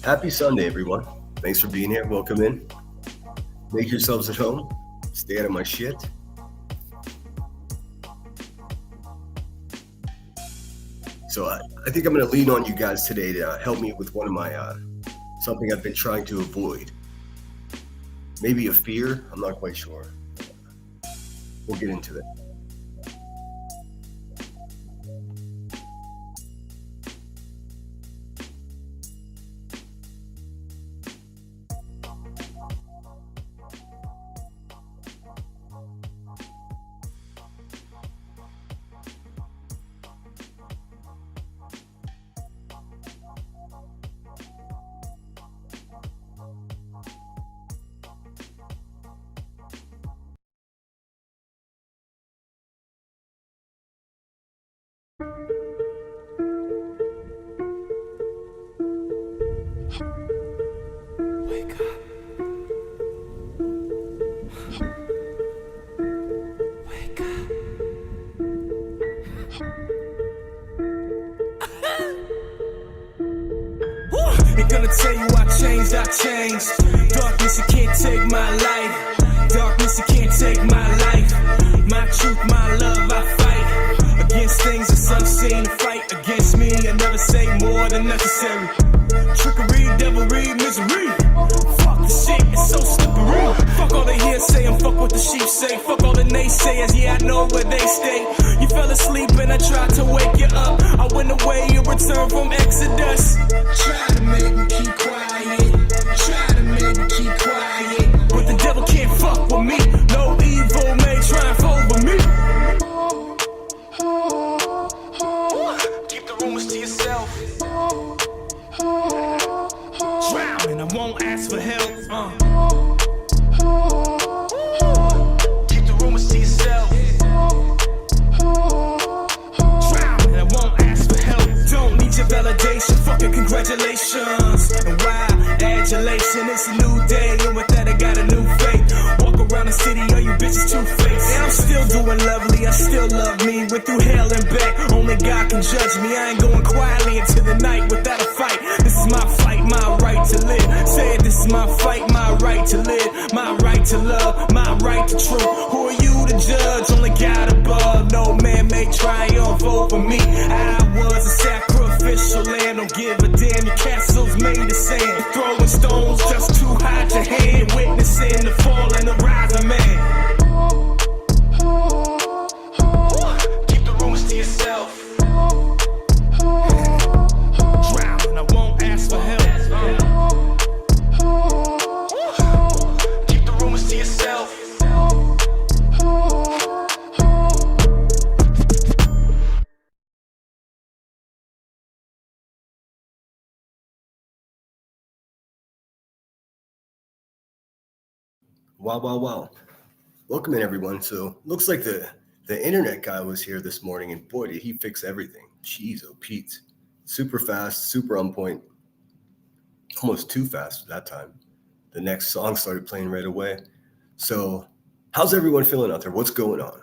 Happy Sunday, everyone. Thanks for being here. Welcome in. Make yourselves at home. Stay out of my shit. So I think I'm going to lean on you guys today to help me with one of my, something I've been trying to avoid. Maybe a fear. I'm not quite sure. We'll get into it. I changed. Darkness, you can't take my light. Darkness, you can't take my life. My truth, my love, I fight against things that's unseen. Fight against me, I never say more than necessary. Trickery, devilry, misery. Fuck the shit, it's so slippery. Fuck all they hear saying, fuck what the sheep say. Fuck all the naysayers, yeah, I know where they stay. You fell asleep and I tried to wake you up. I went away, you returned from Exodus. Try to make me keep quiet. Try to make me keep quiet. But the devil can't fuck with me. No evil may triumph over me. Keep the rumors to yourself. Drown and I won't ask for help. Keep the rumors to yourself. Drown and I won't ask for help. Don't need your validation. Fucking congratulations. And why? Adulation, it's a new day, and with that I got a new faith. Walk around the city, all you bitches two-faced. And I'm still doing lovely, I still love me. Went through hell and back, only God can judge me. I ain't going quietly into the night without a fight. This is my fight, my right to live. Say it, this is my fight, my right to live. My right to love, my right to truth. Who are you to judge? Only God above. No man may triumph over me. I was a sacrificial lamb, don't give a damn. Your castle's made of sand. Throwing stones just to hide your hand. Witnessing the fall and the rise of man. Keep the rumors to yourself. Drown and I won't ask for help. Keep the rumors to yourself. Wow. Welcome in, everyone. So looks like the internet guy was here this morning, and boy, did he fix everything. Jeez, oh Pete. Super fast, super on point. Almost too fast that time. The next song started playing right away. So how's everyone feeling out there? What's going on?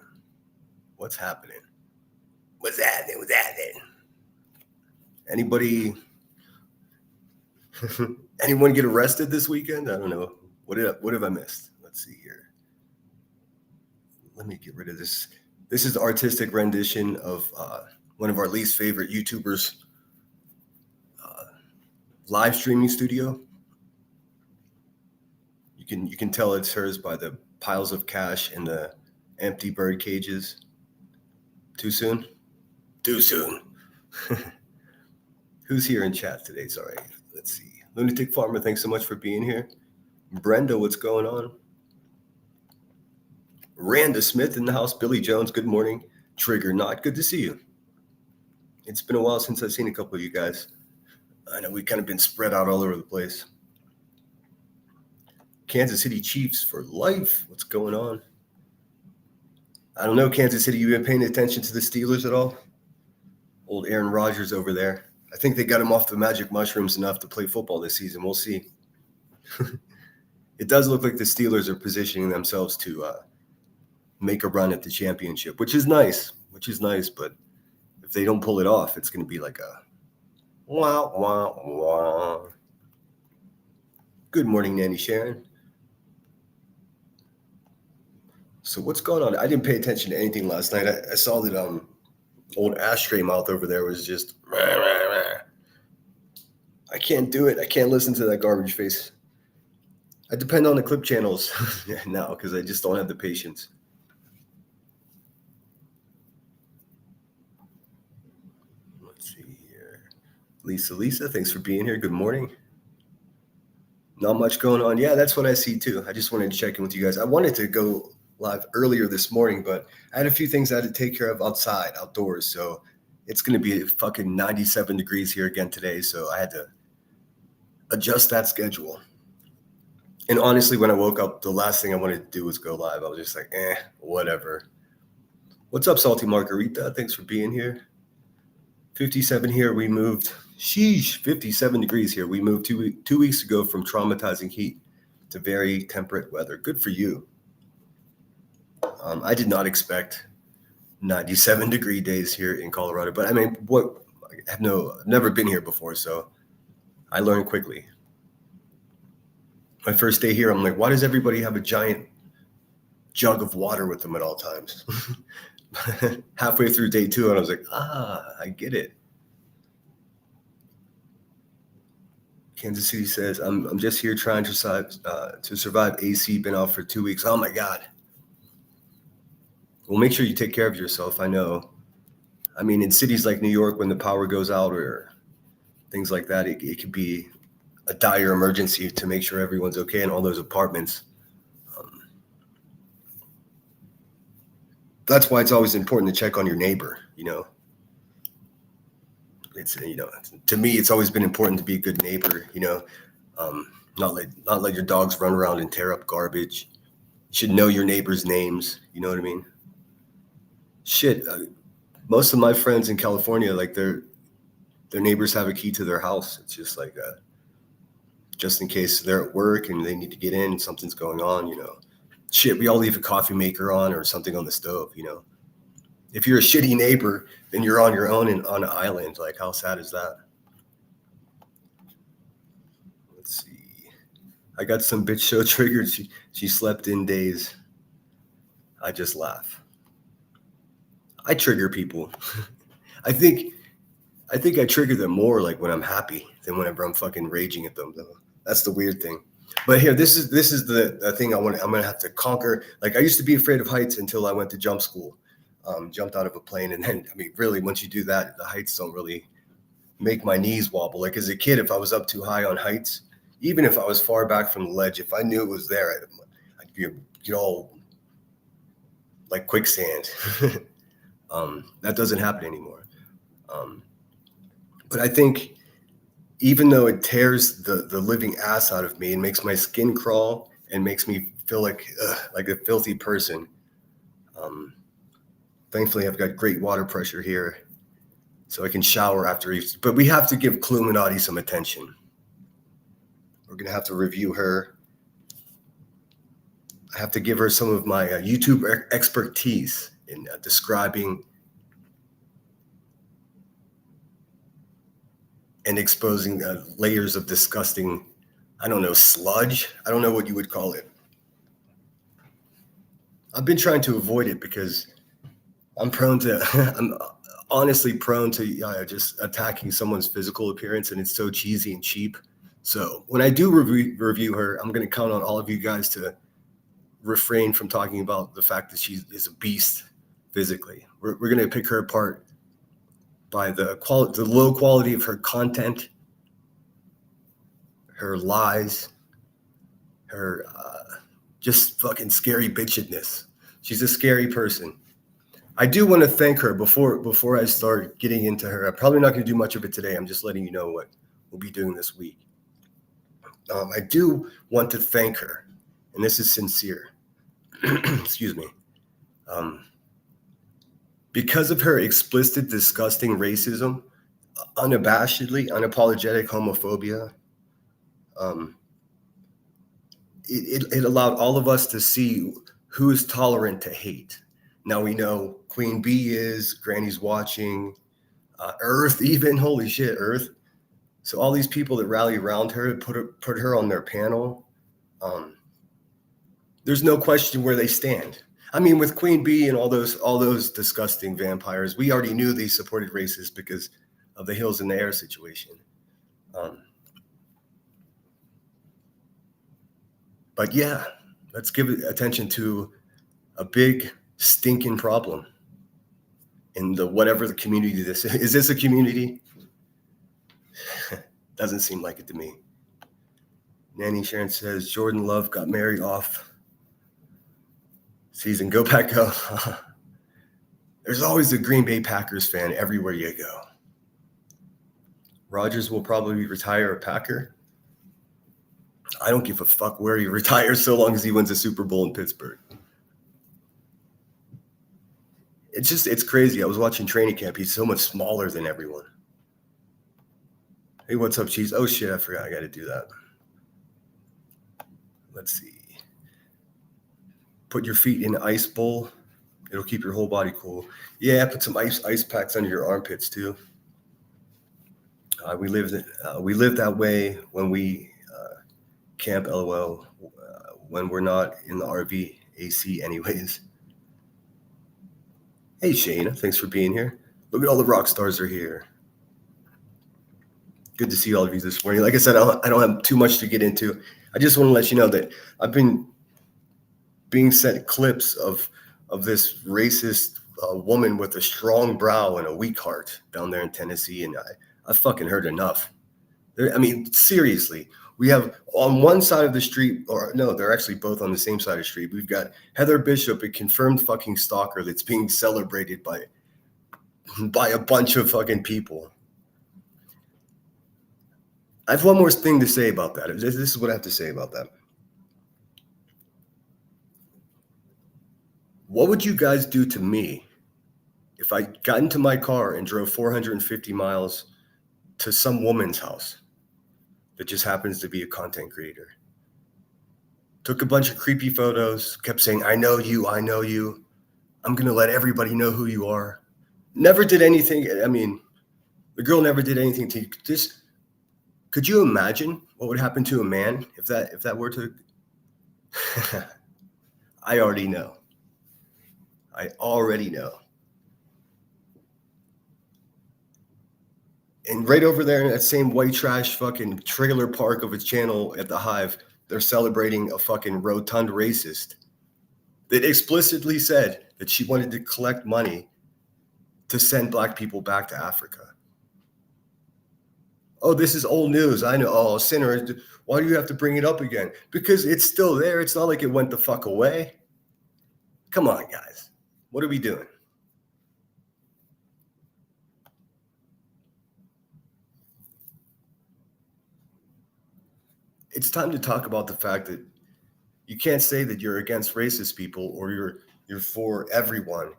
What's happening? What's happening? Anybody anyone get arrested this weekend? I don't know. What have I missed? Let's see here. Let me get rid of this. This is the artistic rendition of one of our least favorite YouTubers' live streaming studio. You can tell it's hers by the piles of cash and the empty bird cages. Too soon? Too soon. Who's here in chat today? Sorry. Let's see. Lunatic Farmer, thanks so much for being here. Brenda, what's going on? Randa Smith in the house. Billy Jones, good morning. Trigger Not, good to see you. It's been a while since I've seen a couple of you guys. I know we've kind of been spread out all over the place. Kansas City Chiefs for life. What's going on? I don't know, Kansas City, you been paying attention to the Steelers at all? Old Aaron Rodgers over there. I think they got him off the magic mushrooms enough to play football this season. We'll see. It does look like the Steelers are positioning themselves to make a run at the championship, which is nice. But if they don't pull it off, it's going to be like a wah, wah, wah. Good morning, Nanny Sharon. So what's going on? I didn't pay attention to anything last night. I saw that old ashtray mouth over there was just rah, rah, rah. I can't do it. I can't listen to that garbage face. I depend on the clip channels now because I just don't have the patience. Let's see here. Lisa, thanks for being here. Good morning. Not much going on. Yeah, that's what I see too. I just wanted to check in with you guys. I wanted to go live earlier this morning, but I had a few things I had to take care of outdoors. So it's going to be fucking 97 degrees here again today. So I had to adjust that schedule. And honestly, when I woke up, the last thing I wanted to do was go live. I was just like, whatever. What's up, Salty Margarita? Thanks for being here. 57 here. We moved. 57 degrees here. We moved 2 weeks ago from traumatizing heat to very temperate weather. Good for you. I did not expect 97 degree days here in Colorado, but I mean, I've never been here before, so I learned quickly. My first day here, I'm like, why does everybody have a giant jug of water with them at all times? Halfway through day 2, and I was like, I get it. Kansas City says, I'm just here trying to survive AC. Been off for 2 weeks. Oh my God. Well, make sure you take care of yourself. I know. I mean, in cities like New York, when the power goes out or things like that, it could be a dire emergency to make sure everyone's okay in all those apartments. That's why it's always important to check on your neighbor, you know. It's, you know, to me, it's always been important to be a good neighbor, you know, not let your dogs run around and tear up garbage. You should know your neighbors' names. You know what I mean? Shit. Most of my friends in California, like their neighbors have a key to their house. It's just like, just in case they're at work and they need to get in, something's going on, you know. Shit, we all leave a coffee maker on or something on the stove, you know. If you're a shitty neighbor, then you're on your own and on an island. Like, how sad is that? Let's see. I got some bitch so triggered. She slept in days. I just laugh. I trigger people. I think I trigger them more like when I'm happy than whenever I'm fucking raging at them. That's the weird thing. But here, this is the thing I'm gonna have to conquer. Like, I used to be afraid of heights until I went to jump school. Jumped out of a plane, and then, I mean, really, once you do that, the heights don't really make my knees wobble. Like, as a kid, if I was up too high on heights, even if I was far back from the ledge, if I knew it was there, I'd get all like quicksand. That doesn't happen anymore. But I think even though it tears the living ass out of me and makes my skin crawl and makes me feel like a filthy person, thankfully, I've got great water pressure here, so I can shower after each. But we have to give Cluminati some attention. We're going to have to review her. I have to give her some of my YouTube expertise in describing and exposing layers of disgusting, I don't know, sludge. I don't know what you would call it. I've been trying to avoid it because I'm honestly prone to just attacking someone's physical appearance, and it's so cheesy and cheap. So when I do review her, I'm going to count on all of you guys to refrain from talking about the fact that she is a beast physically. We're going to pick her apart by the low quality of her content, her lies, her just fucking scary bitchedness. She's a scary person. I do want to thank her before I start getting into her. I'm probably not going to do much of it today. I'm just letting you know what we'll be doing this week. I do want to thank her, and this is sincere. Excuse me. Because of her explicit, disgusting racism, unabashedly, unapologetic homophobia, it allowed all of us to see who is tolerant to hate. Now we know Queen Bee is, Granny's watching, Earth even, holy shit, Earth. So all these people that rally around her, put her on their panel. There's no question where they stand. I mean, with Queen Bee and all those disgusting vampires, we already knew they supported racists because of the Hills in the Air situation. But yeah, let's give attention to a big stinking problem in whatever the community this is. Is this a community? Doesn't seem like it to me. Nanny Sharon says Jordan Love got married off season. Go Pack Go. There's always a Green Bay Packers fan everywhere you go. Rodgers will probably retire a Packer. I don't give a fuck where he retires so long as he wins a Super Bowl in Pittsburgh. It's crazy. I was watching training camp. He's so much smaller than everyone. Hey, what's up, Cheese? Oh, shit, I forgot. I got to do that. Let's see. Put your feet in an ice bowl. It'll keep your whole body cool. Yeah, put some ice packs under your armpits, too. We live that way when we camp, LOL, when we're not in the RV AC anyways. Hey, Shayna, thanks for being here. Look at all the rock stars are here. Good to see all of you this morning. Like I said, I don't have too much to get into. I just want to let you know that I've been being sent clips of this racist woman with a strong brow and a weak heart down there in Tennessee, and I fucking heard enough. I mean, seriously, we have on one side of the street, or no, they're actually both on the same side of the street. We've got Heather Bishop, a confirmed fucking stalker that's being celebrated by a bunch of fucking people. I have one more thing to say about that. This is what I have to say about that. What would you guys do to me if I got into my car and drove 450 miles to some woman's house that just happens to be a content creator? Took a bunch of creepy photos, kept saying, I know you. I'm going to let everybody know who you are. Never did anything. I mean, the girl never did anything to you. Could you imagine what would happen to a man if that were to? I already know. And right over there in that same white trash fucking trailer park of a channel at the Hive, they're celebrating a fucking rotund racist that explicitly said that she wanted to collect money to send black people back to Africa. Oh, this is old news. I know. Oh, sinner. Why do you have to bring it up again? Because it's still there. It's not like it went the fuck away. Come on, guys. What are we doing? It's time to talk about the fact that you can't say that you're against racist people or you're for everyone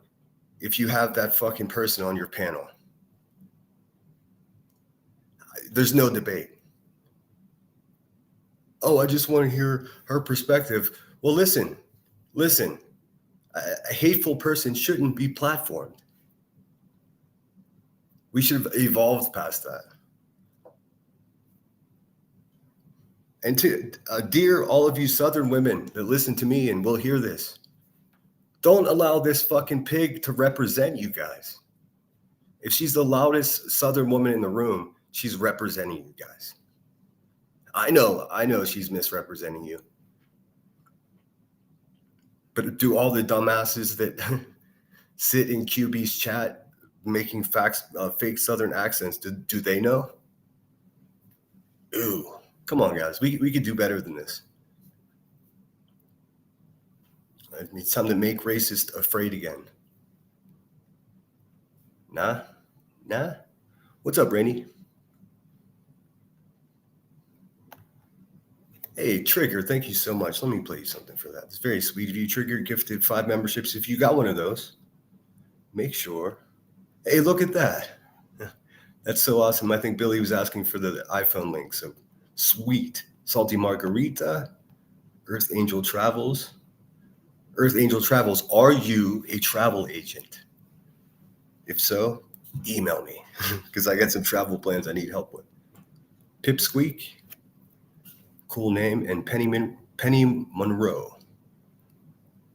if you have that fucking person on your panel. There's no debate. Oh, I just want to hear her perspective. Well, listen. A hateful person shouldn't be platformed. We should have evolved past that. And to dear all of you Southern women that listen to me and will hear this, don't allow this fucking pig to represent you guys. If she's the loudest Southern woman in the room, she's representing you guys. I know she's misrepresenting you. But do all the dumbasses that sit in QB's chat making fake Southern accents, do they know? Ooh, come on, guys. We could do better than this. It's time to make racist afraid again. Nah? What's up, Rainey? Hey, Trigger, thank you so much. Let me play you something for that. It's very sweet of you. Trigger gifted 5 memberships. If you got one of those, make sure. Hey, look at that. That's so awesome. I think Billy was asking for the iPhone link. So sweet. Salty Margarita, Earth Angel Travels. Earth Angel Travels, are you a travel agent? If so, email me because I got some travel plans I need help with. Pipsqueak, cool name, and Penny Monroe.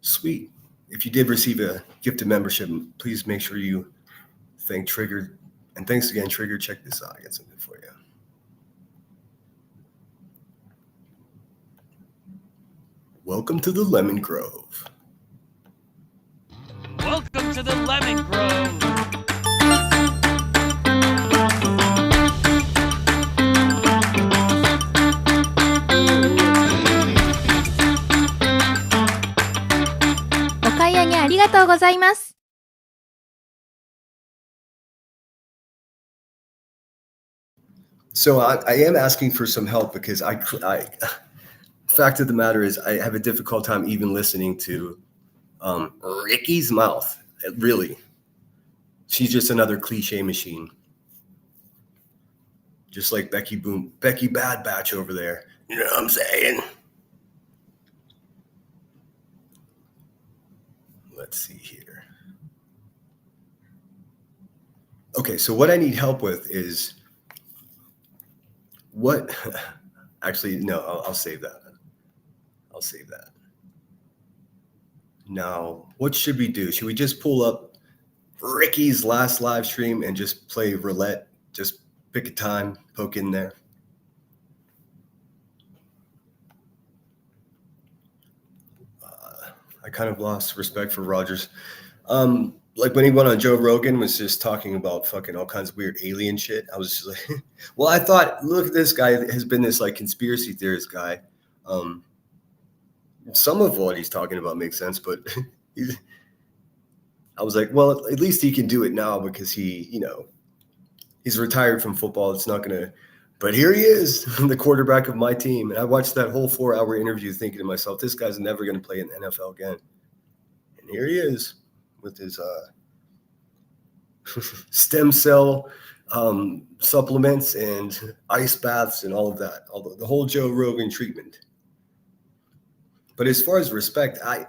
Sweet. If you did receive a gifted membership, please make sure you thank Trigger. And thanks again, Trigger. Check this out. I got something for you. Welcome to the Lemon Grove. Welcome to the Lemon Grove. So I am asking for some help because fact of the matter is I have a difficult time even listening to Ricky's mouth. Really, she's just another cliche machine, just like Becky Bad Batch over there. You know what I'm saying? Let's see here. Okay, so what I need help with is what. Actually, no, I'll save that. I'll save that. Now, what should we do? Should we just pull up Ricky's last live stream and just play roulette? Just pick a time, poke in there. I kind of lost respect for Rogers. Like when he went on Joe Rogan, was just talking about fucking all kinds of weird alien shit. I was just like, well, I thought, look at this guy has been this like conspiracy theorist guy. Some of what he's talking about makes sense, but I was like, well, at least he can do it now because he's retired from football. It's not going to, but here he is, the quarterback of my team. And I watched that whole 4-hour interview thinking to myself, this guy's never going to play in the NFL again. And here he is with his stem cell supplements and ice baths and all of that, the whole Joe Rogan treatment. But as far as respect, I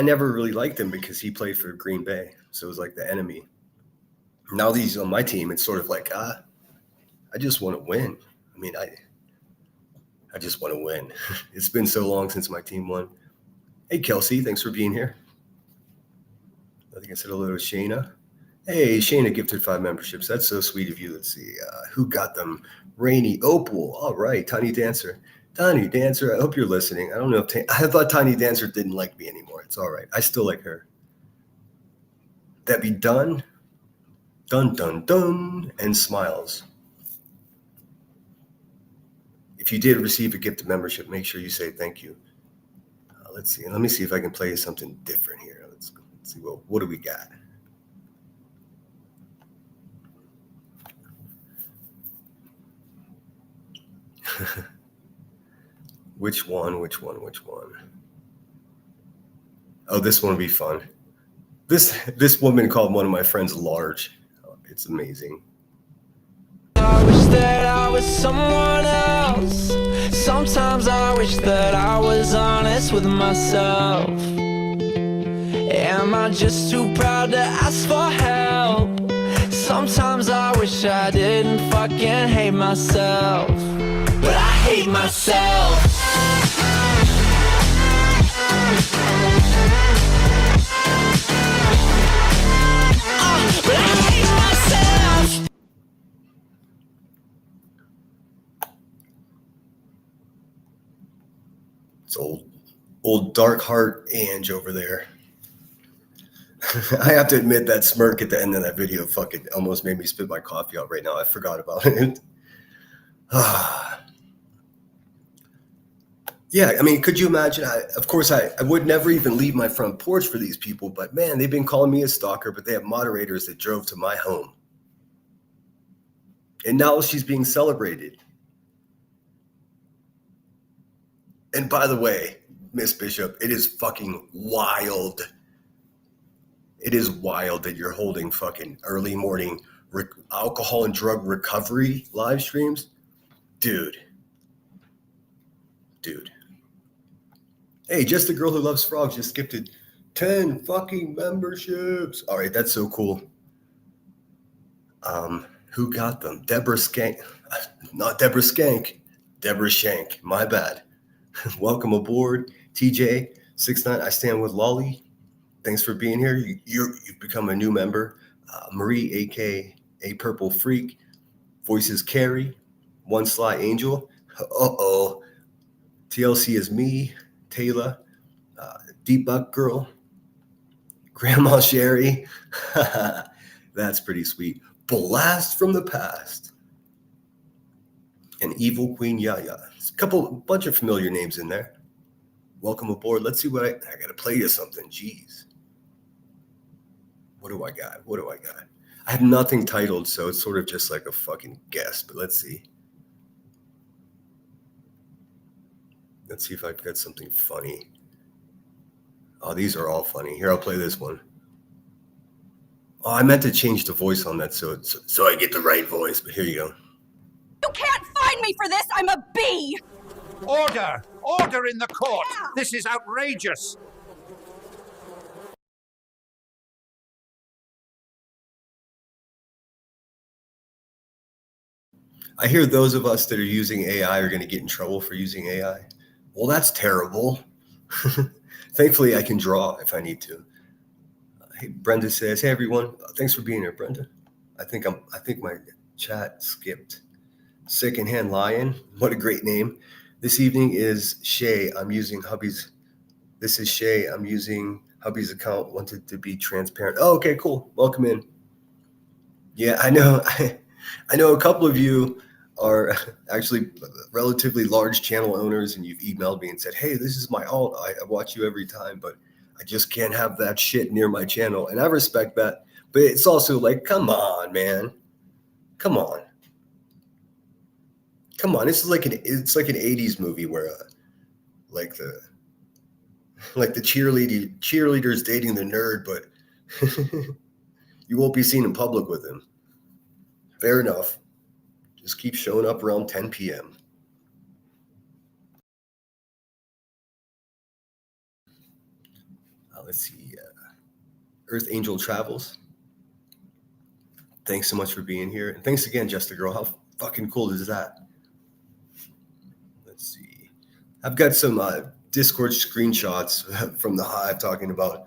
never really liked him because he played for Green Bay. So it was like the enemy. Now that he's on my team, it's sort of like, I just want to win. I mean, I just want to win. It's been so long since my team won. Hey, Kelsey, thanks for being here. I think I said hello to Shayna. Hey, Shayna gifted 5 memberships. That's so sweet of you. Let's see. Who got them? Rainy Opal. All right. Tiny Dancer. Tiny Dancer, I hope you're listening. I don't know if I thought Tiny Dancer didn't like me anymore. It's all right. I still like her. That be done. Dun, dun, dun. And smiles. If you did receive a gifted membership, make sure you say thank you. Let's see. Let me see if I can play something different here. Let's see. Well, what do we got? Which one? Oh, this one will be fun. This woman called one of my friends large. Oh, it's amazing. I wish that I was someone else. Sometimes I wish that I was honest with myself. Am I just too proud to ask for help? Sometimes I wish I didn't fucking hate myself. But I hate myself. But I hate myself. It's old dark heart Ange over there. I have to admit that smirk at the end of that video fucking almost made me spit my coffee out right now. I forgot about it. Yeah, I mean, could you imagine? Of course, I would never even leave my front porch for these people, but man, they've been calling me a stalker, but they have moderators that drove to my home. And now she's being celebrated. And by the way, Miss Bishop, it is fucking wild. It is wild that you're holding fucking early morning alcohol and drug recovery live streams. Dude. Hey, just a girl who loves frogs just gifted 10 fucking memberships. All right, that's so cool. Who got them? Deborah Skank. Not Deborah Skank. Deborah Shank. My bad. Welcome aboard, TJ69. I stand with Lolly. Thanks for being here. You've become a new member. Marie, a.k.a. Purple Freak. Voices Carrie. One Sly Angel. Uh-oh. TLC is me. Taylor. Debug Girl. Grandma Sherry. That's pretty sweet. Blast from the Past. And Evil Queen Yaya. Bunch of familiar names in there. Welcome aboard. Let's see what I got to play you something. Jeez. What do I got? I have nothing titled, so it's sort of just like a fucking guess, but let's see. Let's see if I've got something funny. Oh, these are all funny. Here, I'll play this one. Oh, I meant to change the voice on that so I get the right voice, but here you go. You can't find me for this! I'm a bee! Order! Order in the court! This is outrageous! I hear those of us that are using AI are going to get in trouble for using AI. Well, that's terrible. Thankfully, I can draw if I need to. Hey, Brenda says, "Hey everyone, thanks for being here, Brenda." I think my chat skipped. Secondhand Lion, what a great name. This evening is Shay. I'm using hubby's. This is Shay. I'm using hubby's account. Wanted to be transparent. Oh, okay, cool. Welcome in. Yeah, I know. I know a couple of you are actually relatively large channel owners, and you've emailed me and said, "Hey, this is my alt. I watch you every time, but I just can't have that shit near my channel." And I respect that, but it's also like, come on, man, come on. It's like an '80s movie where, like the cheerleaders dating the nerd, but you won't be seen in public with him. Fair enough. Just keep showing up around 10 p.m. Let's see. Earth Angel Travels. Thanks so much for being here. And thanks again, Just a Girl. How fucking cool is that? Let's see. I've got some Discord screenshots from the Hive talking about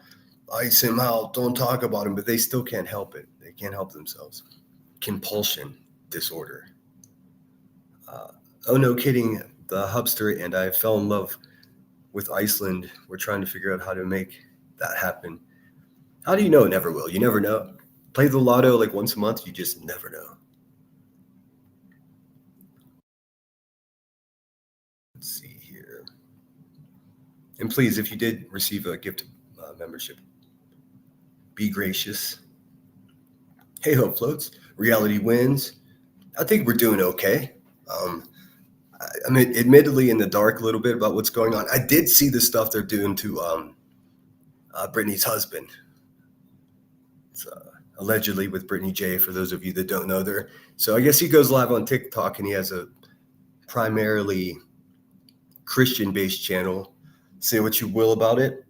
ice him out, don't talk about him, but they still can't help it. They can't help themselves. Compulsion disorder. Oh, no kidding. The Hubster and I fell in love with Iceland. We're trying to figure out how to make that happen. How do you know? It never will. You never know. Play the lotto like once a month. You just never know. Let's see here. And please, if you did receive a gift membership, be gracious. Hey, Hope Floats. Reality wins. I think we're doing okay. I'm admittedly in the dark a little bit about what's going on. I did see the stuff they're doing to Brittany's husband. It's allegedly with Brittany J, for those of you that don't know there. So I guess he goes live on TikTok and he has a primarily Christian-based channel. Say what you will about it.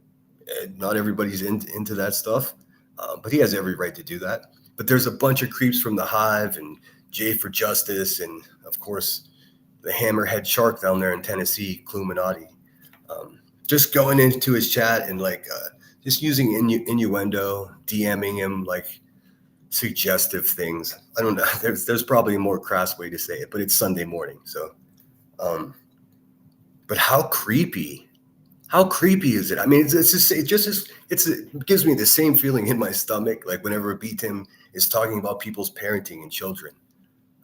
Not everybody's into that stuff, but he has every right to do that. But there's a bunch of creeps from the Hive and J for Justice, and of course, the hammerhead shark down there in Tennessee, Cluminati. Just going into his chat and just using innuendo, DMing him like suggestive things. I don't know. There's probably a more crass way to say it, but it's Sunday morning, so. But how creepy? How creepy is it? I mean, it gives me the same feeling in my stomach, like whenever B Tim is talking about people's parenting and children.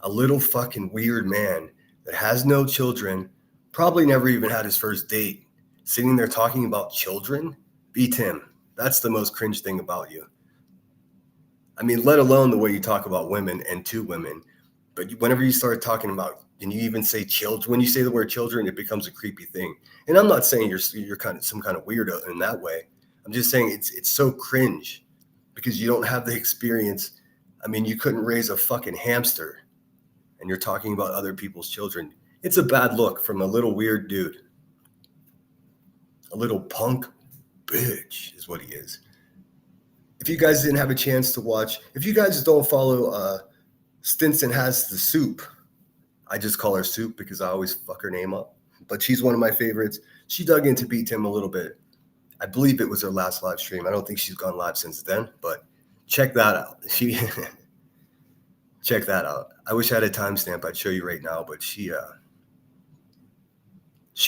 A little fucking weird man that has no children, probably never even had his first date, sitting there talking about children. B Tim, that's the most cringe thing about you. I mean, let alone the way you talk about women and to women. But whenever you start talking about, and you even say children, when you say the word children, it becomes a creepy thing. And I'm not saying you're kind of some kind of weirdo in that way. I'm just saying it's so cringe because you don't have the experience. I mean, you couldn't raise a fucking hamster and you're talking about other people's children. It's a bad look from a little weird dude. A little punk bitch is what he is. If you guys didn't have a chance to watch, if you guys don't follow Stinson has the soup. I just call her Soup because I always fuck her name up. But she's one of my favorites. She dug into Beat Tim a little bit. I believe it was her last live stream. I don't think she's gone live since then, but check that out. Check that out. I wish I had a timestamp. I'd show you right now, but she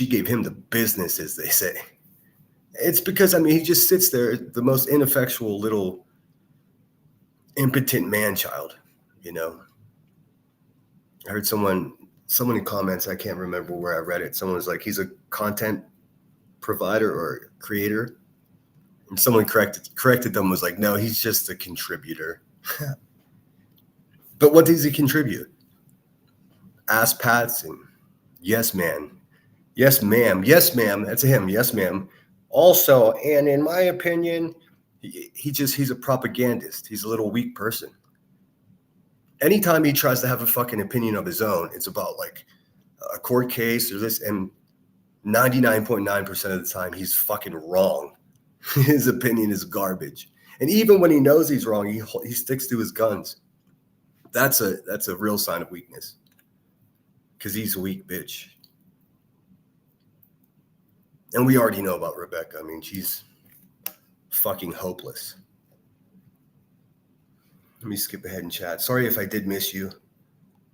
gave him the business, as they say. It's because, I mean, he just sits there, the most ineffectual little impotent man-child, you know. I heard someone in comments, I can't remember where I read it. Someone was like, he's a content provider or creator. And someone corrected them, was like, no, he's just a contributor. But what does he contribute? Ass pats and yes, man. Yes, ma'am. Yes, ma'am. That's him. Yes, ma'am. Also, and in my opinion, he's a propagandist. He's a little weak person. Anytime he tries to have a fucking opinion of his own, it's about like a court case or this, and 99.9% of the time he's fucking wrong. His opinion is garbage. And even when he knows he's wrong, he sticks to his guns. That's a real sign of weakness. Because he's a weak bitch. And we already know about Rebecca. I mean, she's fucking hopeless. Let me skip ahead and chat. Sorry if I did miss you.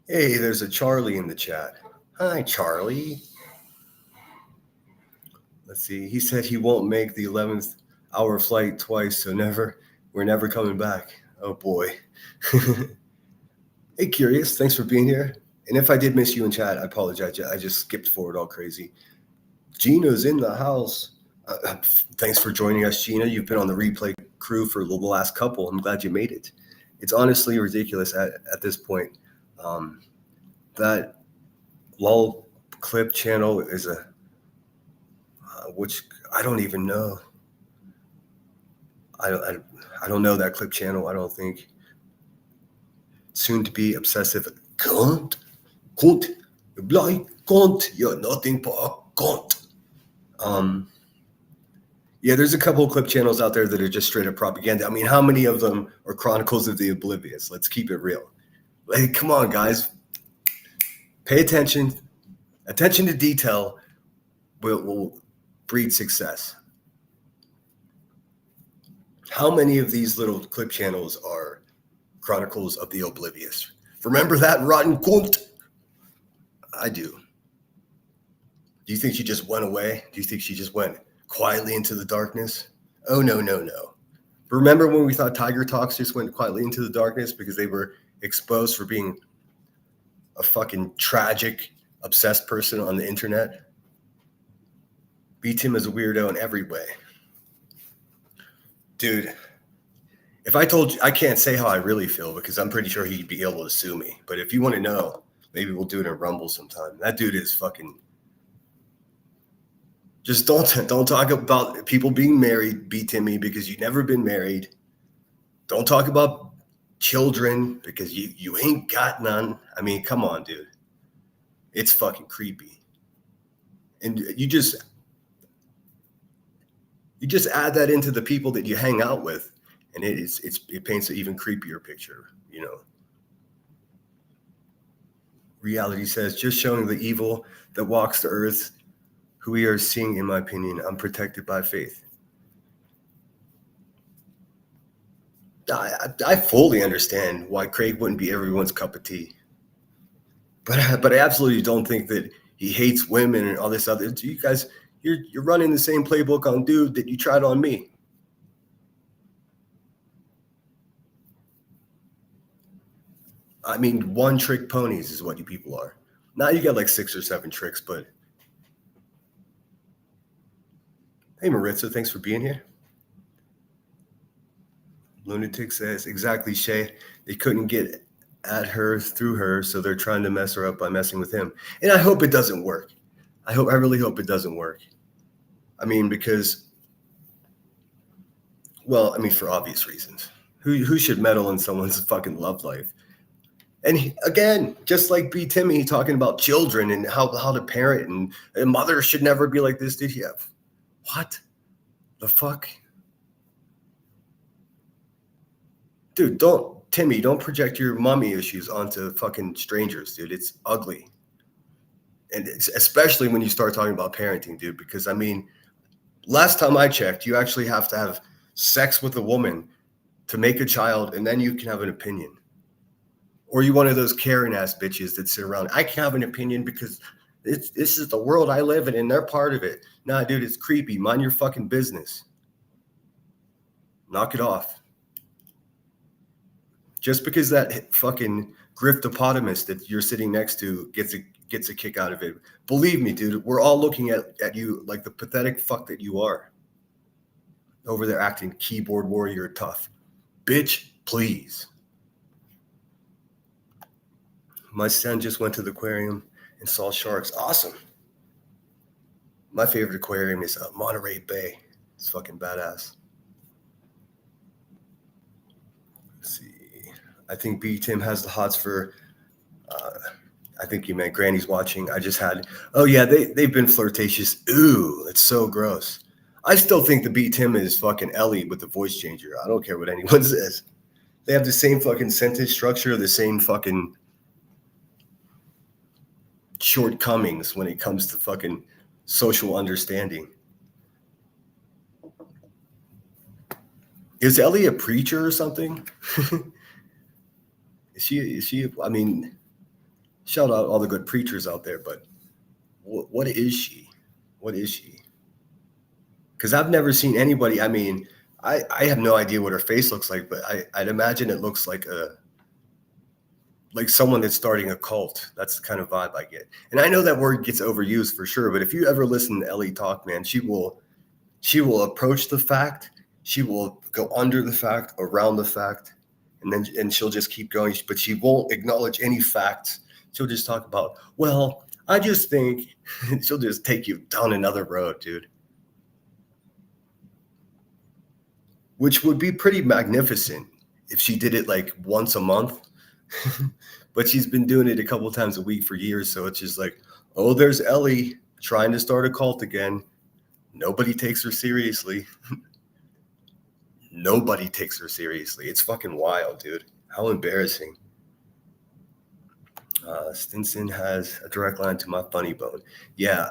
Hey, there's a Charlie in the chat. Hi, Charlie. Let's see. He said he won't make the 11th hour flight twice, so we're never coming back. Oh, boy. Hey, Curious. Thanks for being here. And if I did miss you in chat, I apologize. I just skipped forward all crazy. Gina's in the house. Thanks for joining us, Gina. You've been on the replay crew for the last couple. I'm glad you made it. It's honestly ridiculous at this point. That LOL clip channel is which I don't even know. I don't know that clip channel. I don't think. Soon to be obsessive cunt, blind cunt. You're nothing but a cunt. Yeah, there's a couple of clip channels out there that are just straight up propaganda. I mean, how many of them are Chronicles of the Oblivious? Let's keep it real. Like, come on, guys. Pay attention. Attention to detail will breed success. How many of these little clip channels are Chronicles of the Oblivious? Remember that rotten cunt? I do. Do you think she just went away? Do you think she just went quietly into the darkness? Oh, no. Remember when we thought Tiger Talks just went quietly into the darkness because they were exposed for being a fucking tragic, obsessed person on the internet? Beat him as a weirdo in every way. Dude, if I told you, I can't say how I really feel because I'm pretty sure he'd be able to sue me. But if you want to know, maybe we'll do it in Rumble sometime. That dude is fucking... Just don't talk about people being married, B. Timmy, because you've never been married. Don't talk about children because you ain't got none. I mean, come on, dude. It's fucking creepy. And you just add that into the people that you hang out with, and it paints an even creepier picture, you know. Reality says, just showing the evil that walks the earth, who we are seeing, in my opinion, unprotected by faith. I fully understand why Craig wouldn't be everyone's cup of tea. But I absolutely don't think that he hates women and all this other. You guys, you're running the same playbook on dude that you tried on me. I mean, one trick ponies is what you people are. Now you got like 6 or 7 tricks, but hey, Maritza, thanks for being here. Lunatic says, exactly, Shay. They couldn't get at her through her, so they're trying to mess her up by messing with him. And I hope it doesn't work. I really hope it doesn't work. I mean, because, well, I mean, for obvious reasons. Who should meddle in someone's fucking love life? And again, just like B. Timmy talking about children and how to parent and a mother should never be like this. Did he have? What the fuck? Dude, don't Timmy, don't project your mommy issues onto fucking strangers, dude. It's ugly. And it's especially when you start talking about parenting, dude, because I mean, last time I checked, you actually have to have sex with a woman to make a child, and then you can have an opinion. Or you one of those Karen ass bitches that sit around. I can have an opinion because this is the world I live in and they're part of it. Nah, dude, it's creepy. Mind your fucking business. Knock it off. Just because that fucking griftopotamus that you're sitting next to gets a kick out of it. Believe me, dude, we're all looking at you like the pathetic fuck that you are. Over there acting keyboard warrior tough. Bitch, please. My son just went to the aquarium and saw sharks. Awesome. My favorite aquarium is Monterey Bay. It's fucking badass. Let's see. I think B Tim has the hots for. I think you meant Granny's watching. I just had. Oh yeah, they've been flirtatious. Ooh, it's so gross. I still think the B Tim is fucking Ellie with the voice changer. I don't care what anyone says. They have the same fucking sentence structure, the same fucking shortcomings when it comes to fucking social understanding. Is Ellie a preacher or something? Is she I mean, shout out all the good preachers out there, but what is she? What is she? Because I've never seen anybody. I mean, I have no idea what her face looks like, but I'd imagine it looks like someone that's starting a cult. That's the kind of vibe I get. And I know that word gets overused for sure, but if you ever listen to Ellie talk, man, she will approach the fact, she will go under the fact, around the fact, and she'll just keep going, but she won't acknowledge any facts. She'll just talk about, well, I just think, she'll just take you down another road, dude. Which would be pretty magnificent if she did it like once a month. But she's been doing it a couple of times a week for years. So it's just like, oh, there's Ellie trying to start a cult again. Nobody takes her seriously. Nobody takes her seriously. It's fucking wild, dude. How embarrassing. Stinson has a direct line to my funny bone. Yeah,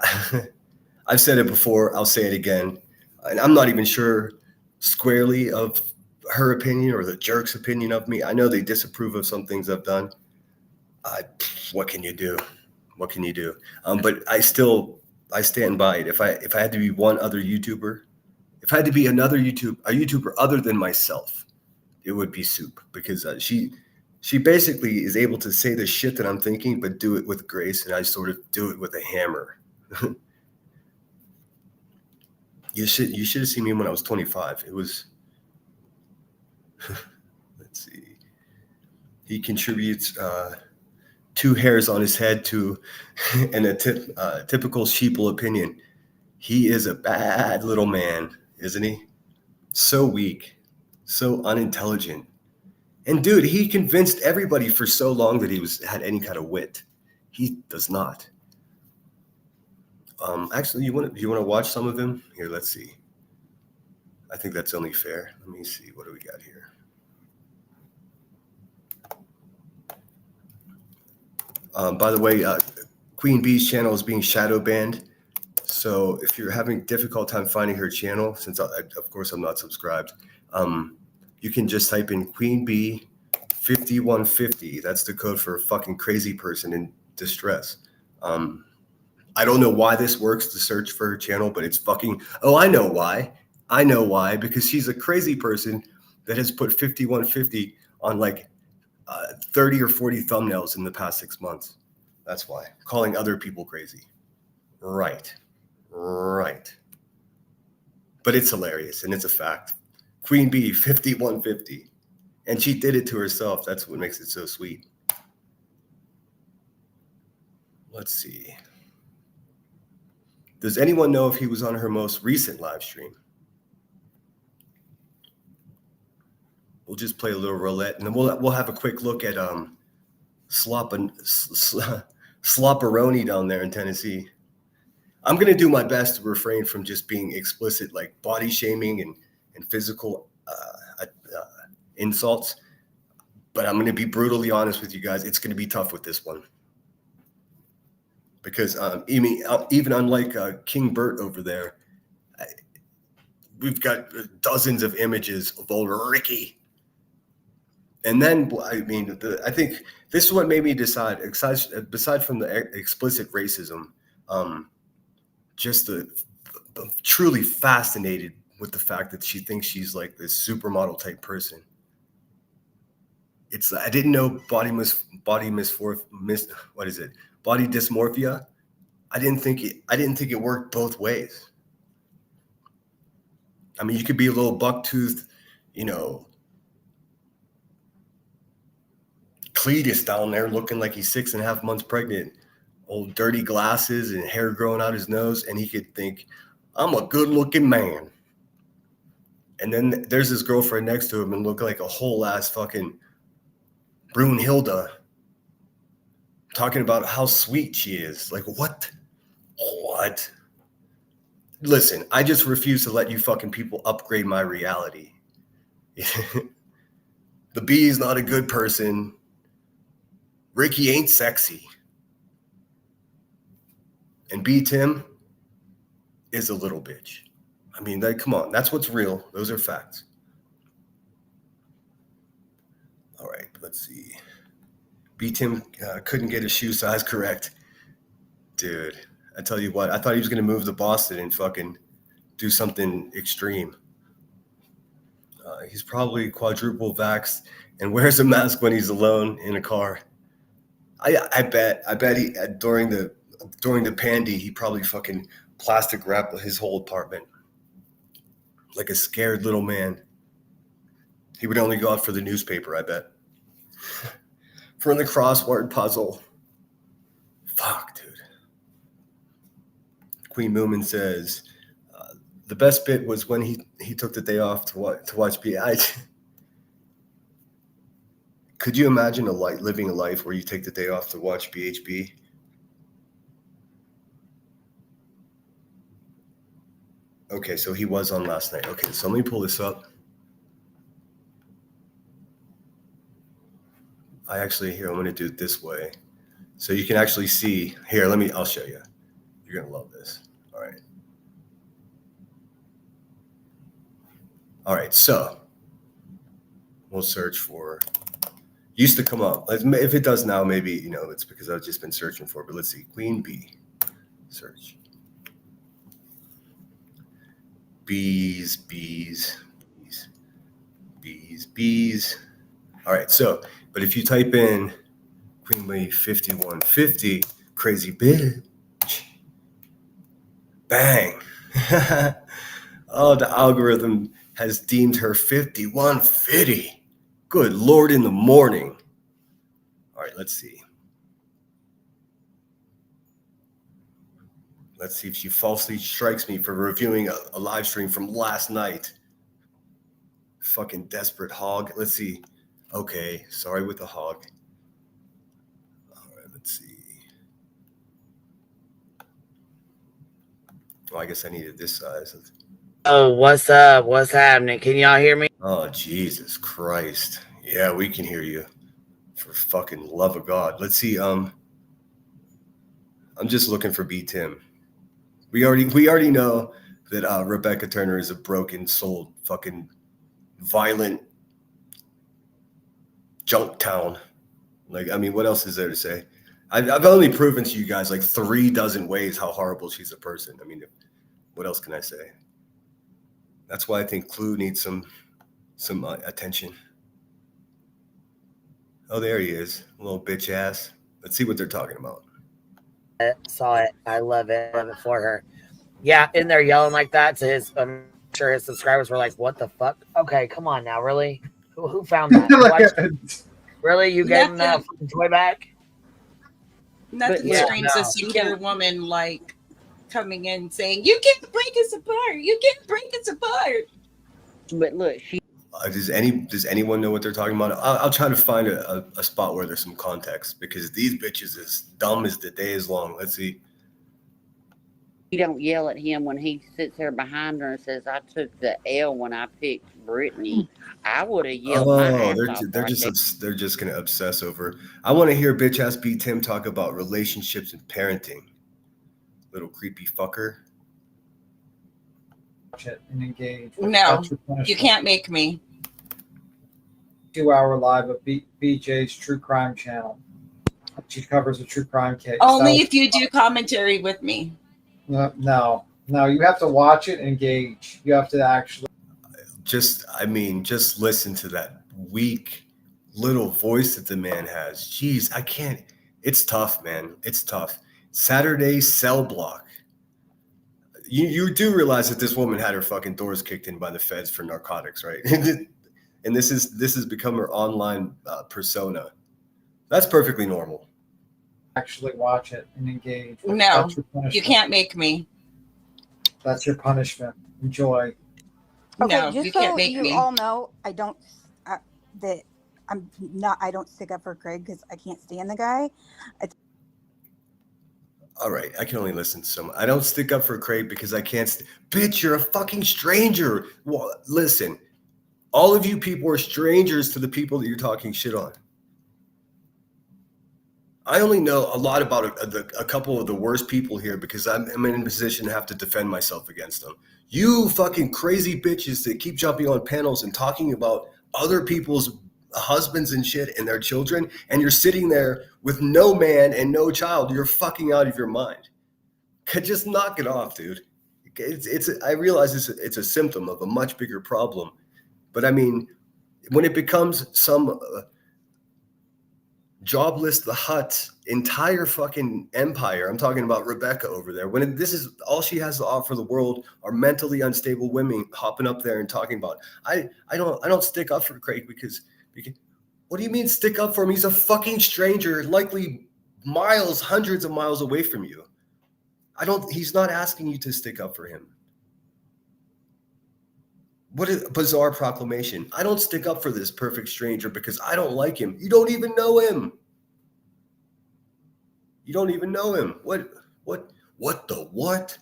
I've said it before. I'll say it again. And I'm not even sure squarely of her opinion or the jerk's opinion of me. I know they disapprove of some things I've done. What can you do? What can you do? But I stand by it. If I had to be one other YouTuber, if I had to be a YouTuber other than myself, it would be Soup, because she basically is able to say the shit that I'm thinking, but do it with grace, and I sort of do it with a hammer. You should have seen me when I was 25. It was. Let's see. He contributes 2 hairs on his head to and a typical sheeple opinion. He is a bad little man, isn't he? So weak, so unintelligent. And dude, he convinced everybody for so long that he had any kind of wit. He does not. Actually, you want to watch some of them? Here, let's see. I think that's only fair. Let me see. What do we got here? By the way, Queen Bee's channel is being shadow banned. So if you're having a difficult time finding her channel, since of course I'm not subscribed, you can just type in Queen Bee 5150. That's the code for a fucking crazy person in distress. I don't know why this works to search for her channel, but it's fucking, oh, I know why. I know why, because she's a crazy person that has put 5150 on like 30 or 40 thumbnails in the past 6 months. That's why. Calling other people crazy. Right. But it's hilarious, and it's a fact. Queen Bee 5150. And she did it to herself. That's what makes it so sweet. Let's see. Does anyone know if he was on her most recent live stream? We'll just play a little roulette, and then we'll have a quick look at Slopperoni down there in Tennessee. I'm gonna do my best to refrain from just being explicit, like body shaming and physical insults. But I'm going to be brutally honest with you guys. It's going to be tough with this one. Because even unlike King Bert over there, we've got dozens of images of old Ricky. And then, I mean, I think this is what made me decide, beside from the explicit racism, just truly fascinated with the fact that she thinks she's like this supermodel type person. I didn't know body dysmorphia. I didn't think it worked both ways. I mean, you could be a little buck-toothed, Cletus down there looking like he's 6.5 months pregnant, old dirty glasses and hair growing out his nose, and he could think, I'm a good-looking man. And then there's his girlfriend next to him and look like a whole ass fucking Brunhilde, talking about how sweet she is. Like, what? Listen, I just refuse to let you fucking people upgrade my reality. The bee is not a good person. Ricky ain't sexy. And B. Tim is a little bitch. I mean, come on. That's what's real. Those are facts. All right, let's see. B. Tim couldn't get his shoe size correct. Dude, I tell you what, I thought he was going to move to Boston and fucking do something extreme. He's probably quadruple vaxxed and wears a mask when he's alone in a car. I bet he during the pandy, he probably fucking plastic wrapped his whole apartment like a scared little man. He would only go out for the newspaper, I bet. For the crossword puzzle. Fuck, dude. Queen Moomin says, the best bit was when he took the day off to watch BI. Could you imagine living a life where you take the day off to watch BHB? Okay, so he was on last night. Okay, so let me pull this up. I'm going to do it this way. So you can actually see. Here, I'll show you. You're going to love this. All right, so we'll search for, used to come up. If it does now, maybe, it's because I've just been searching for it. But let's see, Queen Bee, search. Bees. All right, so, but if you type in Queen Bee 5150, crazy bitch, bang. Oh, the algorithm has deemed her 5150. Good Lord in the morning. All right, let's see. Let's see if she falsely strikes me for reviewing a live stream from last night. Fucking desperate hog. Let's see. Okay, sorry with the hog. All right, let's see. Well, I guess I needed this size. Oh, what's up? What's happening? Can y'all hear me? Oh, Jesus Christ. Yeah, we can hear you. For fucking love of God. Let's see. I'm just looking for B. Tim. We already know that Rebecca Turner is a broken-souled, fucking violent junk town. Like, I mean, what else is there to say? I've only proven to you guys like 36 ways how horrible she's a person. I mean, what else can I say? That's why I think Clue needs some attention. Oh, there he is, a little bitch ass. Let's see what they're talking about. Saw it. I love it. Love it for her. Yeah, in there yelling like that to his. I'm sure his subscribers were like, "What the fuck?" Okay, come on now, really? Who found that? Really, you gave him that toy back? Nothing screams a secure woman like coming in saying, "You can't break us apart. You can't break us apart." But look, does anyone know what they're talking about? I'll try to find a spot where there's some context because these bitches as dumb as the day is long. Let's see. You don't yell at him when he sits there behind her and says, "I took the L when I picked Brittany." I would have yelled my ass off. They're just gonna obsess over. I want to hear bitch ass B Tim talk about relationships and parenting. Little creepy fucker. Watch it and engage. No, you can't make me. 2-hour live of BJ's True Crime channel. She covers a true crime case. Only if you do commentary with me. No, you have to watch it and engage. You have to actually just listen to that weak little voice that the man has. Jeez, I can't. It's tough, man. It's tough. Saturday cell block. You do realize that this woman had her fucking doors kicked in by the feds for narcotics, right? And this has become her online persona. That's perfectly normal. Actually watch it and engage. No, you can't make me. That's your punishment. Enjoy. Okay, No, just you so can't make you me. all know, I don't stick up for Craig because I can't stand the guy. All right, I can only listen to someone. I don't stick up for Craig because I can't. Bitch, you're a fucking stranger. Well, listen, all of you people are strangers to the people that you're talking shit on. I only know a lot about a couple of the worst people here because I'm in a position to have to defend myself against them. You fucking crazy bitches that keep jumping on panels and talking about other people's husbands and shit and their children, and you're sitting there with no man and no child. You're fucking out of your mind. Just knock it off, dude. I realize it's a symptom of a much bigger problem, but I mean, when it becomes some jobless the Hutt's entire fucking empire. I'm talking about Rebecca over there. When this is all she has to offer the world are mentally unstable women hopping up there and talking about. I don't stick up for Craig because what do you mean stick up for him? He's a fucking stranger, likely miles, hundreds of miles away from you. He's not asking you to stick up for him. What a bizarre proclamation. I don't stick up for this perfect stranger because I don't like him. You don't even know him. You don't even know him. What the what?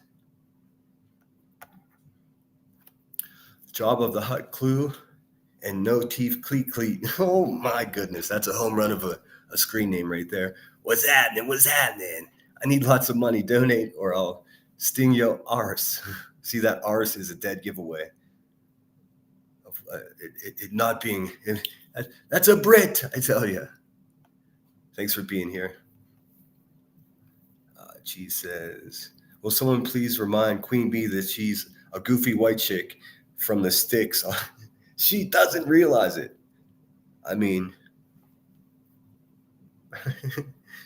Job of the Hutt clue and no teeth cleat. Oh my goodness. That's a home run of a screen name right there. What's happening? What's happening? I need lots of money. Donate or I'll sting your arse. See, that arse is a dead giveaway. It not being that's a Brit, I tell you. Thanks for being here. She says, will someone please remind Queen Bee that she's a goofy white chick from the sticks? She doesn't realize it. I mean,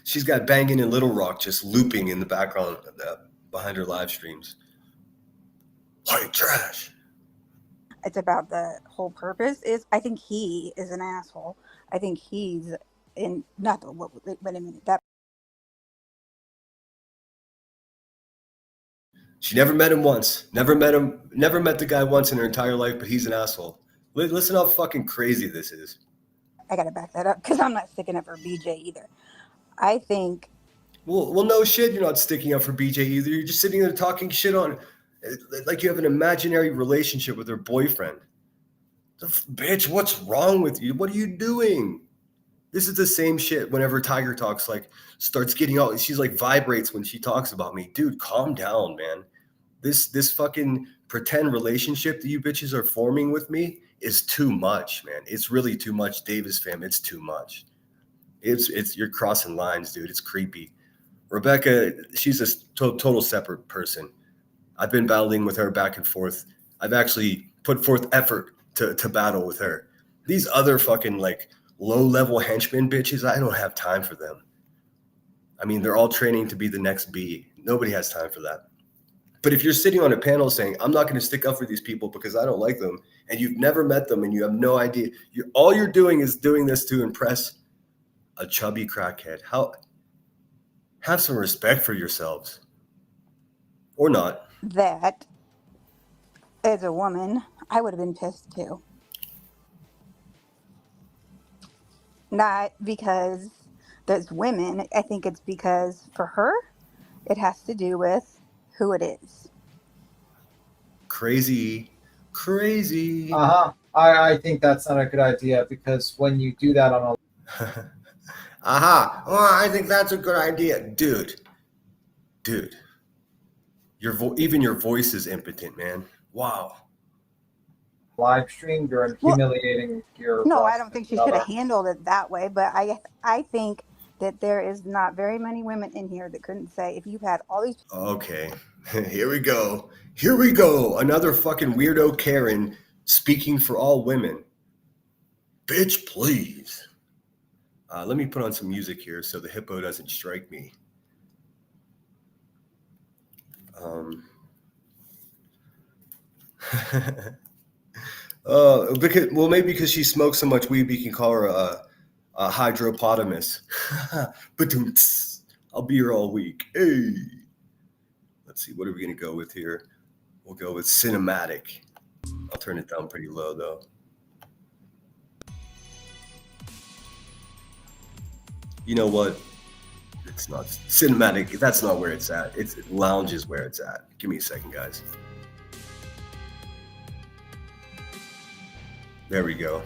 she's got Bangin' in Little Rock just looping in the background behind her live streams. White trash. It's about the whole purpose is I think he is an asshole. I think he's in not the what wait a minute that she never met him once. Never met the guy once in her entire life, but he's an asshole. Listen how fucking crazy this is. I gotta back that up because I'm not sticking up for BJ either. I think well no shit, you're not sticking up for BJ either. You're just sitting there talking shit on like you have an imaginary relationship with her boyfriend. Bitch, what's wrong with you? What are you doing? This is the same shit whenever Tiger Talks starts getting out. She's like vibrates when she talks about me. Dude, calm down, man. This fucking pretend relationship that you bitches are forming with me is too much, man. It's really too much, Davis fam. It's too much. It's you're crossing lines, dude. It's creepy. Rebecca, she's a total separate person. I've been battling with her back and forth. I've actually put forth effort to battle with her. These other fucking low-level henchmen bitches, I don't have time for them. I mean, they're all training to be the next B. Nobody has time for that. But if you're sitting on a panel saying, I'm not going to stick up for these people because I don't like them, and you've never met them and you have no idea, all you're doing is doing this to impress a chubby crackhead. Have some respect for yourselves. Or not. that as a woman, I would have been pissed too. Not because there's women. I think it's because for her, it has to do with who it is. Crazy. I think that's not a good idea, because when you do that on a I think that's a good idea, dude. Even your voice is impotent, man. Wow. live stream, you're humiliating your. No, I don't think she should have handled it that way. But I think that there is not very many women in here that couldn't say, if you've had all these. Okay, here we go. Another fucking weirdo Karen speaking for all women. Bitch, please. Let me put on some music here so the hippo doesn't strike me. Maybe because she smokes so much weed, we can call her a hydropotamus. But I'll be here all week. Hey, let's see, what are we gonna go with here? We'll go with cinematic. I'll turn it down pretty low though. You know what? It's not cinematic. That's not where it's at. It's lounge is where it's at. Give me a second, guys. There we go.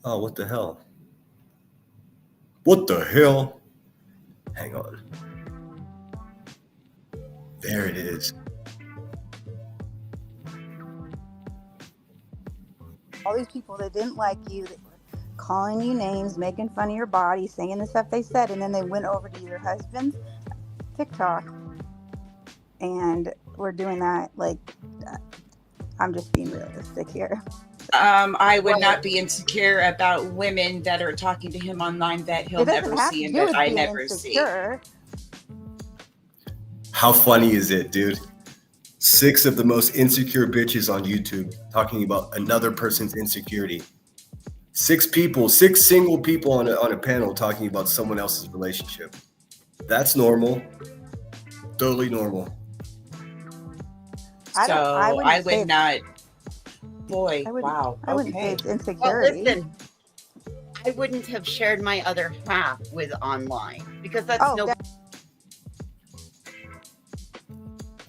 Oh, what the hell? What the hell? Hang on. There it is. All these people that didn't like you, that were calling you names, making fun of your body, saying the stuff they said, and then they went over to your husband's TikTok and were doing that. Like, I'm just being realistic here. I would not be insecure about women that are talking to him online that he'll never see and that I never see. How funny is it, dude? 6 of the most insecure bitches on YouTube talking about another person's insecurity. 6 single people on a panel talking about someone else's relationship. That's normal. Totally normal. I would not. Boy, wow. I wouldn't say it's insecurity. Well, listen, I wouldn't have shared my other half with online because that's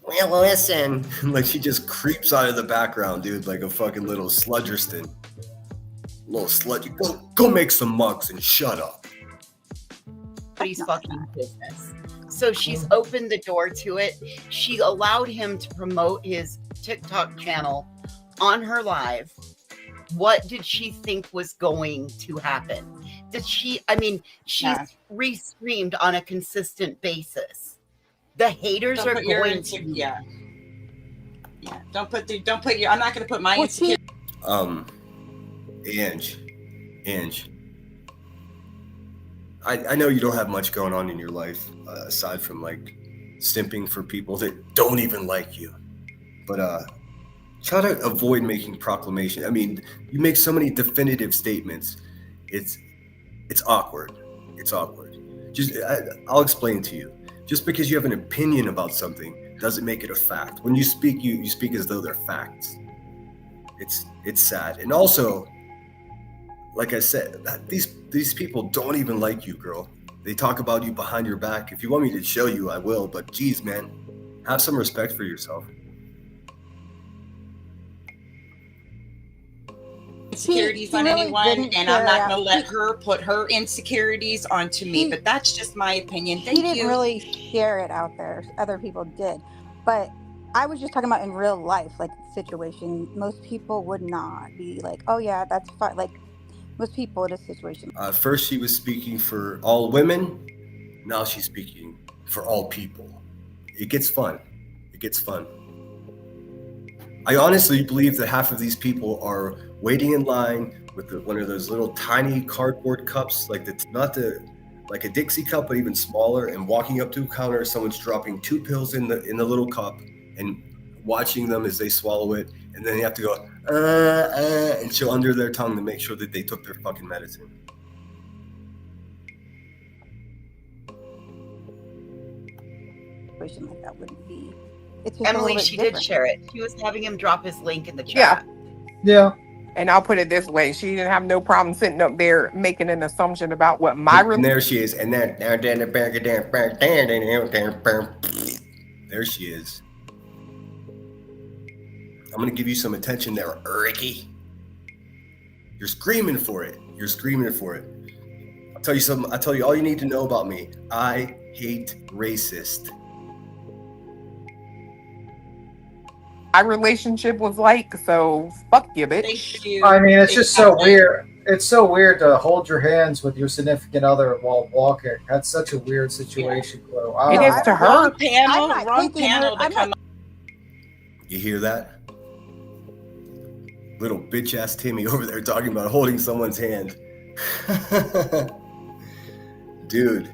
Well, listen. Like she just creeps out of the background, dude, like a fucking little sludgerston. Little sludge. Go make some mugs and shut up. Nobody's fucking business. So she's opened the door to it. She allowed him to promote his TikTok channel on her live. What did she think was going to happen? She's restreamed on a consistent basis. The haters are going to. Yeah. Don't put your. I'm not going to put my insecurity. Ange. I know you don't have much going on in your life aside from like simping for people that don't even like you, but try to avoid making proclamation. I mean, you make so many definitive statements. It's awkward. I'll explain to you. Just because you have an opinion about something doesn't make it a fact. When you speak, you speak as though they're facts. It's sad. And also, like I said, these people don't even like you, girl. They talk about you behind your back. If you want me to show you, I will. But geez, man, have some respect for yourself. Insecurities on anyone, and I'm not going to let her put her insecurities onto me. But that's just my opinion. Thank you. He didn't really share it out there. Other people did, but I was just talking about in real life, like situation. Most people would not be like, "Oh yeah, that's fine." Like most people in a situation. First, she was speaking for all women. Now she's speaking for all people. It gets fun. I honestly believe that half of these people are waiting in line with one of those little tiny cardboard cups, like a Dixie cup, but even smaller, and walking up to a counter, someone's dropping 2 pills in the little cup and watching them as they swallow it, and then they have to go and show under their tongue to make sure that they took their fucking medicine. Situation like that wouldn't be. Emily, she did share it. She was having him drop his link in the chat. Yeah. And I'll put it this way: she didn't have no problem sitting up there making an assumption about what my. And there she is, and then There she is. I'm going to give you some attention there, Ricky. You're screaming for it. You're screaming for it. I'll tell you something. I'll tell you all you need to know about me. I hate racist. My relationship was like, so fuck you, bitch. Thank you. I mean, it's just so weird. It's so weird to hold your hands with your significant other while walking. That's such a weird situation, Chloe. It is to her. Wrong panel to come up. You hear that? Little bitch ass Timmy over there talking about holding someone's hand. Dude.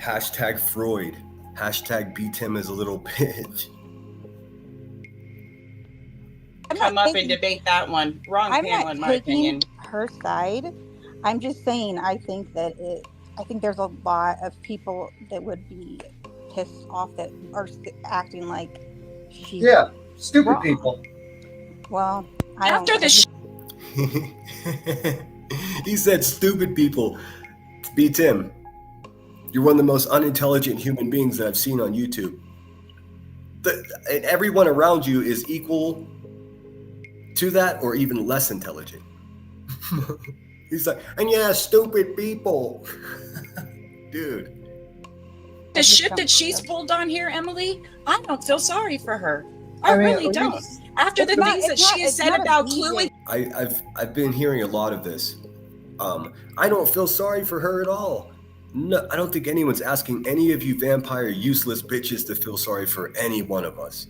Hashtag Freud. Hashtag beat him as a little bitch. Come up and debate that one. Wrong panel, in my opinion. Her side. I'm just saying. I think there's a lot of people that would be pissed off that are acting like she's stupid wrong. people. Well, He said stupid people. Beat Tim. You're one of the most unintelligent human beings that I've seen on YouTube. And everyone around you is equal to that or even less intelligent. He's like, and yeah, stupid people. Dude. The shit that she's pulled on here, Emily, I don't feel sorry for her. I really don't. After the things that she has said about Chloe. I've been hearing a lot of this. I don't feel sorry for her at all. No, I don't think anyone's asking any of you vampire useless bitches to feel sorry for any one of us.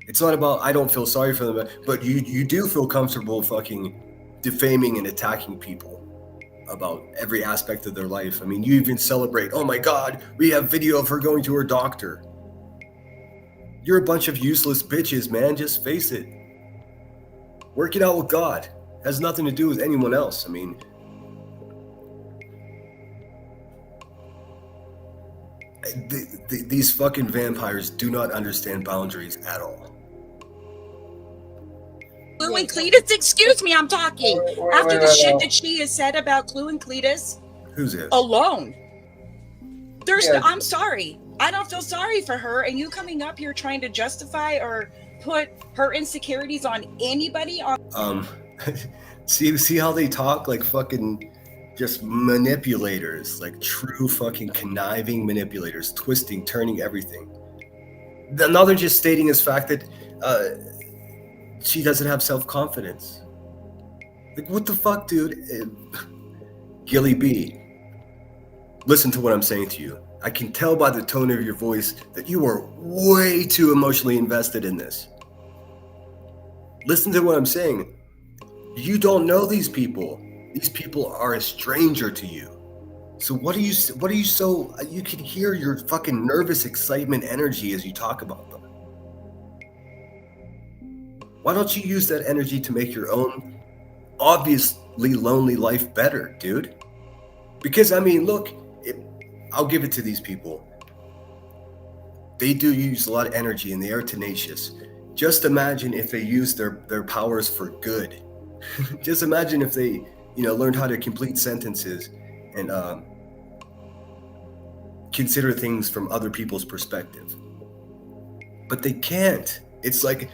It's not about I don't feel sorry for them, but you do feel comfortable fucking defaming and attacking people about every aspect of their life. I mean, you even celebrate, oh my God, we have video of her going to her doctor. You're a bunch of useless bitches, man. Just face it. Work it out with God. Has nothing to do with anyone else. I mean, these fucking vampires do not understand boundaries at all. Clue and Cletus, excuse me, I'm talking. After the shit that she has said about Clue and Cletus. Who's it? Alone. I'm sorry. I don't feel sorry for her, and you coming up here trying to justify or put her insecurities on anybody. See how they talk like fucking just manipulators, like true fucking conniving manipulators, twisting, turning everything. Now they're just stating as fact that she doesn't have self-confidence. Like, what the fuck, dude? Gilly B, listen to what I'm saying to you. I can tell by the tone of your voice that you are way too emotionally invested in this. Listen to what I'm saying. You don't know these people. These people are a stranger to you. So what are you so, you can hear your fucking nervous excitement energy as you talk about them. Why don't you use that energy to make your own obviously lonely life better, dude? Because, I mean, look, I'll give it to these people. They do use a lot of energy and they are tenacious. Just imagine if they use their powers for good. Just imagine if they, learned how to complete sentences and consider things from other people's perspective. But they can't. It's like,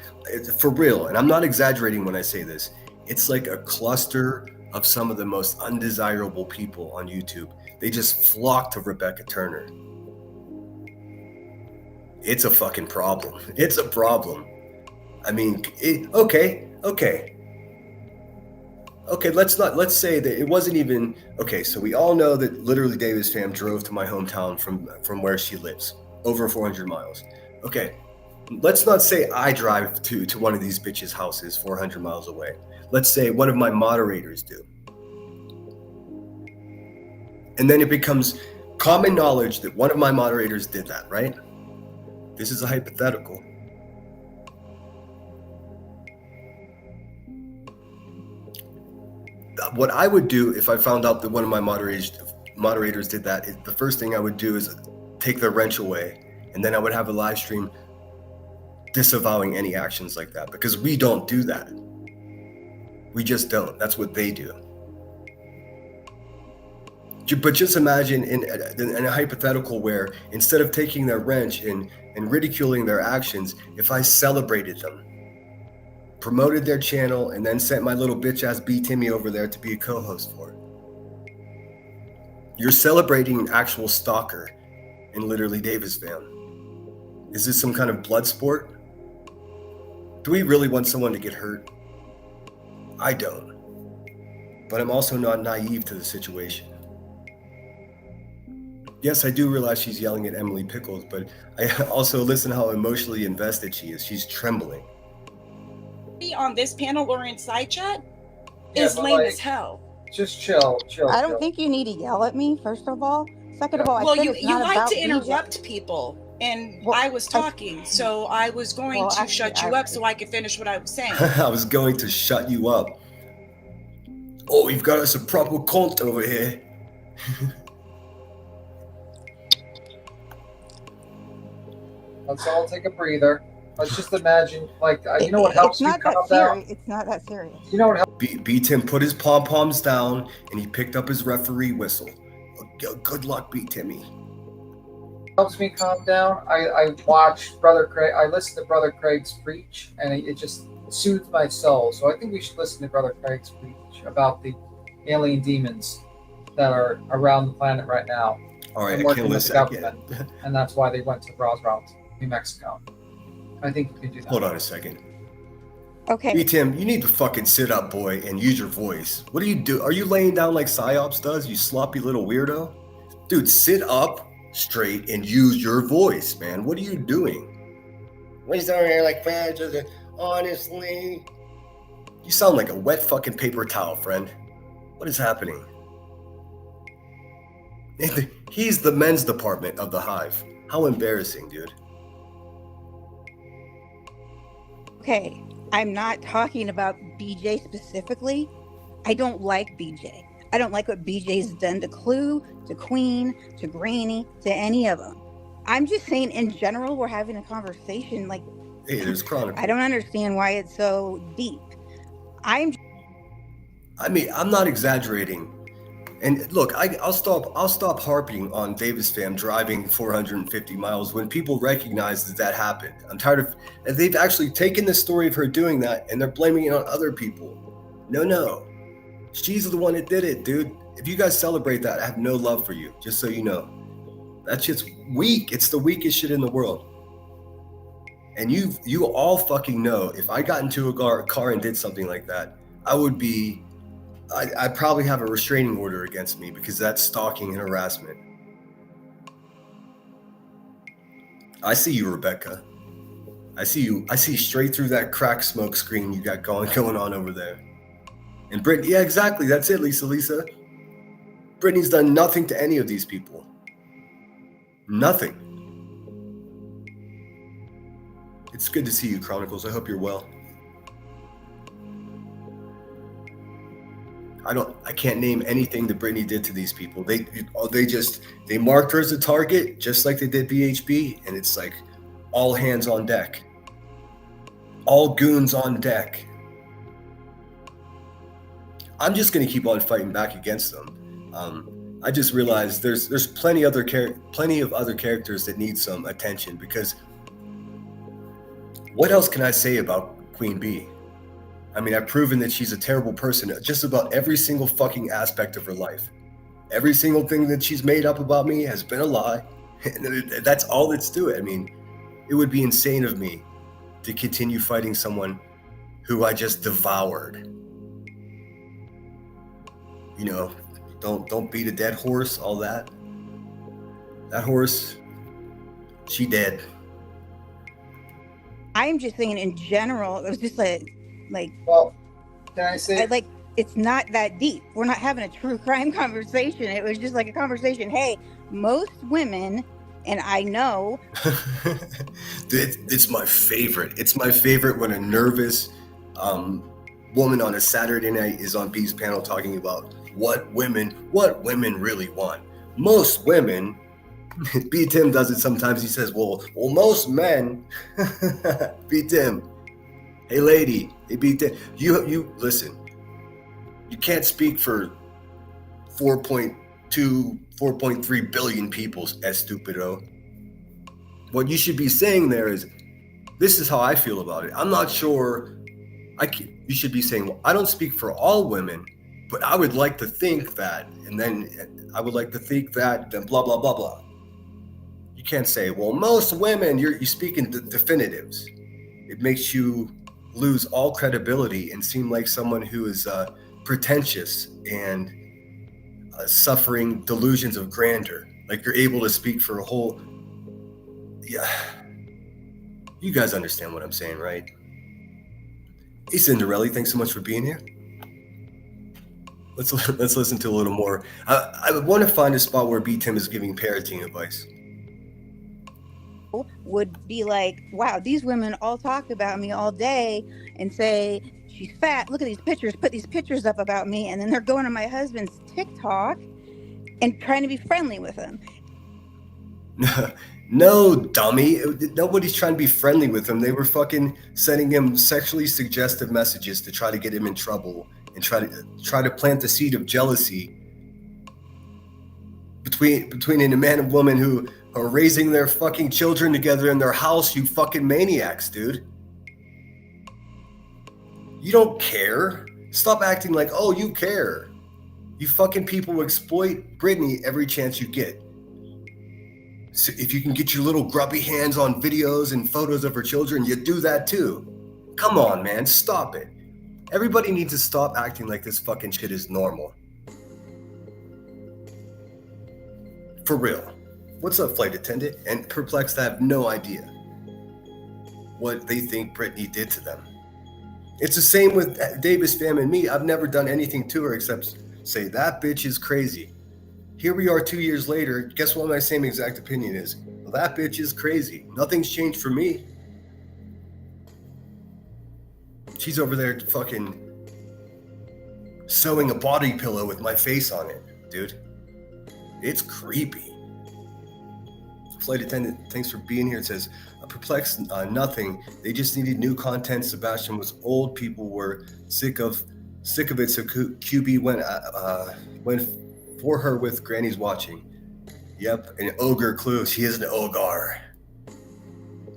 for real, and I'm not exaggerating when I say this, it's like a cluster of some of the most undesirable people on YouTube. They just flock to Rebecca Turner. It's a fucking problem. It's a problem. I mean, okay, let's say that it wasn't even, okay, so we all know that literally Davis fam drove to my hometown from where she lives, over 400 miles. Okay, let's not say I drive to one of these bitches' houses 400 miles away. Let's say one of my moderators do. And then it becomes common knowledge that one of my moderators did that, right? This is a hypothetical. What I would do if I found out that one of my moderators did that, the first thing I would do is take the wrench away, and then I would have a live stream disavowing any actions like that, because we don't do that. We just don't. That's what they do. But just imagine in a hypothetical where instead of taking their wrench and ridiculing their actions, if I celebrated them, promoted their channel, and then sent my little bitch ass B Timmy over there to be a co-host for it. You're celebrating an actual stalker in literally Davis fam. Is this some kind of blood sport? Do we really want someone to get hurt? I don't. But I'm also not naive to the situation. Yes, I do realize she's yelling at Emily Pickles, but I also listen how emotionally invested she is. She's trembling. On this panel or in side chat Yeah, is but, lame like, as hell. Just chill. I don't think you need to yell at me, first of all. Second of all, Well, I said you it's not like about to BJ. interrupt people, and I was talking, so I was going to shut you up so I could finish what I was saying. I was going to shut you up. Oh, you've got us a proper cunt over here. Let's all take a breather. Let's just imagine, like, you know what helps me calm down? It's not that serious. You know what helps? B Tim put his pom-poms down and he picked up his referee whistle. Good luck, B Timmy. Helps me calm down. I watch Brother Craig. I listen to Brother Craig's preach, and it just soothes my soul. So I think we should listen to Brother Craig's preach about the alien demons that are around the planet right now. All right, and I working can't with the listen government, and that's why they went to Roswell, New Mexico. I think you can do that. Hold on a second. Okay. B Tim, you need to fucking sit up, boy, and use your voice. What do you do? Are you laying down like Psyops does, you sloppy little weirdo? Dude, sit up straight and use your voice, man. What are you doing? What is over here like, man, just honestly? You sound like a wet fucking paper towel, friend. What is happening? He's the men's department of the Hive. How embarrassing, dude. Okay, I'm not talking about BJ specifically. I don't like BJ. I don't like what BJ's done to Clue, to Queen, to Granny, to any of them. I'm just saying in general, we're having a conversation like, Hey, there's Chronicle. I don't understand why it's so deep. I'm not exaggerating. And look, I'll stop harping on Davis fam driving 450 miles when people recognize that happened. I'm tired of, and they've actually taken the story of her doing that and they're blaming it on other people. No. She's the one that did it, dude. If you guys celebrate that, I have no love for you, just so you know. That shit's weak. It's the weakest shit in the world. And you all fucking know, if I got into a car and did something like that, I'd probably have a restraining order against me because that's stalking and harassment. I see you, Rebecca. I see you. I see straight through that crack smoke screen you got going on over there. And Brittany, yeah, exactly. That's it, Lisa. Brittany's done nothing to any of these people. Nothing. It's good to see you, Chronicles. I hope you're well. I can't name anything that Brittany did to these people. They marked her as a target, just like they did BHB, and it's like all hands on deck. All goons on deck. I'm just gonna keep on fighting back against them. I just realized there's plenty of other characters that need some attention, because what else can I say about Queen Bee? I mean, I've proven that she's a terrible person at just about every single fucking aspect of her life. Every single thing that she's made up about me has been a lie. And that's all that's to it. I mean, it would be insane of me to continue fighting someone who I just devoured. You know, don't beat a dead horse, all that. That horse, she dead. I'm just saying in general, it was just like, well, can I say, it's not that deep. We're not having a true crime conversation. It was just like a conversation. Hey, most women, and I know. It's my favorite. It's my favorite when a nervous woman on a Saturday night is on B's panel talking about what women really want. Most women, B Tim does it sometimes. He says, well, most men. B Tim. Hey lady, hey B Tim. You listen. You can't speak for 4.2 to 4.3 billion people, estupido. What you should be saying there is, this is how I feel about it. I'm not sure. You should be saying, well, I don't speak for all women, but I would like to think that, and then I would like to think that, then blah, blah, blah, blah. You can't say, well, most women, you speak in definitives. It makes you lose all credibility and seem like someone who is pretentious and suffering delusions of grandeur. Like you're able to speak for a whole... Yeah. You guys understand what I'm saying, right? Hey, Cinderella, thanks so much for being here. Let's listen to a little more. I want to find a spot where B. Tim is giving parenting advice. Would be like, wow, these women all talk about me all day and say she's fat. Look at these pictures. Put these pictures up about me, and then they're going to my husband's TikTok and trying to be friendly with him. No, dummy. Nobody's trying to be friendly with him. They were fucking sending him sexually suggestive messages to try to get him in trouble and try to plant the seed of jealousy between a man and woman who are raising their fucking children together in their house. You fucking maniacs, dude. You don't care. Stop acting like, oh, you care. You fucking people exploit Britney every chance you get. So if you can get your little grubby hands on videos and photos of her children, you do that too. Come on, man, stop it. Everybody needs to stop acting like this fucking shit is normal. For real. What's up, flight attendant? And perplexed, I have no idea what they think Britney did to them. It's the same with Davis fam and me. I've never done anything to her except say, that bitch is crazy. Here we are 2 years later. Guess what my same exact opinion is? Well, that bitch is crazy. Nothing's changed for me. She's over there fucking sewing a body pillow with my face on it, dude. It's creepy. Flight attendant, thanks for being here. It says, perplexed, nothing. They just needed new content. Sebastian was old. People were sick of it. So QB went for her with Granny's watching. Yep, an ogre clue. She is an ogre.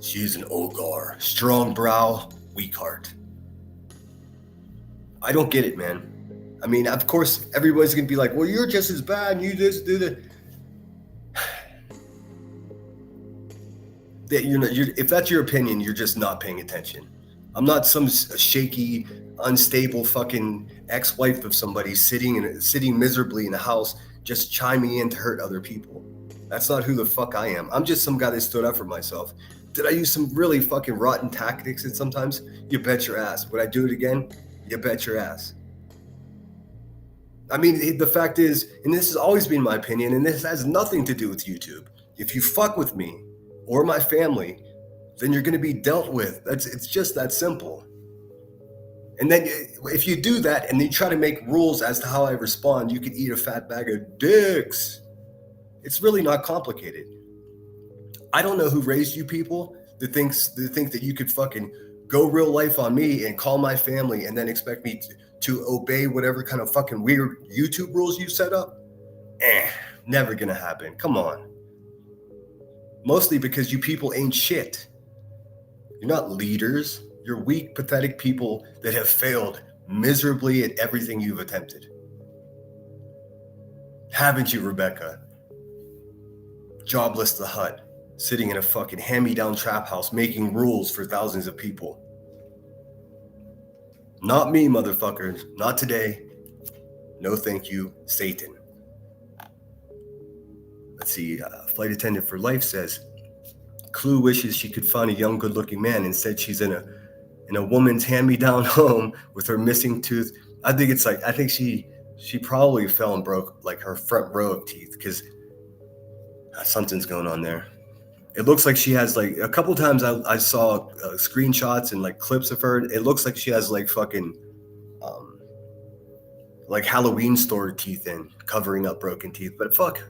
She's an ogre. Strong brow, weak heart. I don't get it, man. I mean, of course, everybody's gonna be like, well, you're just as bad, and you just do that. If that's your opinion, you're just not paying attention. I'm not some shaky, unstable fucking ex-wife of somebody sitting miserably in a house just chiming in to hurt other people. That's not who the fuck I am. I'm just some guy that stood up for myself. Did I use some really fucking rotten tactics at sometimes? You bet your ass. Would I do it again? You bet your ass. I mean, the fact is, and this has always been my opinion, and this has nothing to do with YouTube. If you fuck with me or my family, then you're going to be dealt with. It's just that simple. And then if you do that and you try to make rules as to how I respond, you could eat a fat bag of dicks. It's really not complicated. I don't know who raised you people that think that you could fucking go real life on me and call my family and then expect me to obey whatever kind of fucking weird YouTube rules you set up. Never gonna happen. Come on. Mostly because you people ain't shit. You're not leaders. You're weak, pathetic people that have failed miserably at everything you've attempted. Haven't you, Rebecca? Jobless the Hut, sitting in a fucking hand-me-down trap house making rules for thousands of people. Not me, motherfuckers. Not today. No thank you, Satan. Let's see. Flight attendant for life says, Clue wishes she could find a young, good-looking man. Instead, she's in a woman's hand-me-down home with her missing tooth. I think she probably fell and broke like her front row of teeth because something's going on there. It looks like she has like a couple times I saw screenshots and like clips of her. It looks like she has like fucking like Halloween store teeth in, covering up broken teeth. But fuck,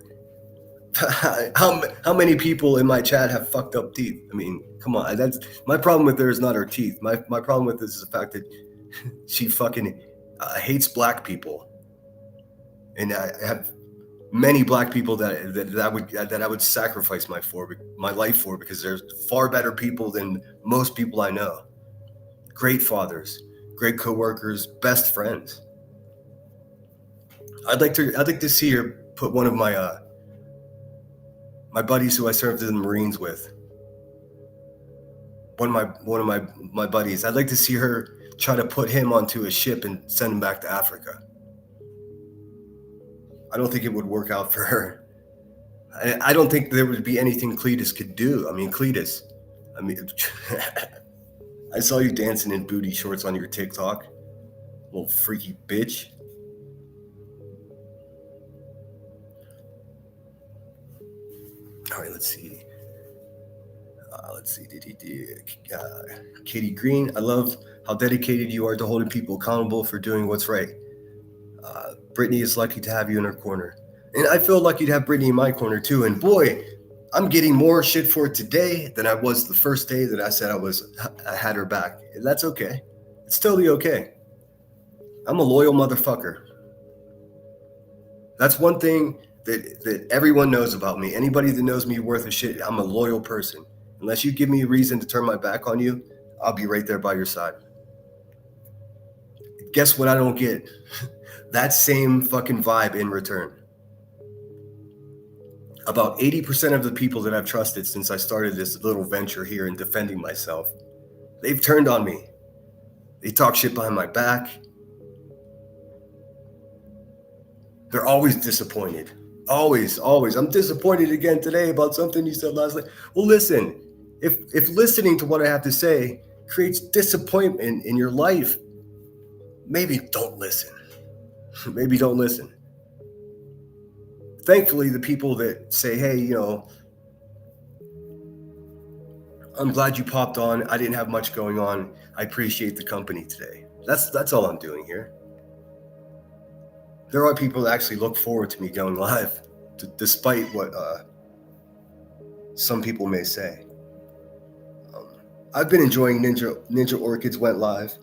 how many people in my chat have fucked up teeth? I mean, come on. That's my problem with her is not her teeth. My problem with this is the fact that she fucking hates black people, and I have many black people that I would sacrifice my life for, because there's far better people than most people I know. Great fathers, great coworkers, best friends. I'd like to see her put one of my my buddies who I served in the Marines with. One of my buddies. I'd like to see her try to put him onto a ship and send him back to Africa. I don't think it would work out for her. I don't think there would be anything Cletus could do. I mean, Cletus, I saw you dancing in booty shorts on your TikTok. Little freaky bitch. All right, let's see. Katie Green, I love how dedicated you are to holding people accountable for doing what's right. Brittany is lucky to have you in her corner. And I feel lucky to have Brittany in my corner too. And boy, I'm getting more shit for it today than I was the first day that I said I had her back. And that's okay. It's totally okay. I'm a loyal motherfucker. That's one thing that everyone knows about me. Anybody that knows me worth a shit, I'm a loyal person. Unless you give me a reason to turn my back on you, I'll be right there by your side. Guess what I don't get? That same fucking vibe in return. About 80% of the people that I've trusted since I started this little venture here in defending myself, they've turned on me. They talk shit behind my back. They're always disappointed. Always. I'm disappointed again today about something you said last night. Well, listen, if listening to what I have to say creates disappointment in your life, maybe don't listen. Maybe don't listen. Thankfully, the people that say, hey, I'm glad you popped on. I didn't have much going on. I appreciate the company today. That's all I'm doing here. There are people that actually look forward to me going live, despite what some people may say. I've been enjoying Ninja Orchids went live.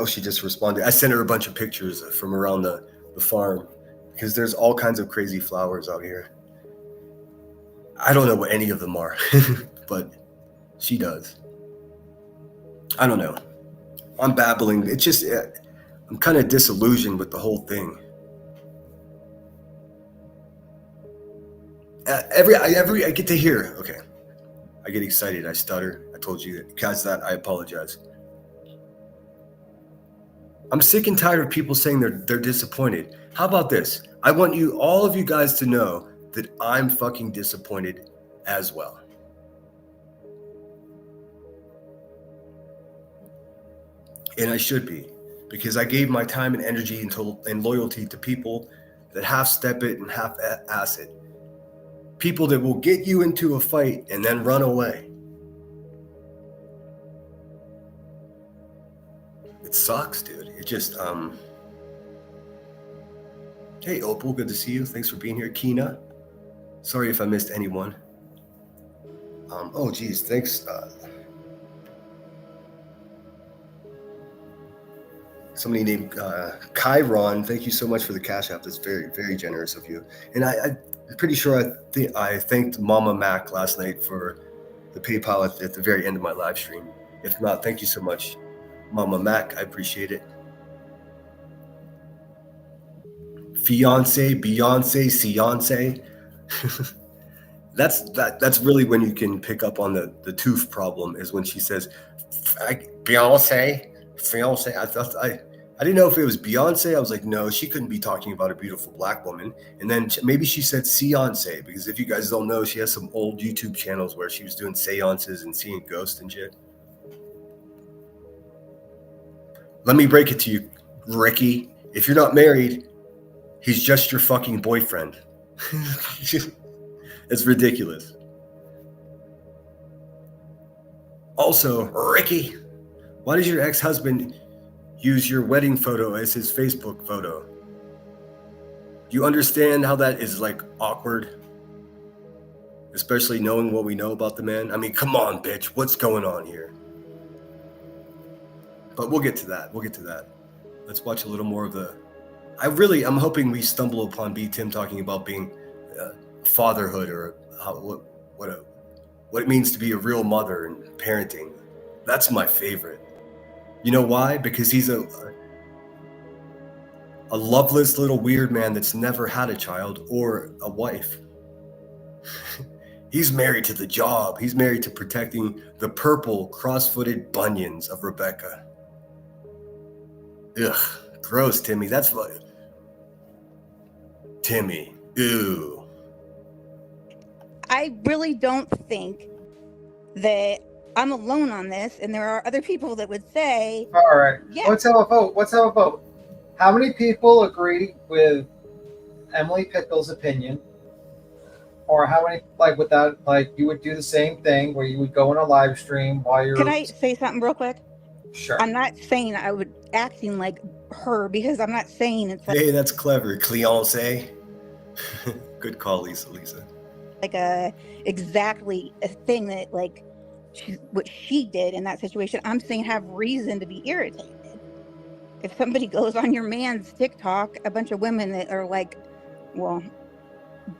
She just responded. I sent her a bunch of pictures from around the farm, because there's all kinds of crazy flowers out here. I don't know what any of them are, but she does. I don't know. I'm babbling. It's just, I'm kind of disillusioned with the whole thing. I get to hear. Okay. I get excited. I stutter. I told you guys that. I apologize. I'm sick and tired of people saying they're disappointed. How about this? I want all of you guys to know that I'm fucking disappointed as well. And I should be, because I gave my time and energy and loyalty to people that half-step it and half-ass it. People that will get you into a fight and then run away. It sucks, dude. It just, Hey, Opal, good to see you. Thanks for being here. Kina, sorry if I missed anyone. Geez, thanks. Somebody named Chiron, thank you so much for the Cash App. That's very, very generous of you. And I'm pretty sure I thanked Mama Mac last night for the PayPal at the very end of my live stream. If not, thank you so much, Mama Mac. I appreciate it. Fiance, Beyonce, Seance. That's really when you can pick up on the tooth problem, is when she says, Beyonce, fiance. I didn't know if it was Beyonce. I was like, no, she couldn't be talking about a beautiful black woman. And then maybe she said seance, because if you guys don't know, she has some old YouTube channels where she was doing seances and seeing ghosts and shit. Let me break it to you, Ricky. If you're not married, he's just your fucking boyfriend. It's ridiculous. Also, Ricky, why does your ex-husband use your wedding photo as his Facebook photo? You understand how that is like awkward? Especially knowing what we know about the man. I mean, come on, bitch. What's going on here? But we'll get to that. Let's watch a little more of the I'm hoping we stumble upon B. Tim talking about being fatherhood or what it means to be a real mother and parenting. That's my favorite. You know why? Because he's a loveless little weird man that's never had a child or a wife. He's married to the job. He's married to protecting the purple cross-footed bunions of Rebecca. Ugh, gross, Timmy. That's what. Timmy, ew. I really don't think that I'm alone on this, and there are other people that would say, all right, yeah. Let's have a vote. How many people agree with Emily Pickle's opinion? Or how many, like, with that, like, you would do the same thing where you would go in a live stream while you're... Can I say something real quick? Sure. I'm not saying I would acting like her, because I'm not saying it's like... Hey, that's clever. Cleance. Good call, Lisa. Like exactly a thing that, like, what she did in that situation. I'm saying have reason to be irritated. If somebody goes on your man's TikTok, a bunch of women that are like, well,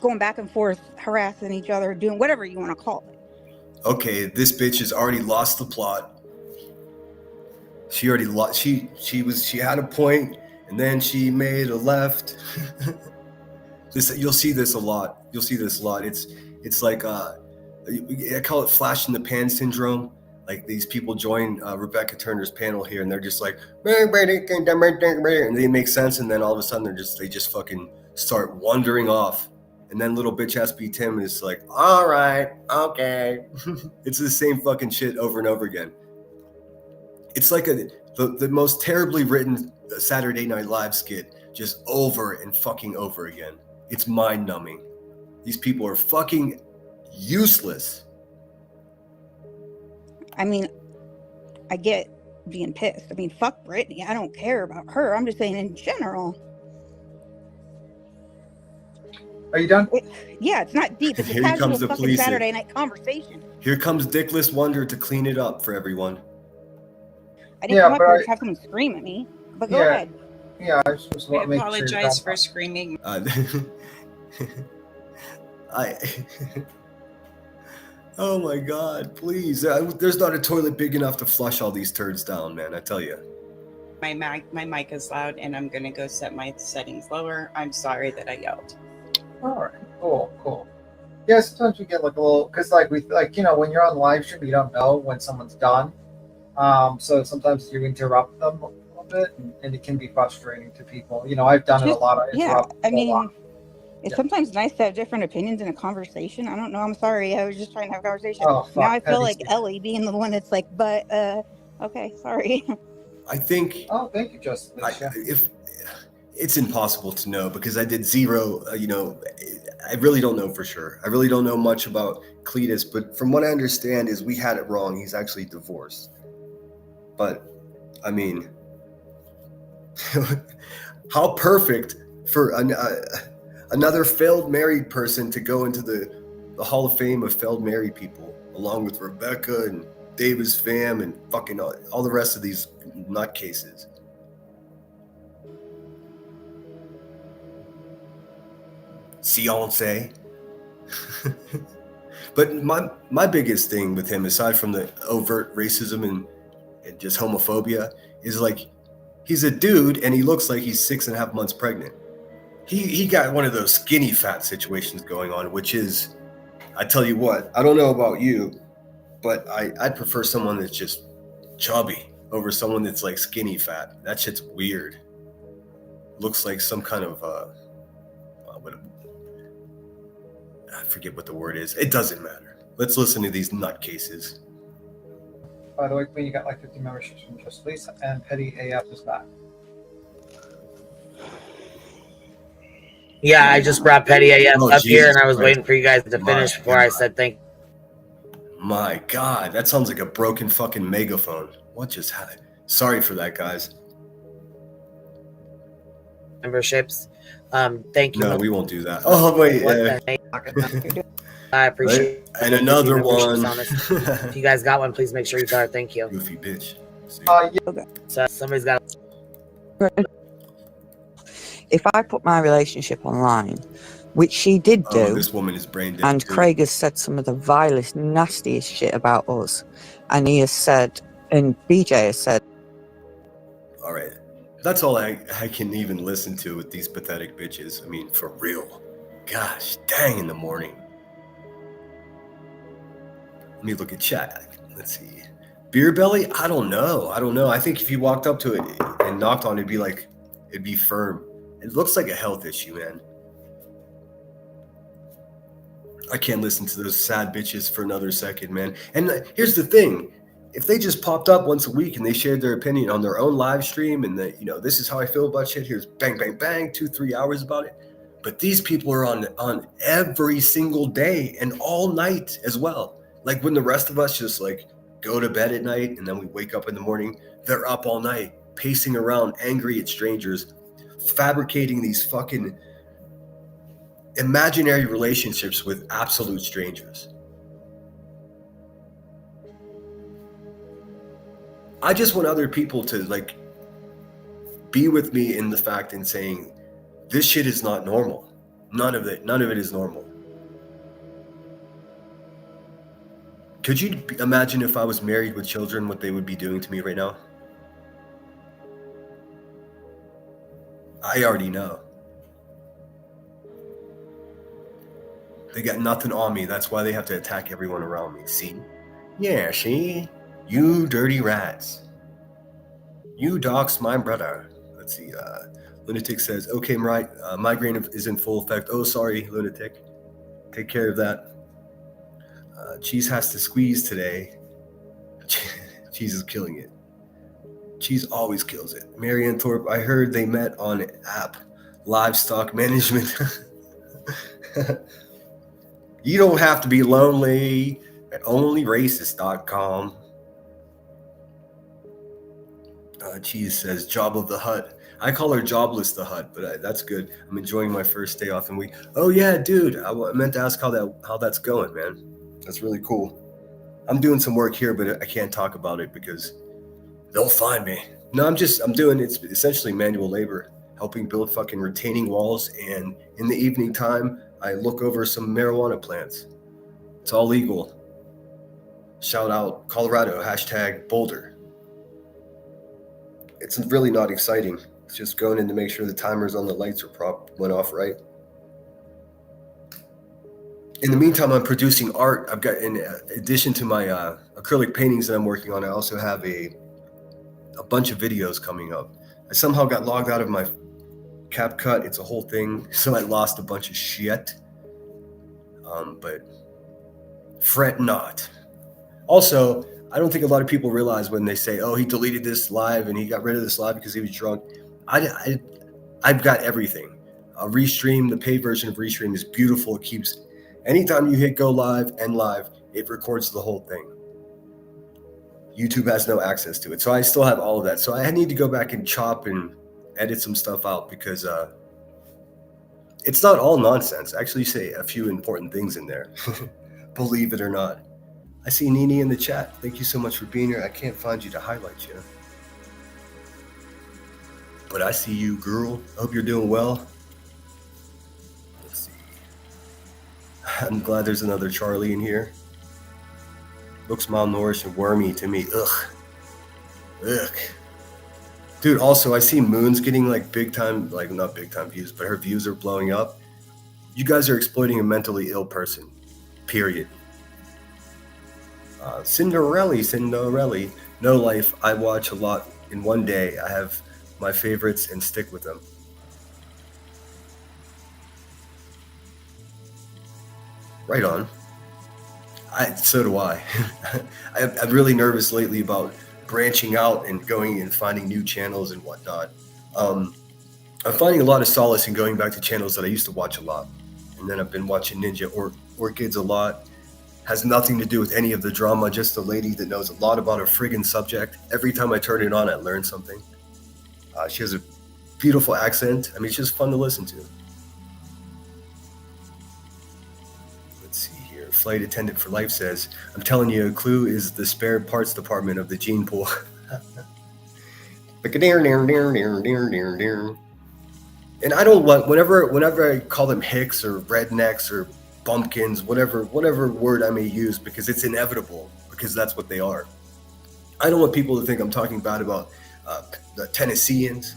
going back and forth, harassing each other, doing whatever you want to call it. Okay, this bitch has already lost the plot. She already lost. She had a point, and then she made a left. You'll see this a lot. It's like I call it flash in the pan syndrome. Like these people join Rebecca Turner's panel here, and they're just like, and they make sense, and then all of a sudden they just fucking start wandering off. And then little bitch ass B. Tim is like, all right, okay. It's the same fucking shit over and over again. It's like the most terribly written Saturday Night Live skit, just over and fucking over again. It's mind numbing. These people are fucking useless. I mean, I get being pissed. I mean, fuck Britney. I don't care about her. I'm just saying in general. Are you done? Yeah, it's not deep. It's a Here casual comes the fucking police. Saturday night conversation. Here comes Dickless Wonder to clean it up for everyone. I didn't come up here to have someone scream at me. But go ahead. Yeah, I just want to make sure. I apologize for screaming. Oh my God, please. There's not a toilet big enough to flush all these turds down, man. I tell you. My mic is loud, and I'm gonna go set my settings lower. I'm sorry that I yelled. All right, cool. Yeah, sometimes you get like a little, because like when you're on live stream, you don't know when someone's done. So sometimes you interrupt them a little bit, and it can be frustrating to people. I've done it a lot. I mean, it's sometimes nice to have different opinions in a conversation. I don't know. I'm sorry. I was just trying to have a conversation. Oh, now I feel like Ellie being the one that's like, but okay, sorry. I think. Oh, thank you, Justin. If it's impossible to know because I did zero. I really don't know for sure. I really don't know much about Cletus, but from what I understand is we had it wrong. He's actually divorced. But I mean, how perfect for another failed married person to go into the Hall of Fame of failed married people, along with Rebecca and Davis fam and fucking all the rest of these nutcases. Fiance. But my biggest thing with him, aside from the overt racism and just homophobia, is like he's a dude and he looks like he's 6.5 months pregnant. He got one of those skinny fat situations going on, which is, I tell you what, I don't know about you, but I'd prefer someone that's just chubby over someone that's like skinny fat. That shit's weird. Looks like some kind of I forget what the word is. It doesn't matter. Let's listen to these nutcases. By the way, Queen, you got like 50 memberships from Just Lisa, and Petty AF is back. Yeah, I just brought Petty AF up Jesus here, and I was Christ. waiting for you guys to finish before I said thank you. My God, that sounds like a broken fucking megaphone. What just happened? Sorry for that, guys. Memberships. Thank you. No, we won't do that. Oh, wait. I appreciate it. And another one. If you guys got one, please make sure you tell her thank you. Goofy bitch. So somebody's got. if I put my relationship online, which she did do, Oh, this woman is brain dead. and too. Craig has said some of the vilest, nastiest shit about us, and he has said, and BJ has said, all right, that's all I can even listen to with these pathetic bitches. I mean, for real. Gosh, dang, in the morning. Let me look at chat. Let's see. Beer belly? I don't know. I think if you walked up to it and knocked on it, it'd be firm. It looks like a health issue, man. I can't listen to those sad bitches for another second, man. And here's the thing. If they just popped up once a week and they shared their opinion on their own live stream and this is how I feel about shit, here's bang, bang, bang, 2-3 hours about it. But these people are on every single day and all night as well. Like when the rest of us just like go to bed at night and then we wake up in the morning, they're up all night, pacing around, angry at strangers, fabricating these fucking imaginary relationships with absolute strangers. I just want other people to like be with me in the fact and saying this shit is not normal. None of it is normal. Could you imagine if I was married with children, what they would be doing to me right now? I already know. They got nothing on me. That's why they have to attack everyone around me. See? Yeah, see? You dirty rats. You doxed my brother. Let's see. Lunatic says, okay, migraine is in full effect. Oh, sorry, Lunatic. Take care of that. Cheese has to squeeze today. Cheese is killing it. Cheese always kills it. Marianne Thorpe, I heard they met on app. Livestock management. You don't have to be lonely at onlyracist.com. Cheese says, job of the hut. I call her jobless the hut, but that's good. I'm enjoying my first day off in week. Oh yeah, dude. I meant to ask how that's going, man. That's really cool. I'm doing some work here, but I can't talk about it because they'll find me. No, I'm doing, it's essentially manual labor, helping build fucking retaining walls. And in the evening time, I look over some marijuana plants. It's all legal. Shout out Colorado, #Boulder. It's really not exciting. It's just going in to make sure the timers on the lights went off right. In the meantime, I'm producing art. I've got, in addition to my acrylic paintings that I'm working on, I also have a bunch of videos coming up. I somehow got logged out of my CapCut. It's a whole thing, so I lost a bunch of shit. But fret not. Also, I don't think a lot of people realize when they say, oh, he deleted this live and he got rid of this live because he was drunk. I've got everything. Restream, the paid version of Restream is beautiful. It keeps, anytime you hit go live and live, it records the whole thing. YouTube has no access to it. So I still have all of that. So I need to go back and chop and edit some stuff out because it's not all nonsense. I actually say a few important things in there. Believe it or not. I see Nini in the chat. Thank you so much for being here. I can't find you to highlight you. But I see you, girl. I hope you're doing well. Let's see. I'm glad there's another Charlie in here. Looks malnourished and wormy to me. Ugh. Dude, also, I see Moon's getting like big time, like not big time views, but her views are blowing up. You guys are exploiting a mentally ill person. Period. Cinderella. No Life. I watch a lot in one day. I have my favorites and stick with them. Right on. So do I. I'm really nervous lately about branching out and going and finding new channels and whatnot. I'm finding a lot of solace in going back to channels that I used to watch a lot. And then I've been watching Ninja Orchids a lot. Has nothing to do with any of the drama, just a lady that knows a lot about a friggin' subject. Every time I turn it on, I learn something. She has a beautiful accent. I mean, it's just fun to listen to. Let's see here. Flight Attendant for Life says, I'm telling you, a clue is the spare parts department of the gene pool. And I don't want, whenever I call them hicks or rednecks or bumpkins, whatever word I may use, because it's inevitable, because that's what they are. I don't want people to think I'm talking bad about the Tennesseans,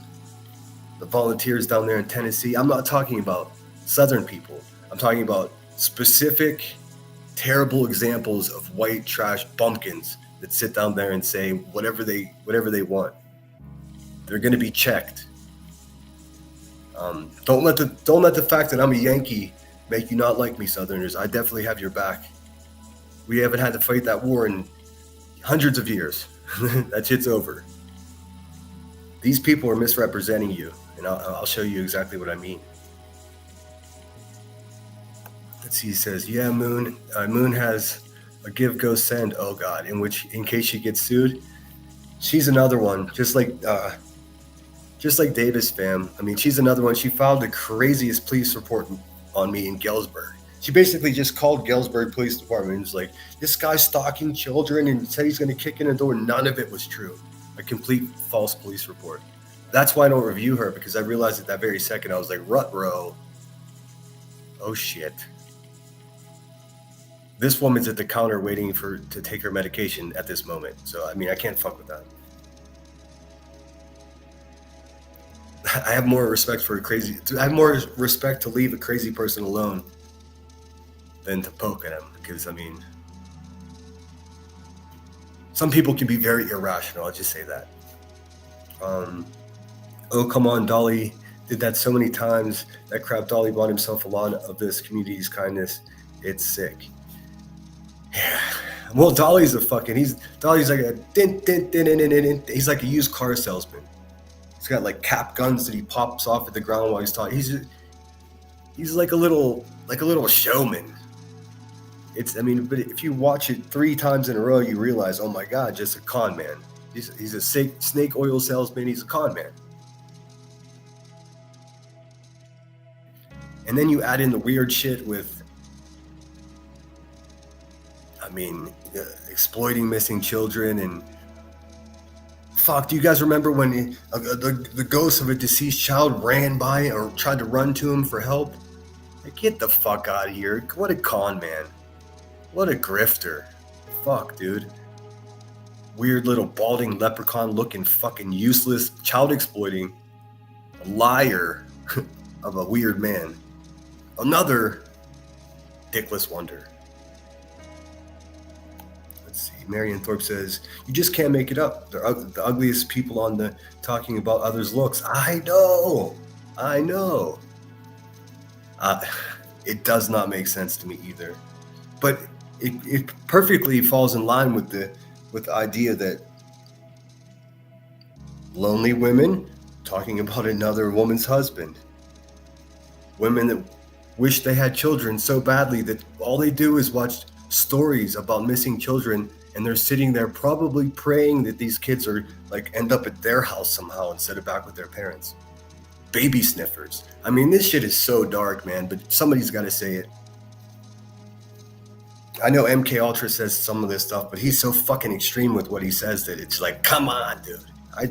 the volunteers down there in Tennessee. I'm not talking about Southern people. I'm talking about specific, terrible examples of white trash bumpkins that sit down there and say whatever they want. They're going to be checked. Don't let the fact that I'm a Yankee make you not like me, Southerners. I definitely have your back. We haven't had to fight that war in hundreds of years. That shit's over. These people are misrepresenting you, and I'll show you exactly what I mean. Let's see. He says, "Yeah, Moon. Moon has a give, go, send. Oh God, in case she gets sued, she's another one. Just like Davis, fam. I mean, she's another one. She filed the craziest police report on me in Galesburg. She basically just called Galesburg Police Department and was like, this guy's stalking children and said he's going to kick in the door. None of it was true. A complete false police report. That's why I don't review her, because I realized at that very second, I was like, rut-row. Oh, shit. This woman's at the counter waiting to take her medication at this moment. So, I mean, I can't fuck with that. I have more respect for I have more respect to leave a crazy person alone than to poke at him, because, I mean, some people can be very irrational. I'll just say that. Oh, come on, Dolly did that so many times. That crap Dolly bought himself a lot of this community's kindness. It's sick. Yeah. Well, Dolly's like a he's like a used car salesman. He's got like cap guns that he pops off at the ground while he's talking. He's like a little showman. But if you watch it 3 times in a row, you realize, oh my God, just a con man. He's a snake oil salesman. He's a con man. And then you add in the weird shit with, exploiting missing children and fuck. Do you guys remember when the ghost of a deceased child ran by or tried to run to him for help? Like, get the fuck out of here. What a con man. What a grifter. Fuck, dude. Weird little balding leprechaun looking fucking useless, child exploiting, liar of a weird man. Another dickless wonder. Let's see. Marion Thorpe says, you just can't make it up. They're the ugliest people on the talking about others' looks. I know. It does not make sense to me either. But it perfectly falls in line with the idea that lonely women talking about another woman's husband. Women that wish they had children so badly that all they do is watch stories about missing children, and they're sitting there probably praying that these kids are end up at their house somehow instead of back with their parents. Baby sniffers. I mean, this shit is so dark, man, but somebody's got to say it. I know MK Ultra says some of this stuff, but he's so fucking extreme with what he says that it's like, come on, dude. I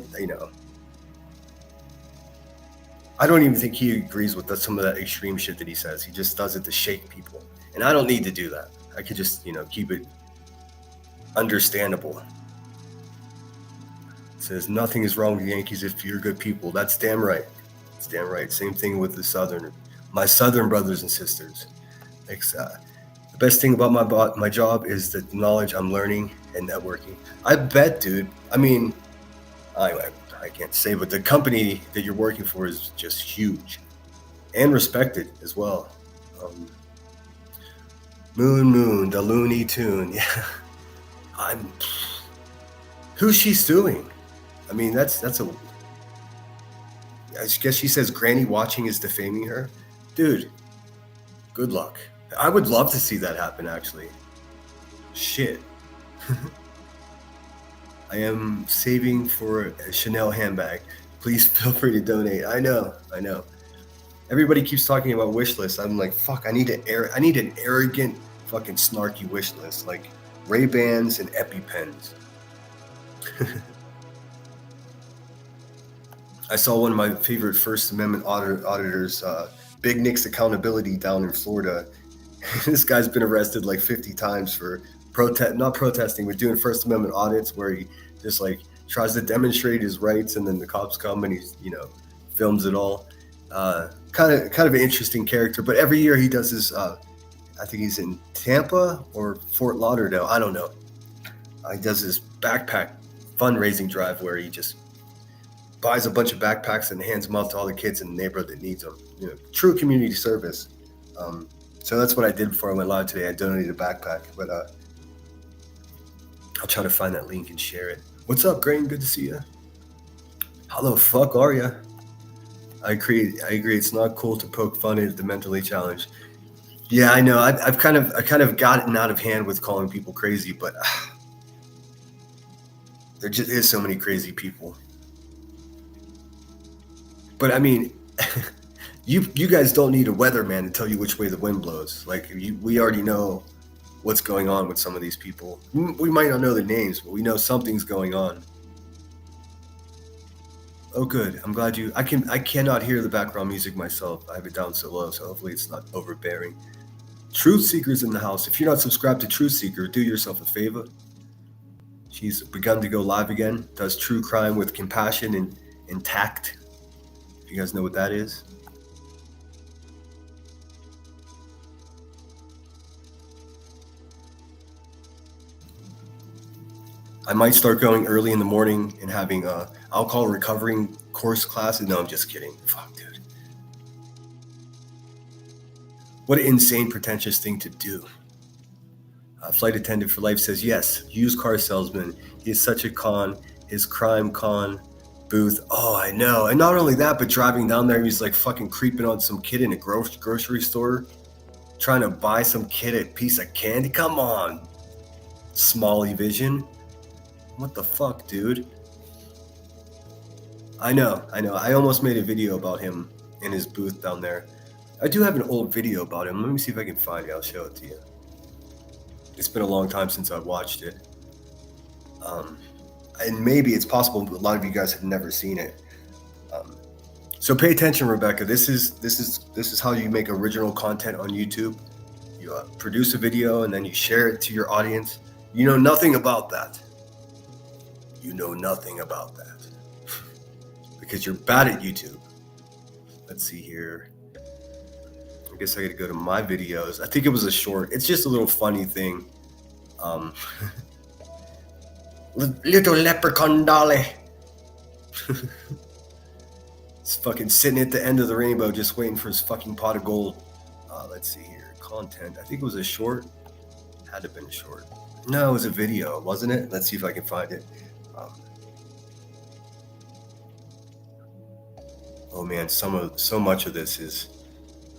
don't even think he agrees with some of that extreme shit that he says. He just does it to shake people. And I don't need to do that. I could just, keep it understandable. It says, nothing is wrong with the Yankees if you're good people. That's damn right. It's damn right. Same thing with my Southern brothers and sisters. The best thing about my job is the knowledge I'm learning and networking. I bet, dude. I mean, I can't say, but the company that you're working for is just huge and respected as well. Moon, the Looney Tune. Yeah. Who's she suing? I mean, I guess she says Granny watching is defaming her. Dude, good luck. I would love to see that happen, actually. Shit. I am saving for a Chanel handbag. Please feel free to donate. I know. Everybody keeps talking about wish lists. I'm like, fuck, I need an arrogant fucking snarky wish list, like Ray-Bans and EpiPens. I saw one of my favorite First Amendment auditors, Big Nick's Accountability down in Florida. This guy's been arrested like 50 times for not protesting, but doing First Amendment audits where he just like tries to demonstrate his rights, and then the cops come and he's, you know, films it all. Kind of an interesting character, but every year he does this, I think he's in Tampa or Fort Lauderdale, I don't know. He does this backpack fundraising drive where he just buys a bunch of backpacks and hands them out to all the kids in the neighborhood that needs them. You know, true community service. So that's what I did before I went live today. I donated a backpack, but I'll try to find that link and share it. What's up, Grain? Good to see you. How the fuck are ya? I agree. It's not cool to poke fun at the mentally challenged. Yeah, I know. I've kind of gotten out of hand with calling people crazy, but there just is so many crazy people. But I mean, you guys don't need a weatherman to tell you which way the wind blows. Like we already know what's going on with some of these people. We might not know their names, but we know something's going on. Oh, good. I'm glad I cannot hear the background music myself. I have it down so low, so hopefully it's not overbearing. Truth Seeker's in the house. If you're not subscribed to Truth Seeker, do yourself a favor. She's begun to go live again. Does true crime with compassion and tact. If you guys know what that is. I might start going early in the morning and having alcohol recovering course classes. No, I'm just kidding. Fuck, dude. What an insane, pretentious thing to do. Flight attendant for life says, yes, used car salesman. He is such a con. His crime con booth. Oh, I know. And not only that, but driving down there, he's like fucking creeping on some kid in a grocery store, trying to buy some kid a piece of candy. Come on, Smalley Vision. What the fuck, dude? I know. I almost made a video about him in his booth down there. I do have an old video about him. Let me see if I can find it. I'll show it to you. It's been a long time since I watched it. And maybe it's possible a lot of you guys have never seen it. So pay attention, Rebecca. This is how you make original content on YouTube. You produce a video and then you share it to your audience. You know nothing about that. You know nothing about that because you're bad at YouTube. Let's see here. I guess I got to go to my videos. I think it was a short. It's just a little funny thing. Little leprechaun dolly. It's fucking sitting at the end of the rainbow just waiting for his fucking pot of gold. Let's see here. Content. I think it was a short. Had to have been a short. No, it was a video, wasn't it? Let's see if I can find it. Oh man, so much of this is.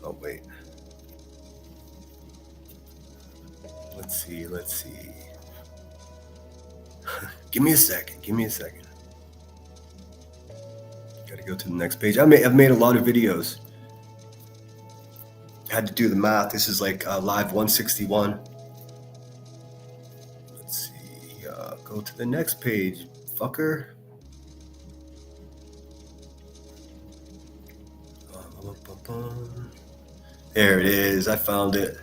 Oh wait. Let's see. Give me a second. Gotta go to the next page. I've made a lot of videos. Had to do the math. This is like live 161. Let's see. Go to the next page, fucker. There it is. I found it.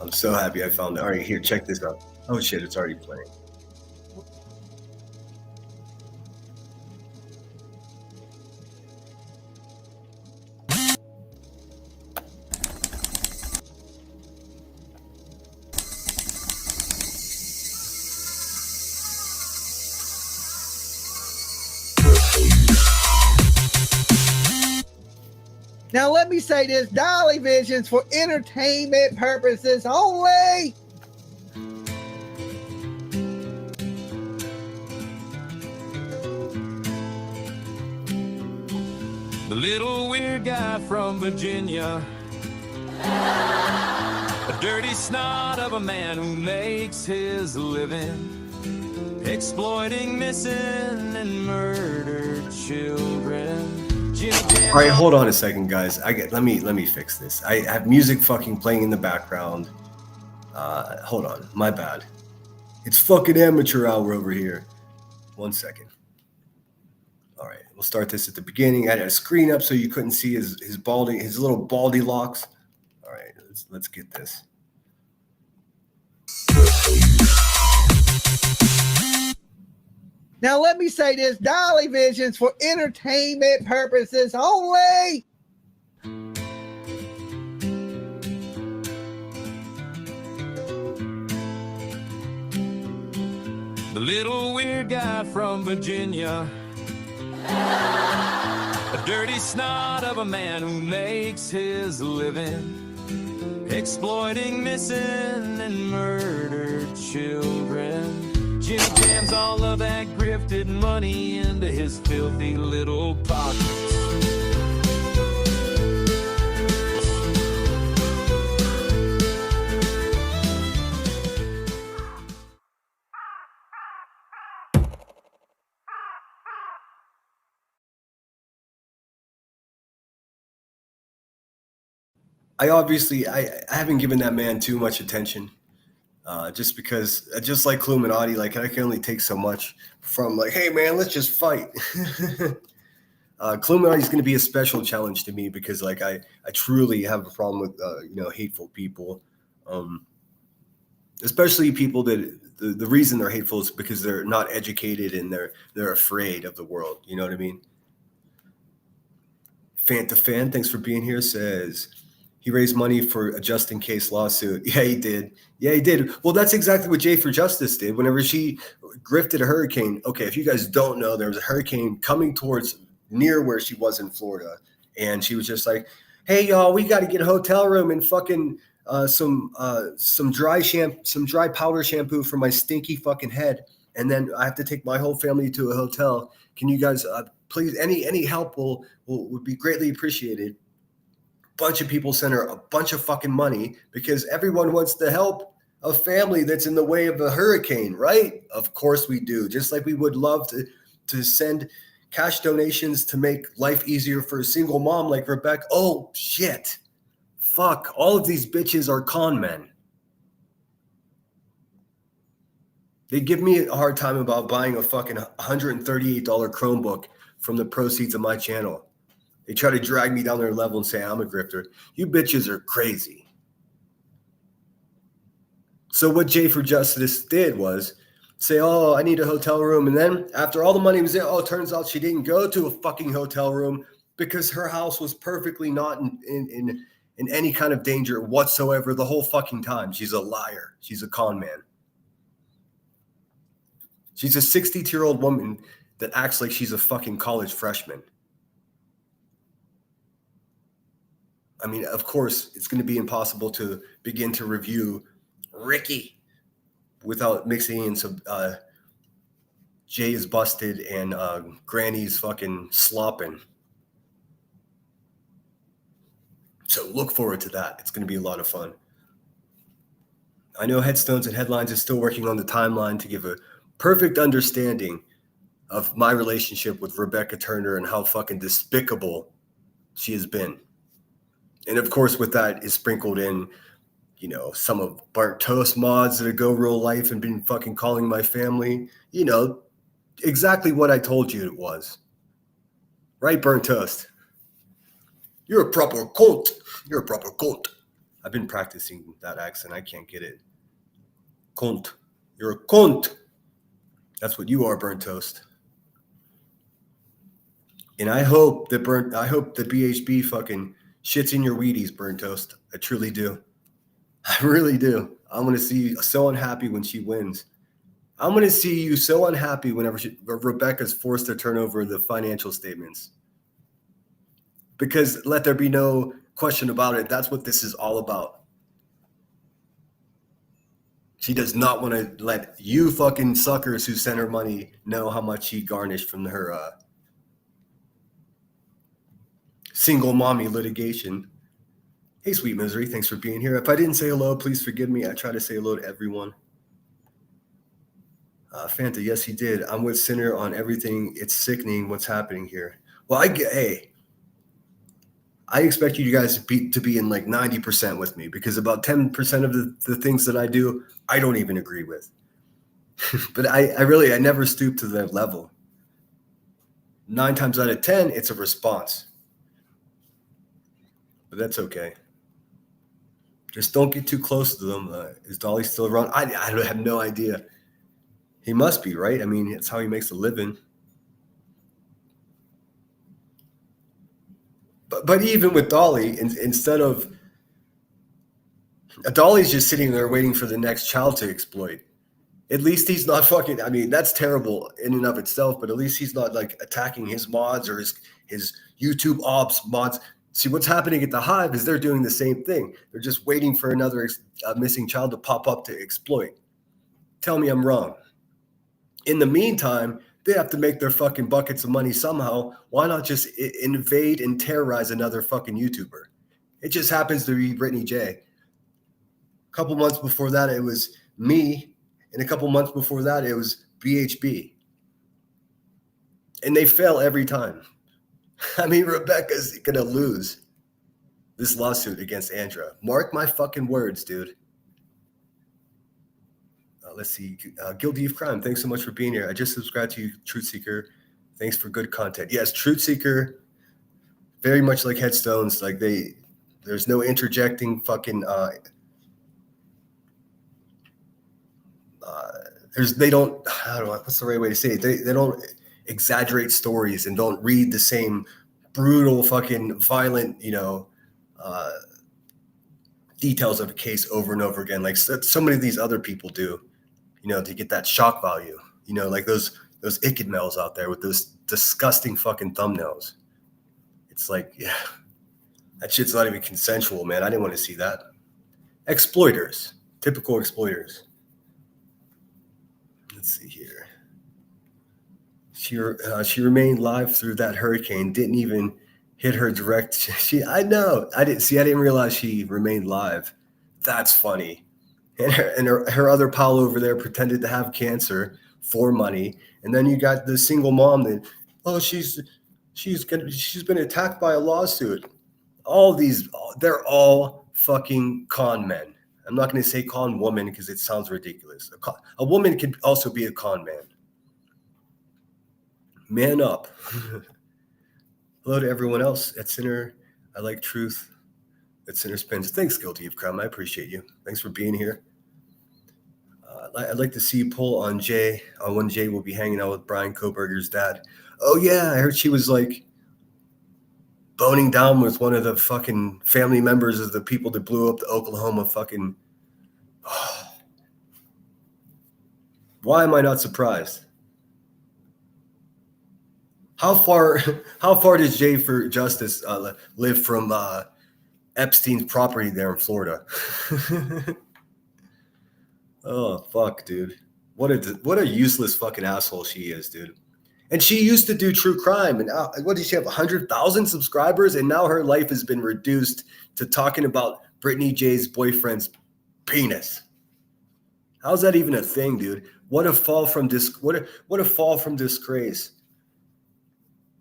I'm so happy I found it. All right, here, check this out. Oh shit, it's already playing. Now let me say this, Dolly Vision's for entertainment purposes only. The little weird guy from Virginia, a dirty snot of a man who makes his living exploiting missing and murdered children. All right, hold on a second, guys. Let me fix this. I have music fucking playing in the background. Hold on, my bad. It's fucking amateur hour over here. 1 second. All right, we'll start this at the beginning. I had a screen up so you couldn't see his little baldy locks. All right, let's get this. Now let me say this, Dolly Visions for entertainment purposes only. The little weird guy from Virginia, a dirty snot of a man who makes his living exploiting missing and murdered children. Jimmy jams all of that grifted money into his filthy little pockets. I haven't given that man too much attention, just because, just like Illuminati, like I can only take so much from like, hey man, let's just fight. Illuminati is going to be a special challenge to me because like I truly have a problem with hateful people, especially people that the reason they're hateful is because they're not educated and they're afraid of the world. You know what I mean? Fanta Fan, thanks for being here, says he raised money for a just in case lawsuit. Yeah, he did. Yeah, he did. Well, that's exactly what Jay for Justice did. Whenever she grifted a hurricane. Okay, if you guys don't know, there was a hurricane coming towards near where she was in Florida. And she was just like, hey, y'all, we got to get a hotel room and fucking some dry powder shampoo for my stinky fucking head. And then I have to take my whole family to a hotel. Can you guys please, any help would be greatly appreciated. Bunch of people sent her a bunch of fucking money because everyone wants to help a family that's in the way of a hurricane, right? Of course we do. Just like we would love to send cash donations to make life easier for a single mom like Rebecca. Oh, shit. Fuck. All of these bitches are con men. They give me a hard time about buying a fucking $138 Chromebook from the proceeds of my channel. They try to drag me down their level and say I'm a grifter. You bitches are crazy. So what Jay for Justice did was say, oh, I need a hotel room. And then after all the money was in, oh, it turns out she didn't go to a fucking hotel room because her house was perfectly not in any kind of danger whatsoever the whole fucking time. She's a liar. She's a con man. She's a 62-year-old woman that acts like she's a fucking college freshman. I mean, of course, it's going to be impossible to begin to review Ricky without mixing in some Jay is busted and Granny's fucking slopping. So look forward to that. It's going to be a lot of fun. I know Headstones and Headlines is still working on the timeline to give a perfect understanding of my relationship with Rebecca Turner and how fucking despicable she has been. And of course, with that is sprinkled in, some of Burnt Toast mods that go real life and been fucking calling my family, exactly what I told you it was. Right, Burnt Toast? You're a proper cunt. You're a proper cunt. I've been practicing that accent. I can't get it. Cunt. You're a cunt. That's what you are, Burnt Toast. And I hope the BHB fucking shits in your Wheaties, Burnt Toast. I truly do. I really do. I'm going to see you so unhappy when she wins. I'm going to see you so unhappy whenever Rebecca's forced to turn over the financial statements. Because let there be no question about it, that's what this is all about. She does not want to let you fucking suckers who sent her money know how much she garnished from her single mommy litigation. Hey, Sweet Misery, thanks for being here. If I didn't say hello, please forgive me. I try to say hello to everyone. Fanta, yes, he did. I'm with Sinner on everything. It's sickening what's happening here. Well, hey, I expect you guys to be in like 90% with me, because about 10% of the things that I do, I don't even agree with. But I never stoop to that level. 9 times out of 10, it's a response. But that's okay. Just don't get too close to them. Is Dolly still around? I have no idea. He must be, right? I mean, it's how he makes a living. But even with Dolly, instead of Dolly's just sitting there waiting for the next child to exploit. At least he's not fucking. I mean, that's terrible in and of itself. But at least he's not like attacking his mods or his YouTube ops mods. See, what's happening at the Hive is they're doing the same thing. They're just waiting for another missing child to pop up to exploit. Tell me I'm wrong. In the meantime, they have to make their fucking buckets of money somehow. Why not just invade and terrorize another fucking YouTuber? It just happens to be Brittany J. A couple months before that, it was me. And a couple months before that, it was BHB. And they fail every time. I mean, Rebecca's going to lose this lawsuit against Andra. Mark my fucking words, dude. Let's see. Guilty of Crime, thanks so much for being here. I just subscribed to you, Truth Seeker. Thanks for good content. Yes, Truth Seeker, very much like Headstones. Like there's no interjecting fucking... they don't, I don't know, what's the right way to say it? They don't exaggerate stories and don't read the same brutal fucking violent, details of a case over and over again. Like so many of these other people do, to get that shock value, like those icked mails out there with those disgusting fucking thumbnails. It's like, yeah, that shit's not even consensual, man. I didn't want to see that. Exploiters, typical exploiters. Let's see here. She remained live through that hurricane. Didn't even hit her direct. I know. I didn't realize she remained live. That's funny. And her other pal over there pretended to have cancer for money. And then you got the single mom that, she's been attacked by a lawsuit. All these, they're all fucking con men. I'm not going to say con woman because it sounds ridiculous. A woman can also be a con man. Man up. Hello to everyone else at Sinner. I like truth. At Sinner Spins. Thanks, Guilty of Crime. I appreciate you. Thanks for being here. I'd like to see you pull on Jay on when Jay will be hanging out with Brian Koberger's dad. Oh, yeah. I heard she was like boning down with one of the fucking family members of the people that blew up the Oklahoma fucking. Why am I not surprised? How far does Jay for Justice live from Epstein's property there in Florida? Oh fuck, dude! What a useless fucking asshole she is, dude. And she used to do true crime, and what did she have? 100,000 subscribers, and now her life has been reduced to talking about Brittany J's boyfriend's penis. How's that even a thing, dude? What a fall from what a fall from disgrace.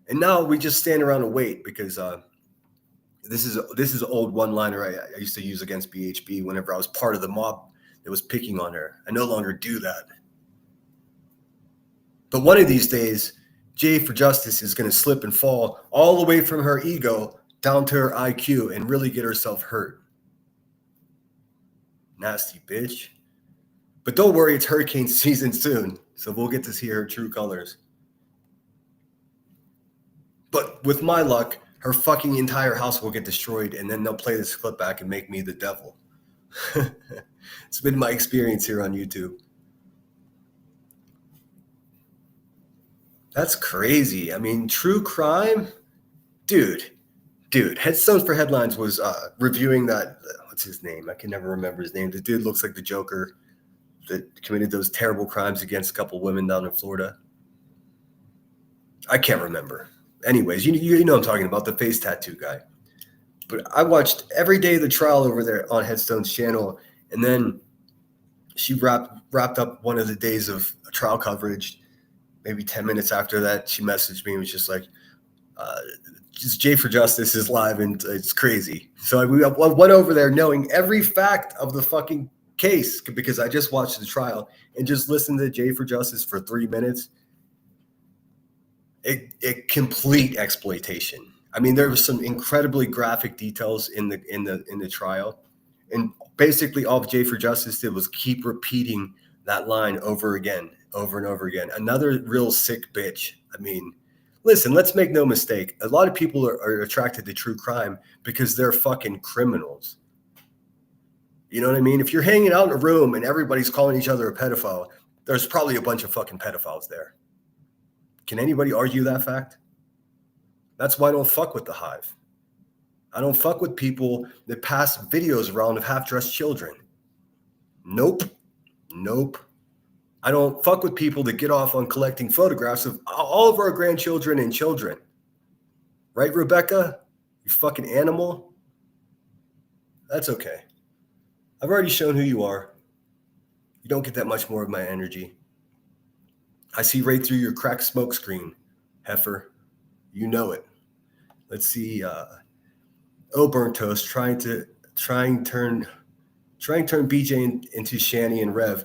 And now we just stand around and wait because this is an old one-liner I used to use against BHB whenever I was part of the mob that was picking on her. I no longer do that. But one of these days, Jay for Justice is going to slip and fall all the way from her ego down to her IQ and really get herself hurt. Nasty bitch. But don't worry, it's hurricane season soon, so we'll get to see her true colors. But with my luck, her fucking entire house will get destroyed, and then they'll play this clip back and make me the devil. It's been my experience here on YouTube. That's crazy. I mean, true crime? Dude. Headstones for Headlines was reviewing that, what's his name? I can never remember his name. The dude looks like the Joker that committed those terrible crimes against a couple women down in Florida. I can't remember. Anyways, you know I'm talking about, the face tattoo guy. But I watched every day of the trial over there on Headstone's channel, and then she wrapped up one of the days of trial coverage. Maybe 10 minutes after that, she messaged me and was just like, just J for Justice is live and it's crazy. So I went over there knowing every fact of the fucking case because I just watched the trial and just listened to J for Justice for 3 minutes. It complete exploitation. I mean, there was some incredibly graphic details in the trial, and basically all J for Justice did was keep repeating that line over and over again. Another real sick bitch. I mean, listen, let's make no mistake. A lot of people are attracted to true crime because they're fucking criminals. You know what I mean? If you're hanging out in a room and everybody's calling each other a pedophile, there's probably a bunch of fucking pedophiles there. Can anybody argue that fact? That's why I don't fuck with the Hive. I don't fuck with people that pass videos around of half-dressed children. Nope. I don't fuck with people that get off on collecting photographs of all of our grandchildren and children. Right, Rebecca? You fucking animal? That's okay. I've already shown who you are. You don't get that much more of my energy. I see right through your cracked smoke screen, heifer. You know it. Let's see. Burnt Toast trying to turn BJ into Shani and Rev.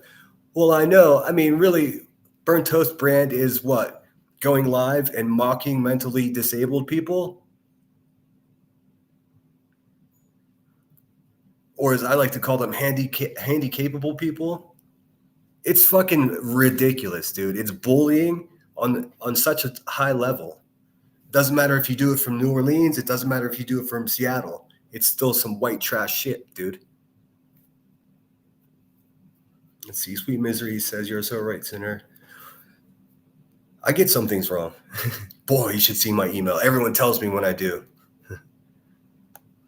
Well, I know. I mean, really, Burnt Toast brand is what? Going live and mocking mentally disabled people? Or as I like to call them, handy-capable people? It's fucking ridiculous, dude. It's bullying on such a high level. Doesn't matter if you do it from New Orleans. It doesn't matter if you do it from Seattle. It's still some white trash shit, dude. Let's see. Sweet Misery says, you're so right, sinner. I get some things wrong. Boy, you should see my email. Everyone tells me when I do.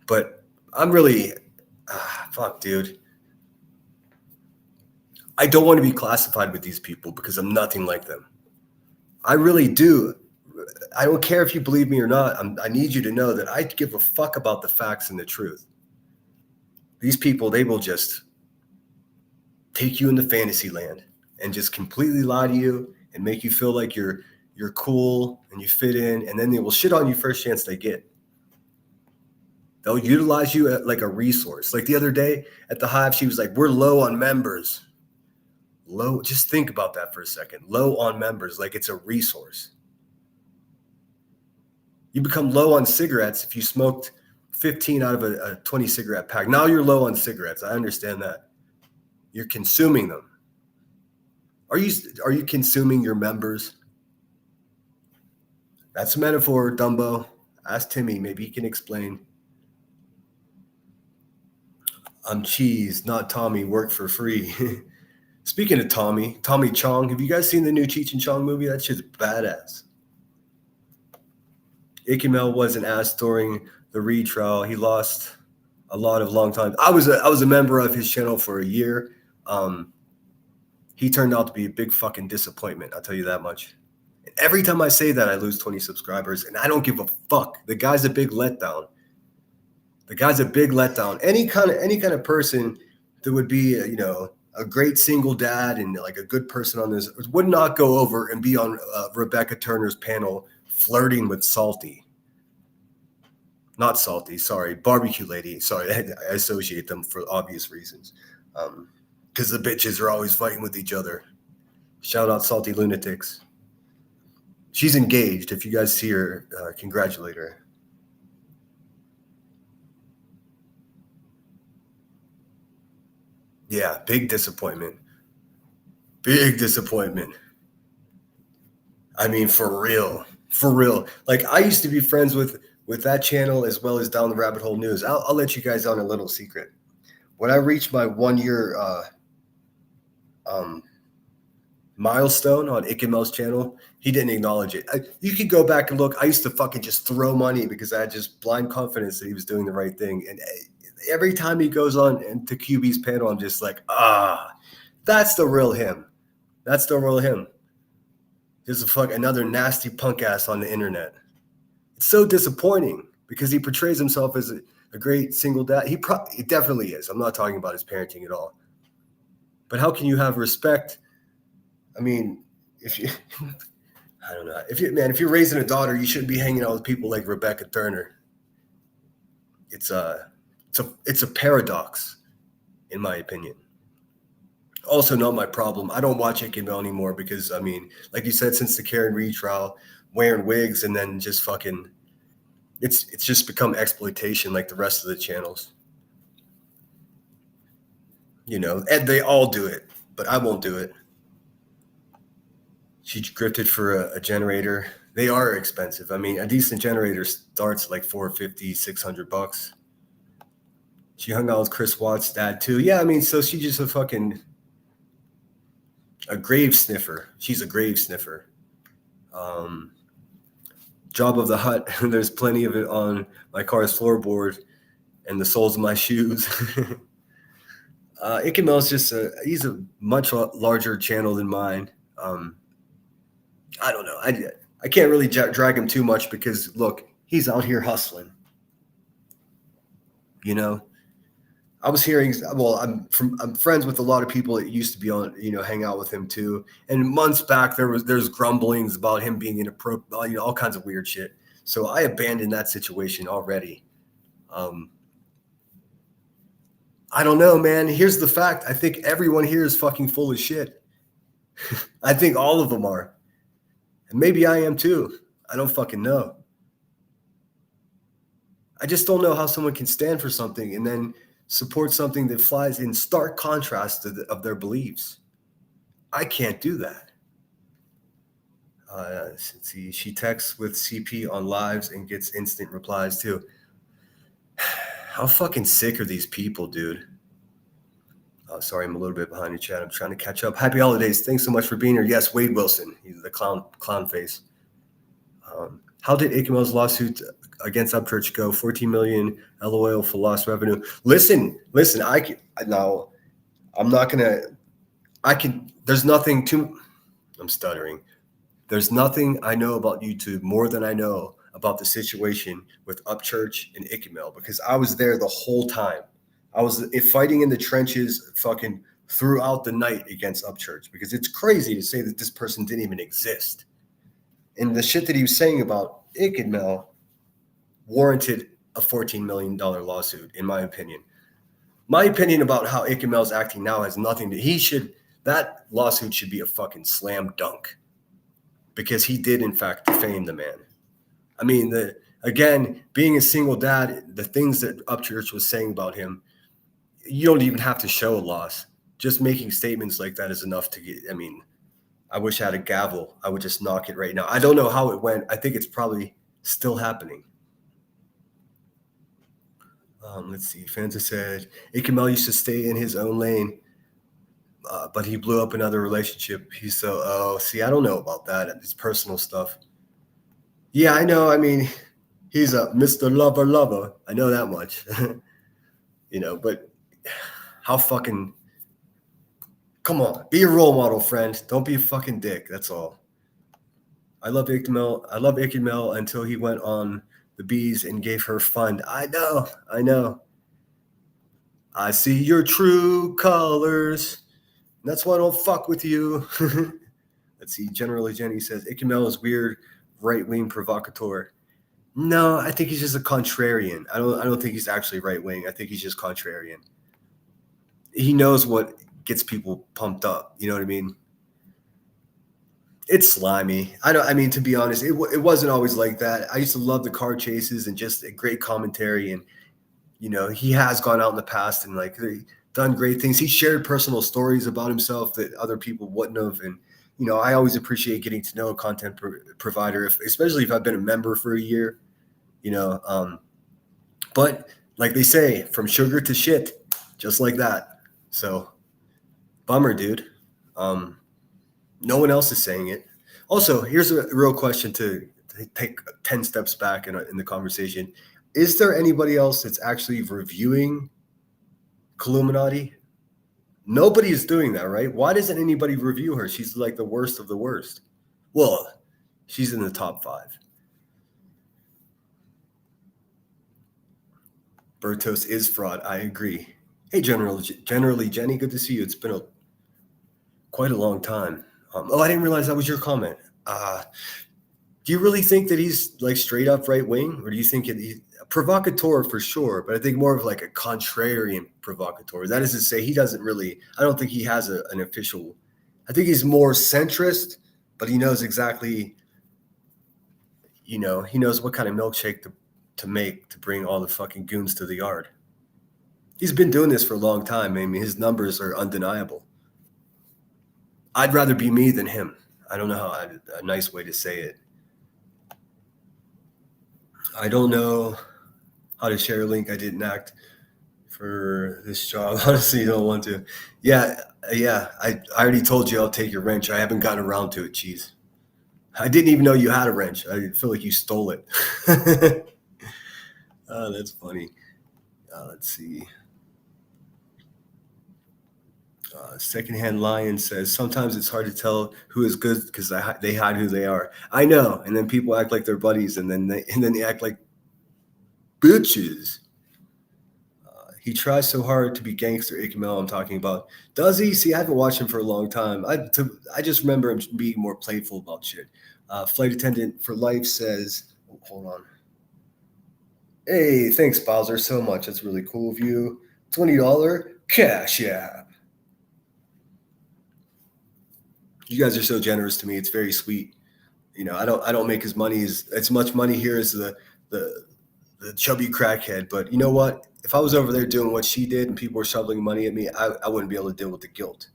But I'm really, fuck, dude. I don't want to be classified with these people because I'm nothing like them. I really do. I don't care if you believe me or not. I need you to know that I give a fuck about the facts and the truth. These people, they will just take you into fantasy land and just completely lie to you and make you feel like you're cool and you fit in, and then they will shit on you first chance they get. They'll utilize you like a resource. Like the other day at the Hive, she was like, we're low on members. Low, just think about that for a second. Low on members, like it's a resource. You become low on cigarettes if you smoked 15 out of a 20 cigarette pack. Now you're low on cigarettes. I understand that. You're consuming them. Are you consuming your members? That's a metaphor, Dumbo. Ask Timmy. Maybe he can explain. I'm Cheese, not Tommy. Work for free. Speaking of Tommy Chong, have you guys seen the new Cheech and Chong movie? That shit's badass. Ikemel was an ass during the retrial. He lost a lot of long time. I was a member of his channel for a year. He turned out to be a big fucking disappointment. I'll tell you that much. And every time I say that, I lose 20 subscribers, and I don't give a fuck. The guy's a big letdown. Any kind of person that would be, a great single dad and like a good person on this would not go over and be on Rebecca Turner's panel flirting with Salty. Not Salty, sorry, Barbecue Lady. Sorry, I associate them for obvious reasons. Because the bitches are always fighting with each other. Shout out Salty Lunatics. She's engaged. If you guys see her, congratulate her. Yeah, big disappointment. I mean, for real. Like, I used to be friends with that channel as well as Down the Rabbit Hole News. I'll let you guys on a little secret. When I reached my 1 year milestone on Ikemel's channel, he didn't acknowledge it. You could go back and look. I used to fucking just throw money because I had just blind confidence that he was doing the right thing. And every time he goes on into QB's panel, I'm just like, that's the real him. Just another nasty punk ass on the internet. It's so disappointing because he portrays himself as a great single dad. He definitely is. I'm not talking about his parenting at all. But how can you have respect? I mean, I don't know. If you're raising a daughter, you shouldn't be hanging out with people like Rebecca Turner. It's a paradox, in my opinion. Also, not my problem. I don't watch Ike and Mel anymore because, I mean, like you said, since the Karen Reed trial, wearing wigs and then just fucking, it's just become exploitation like the rest of the channels. You know, and they all do it, but I won't do it. She grifted for a generator. They are expensive. I mean, a decent generator starts at like $450, $600. She hung out with Chris Watts' dad too. Yeah, I mean, so she's just a grave sniffer. She's a grave sniffer. Job of the Hut. There's plenty of it on my car's floorboard and the soles of my shoes. Ike Mel's he's a much larger channel than mine. I don't know. I can't really drag him too much because look, he's out here hustling. You know, I was hearing. Well, I'm friends with a lot of people that used to be on, you know, hang out with him too. And months back, there's grumblings about him being inappropriate, you know, all kinds of weird shit. So I abandoned that situation already. I don't know, man. Here's the fact. I think everyone here is fucking full of shit. I think all of them are. And maybe I am too. I don't fucking know. I just don't know how someone can stand for something and then support something that flies in stark contrast of their beliefs. I can't do that. Let's see. She texts with CP on lives and gets instant replies too. How fucking sick are these people, dude? Oh, sorry, I'm a little bit behind your chat. I'm trying to catch up. Happy holidays. Thanks so much for being here. Yes, Wade Wilson. He's the clown face. How did Ike Mel's lawsuit against Upchurch go? 14 million LOL for lost revenue. Listen. There's nothing I'm stuttering. There's nothing I know about YouTube more than I know about the situation with Upchurch and Ike Mel, because I was there the whole time. I was fighting in the trenches fucking throughout the night against Upchurch, because it's crazy to say that this person didn't even exist. And the shit that he was saying about Ike Mel warranted a $14 million lawsuit, in my opinion. My opinion about how Ike Mel's acting now has nothing to, that lawsuit should be a fucking slam dunk, because he did in fact defame the man. I mean, again, being a single dad, the things that Upchurch was saying about him, you don't even have to show a loss. Just making statements like that is enough to get, I mean, I wish I had a gavel. I would just knock it right now. I don't know how it went. I think it's probably still happening. Let's see. Fanta said, Ike Mel used to stay in his own lane, but he blew up another relationship. I don't know about that. It's personal stuff. Yeah, I know. I mean, he's a Mr. Lover. I know that much. You know, but how fucking, come on, be a role model, friend. Don't be a fucking dick. That's all. I love Ike Mel until he went on the bees and gave her fun. I know. I see your true colors. That's why I don't fuck with you. Let's see. Generally, Jenny says, Ike Mel is weird, right-wing provocateur. No, I think he's just a contrarian. I don't think he's actually right-wing. I think he's just contrarian. He knows what gets people pumped up. You know what I mean? It's slimy. I mean, to be honest, it wasn't always like that. I used to love the car chases and just a great commentary. And, you know, he has gone out in the past and like done great things. He shared personal stories about himself that other people wouldn't have. And, you know, I always appreciate getting to know a content provider, especially if I've been a member for a year, you know. But like they say, from sugar to shit, just like that. So, bummer, dude. No one else is saying it. Also, here's a real question to take 10 steps back in the conversation. Is there anybody else that's actually reviewing Illuminati? Nobody is doing that, right? Why doesn't anybody review her? She's like the worst of the worst. Well, she's in the top 5. Bertos is fraud. I agree. Hey, generally, Jenny, good to see you. It's been quite a long time. I didn't realize that was your comment. Do you really think that he's like straight up right wing, or do you think he's a provocateur for sure? But I think more of like a contrarian provocateur. That is to say, he doesn't really. I don't think he has an official. I think he's more centrist, but he knows exactly. He knows what kind of milkshake to make to bring all the fucking goons to the yard. He's been doing this for a long time. I mean, his numbers are undeniable. I'd rather be me than him. I don't know a nice way to say it. I don't know how to share a link. I didn't act for this job. Honestly, you don't want to. Yeah. I already told you I'll take your wrench. I haven't gotten around to it, Cheese. I didn't even know you had a wrench. I feel like you stole it. Oh, that's funny. Let's see. Secondhand Lion says, sometimes it's hard to tell who is good because they hide who they are. I know. And then people act like they're buddies, and then they act like bitches. He tries so hard to be gangster, Ikemel I'm talking about. Does he? See, I haven't watched him for a long time. I just remember him being more playful about shit. Flight Attendant for Life says, hold on. Hey, thanks, Bowser, so much. That's really cool of you. $20 cash app. You guys are so generous to me. It's very sweet. I don't make as much money here as the chubby crackhead. But you know what? If I was over there doing what she did and people were shoveling money at me, I wouldn't be able to deal with the guilt.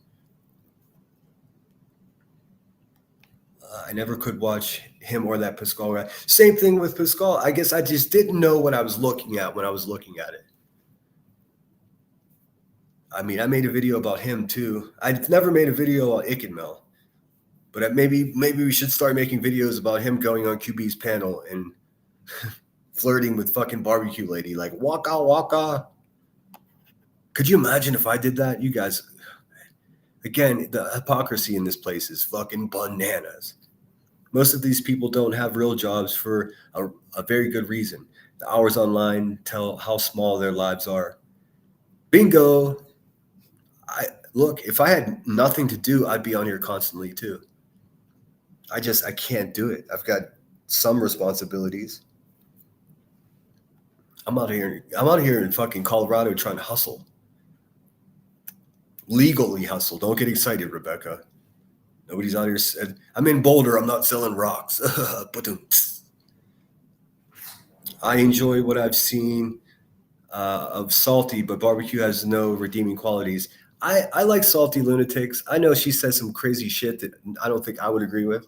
I never could watch him or that Pascal guy. Same thing with Pascal. I guess I just didn't know what I was looking at when I was looking at it. I mean, I made a video about him too. I've never made a video on Ikkenmel. But maybe we should start making videos about him going on QB's panel and flirting with fucking barbecue lady, like waka waka. Could you imagine if I did that? You guys, again, the hypocrisy in this place is fucking bananas. Most of these people don't have real jobs for a very good reason. The hours online tell how small their lives are. Bingo. Look, if I had nothing to do, I'd be on here constantly too. I can't do it. I've got some responsibilities. I'm out here in fucking Colorado trying to hustle. Legally hustle. Don't get excited, Rebecca. Nobody's out here said, I'm in Boulder, I'm not selling rocks. I enjoy what I've seen of Salty, but barbecue has no redeeming qualities. I like Salty Lunatics. I know she says some crazy shit that I don't think I would agree with.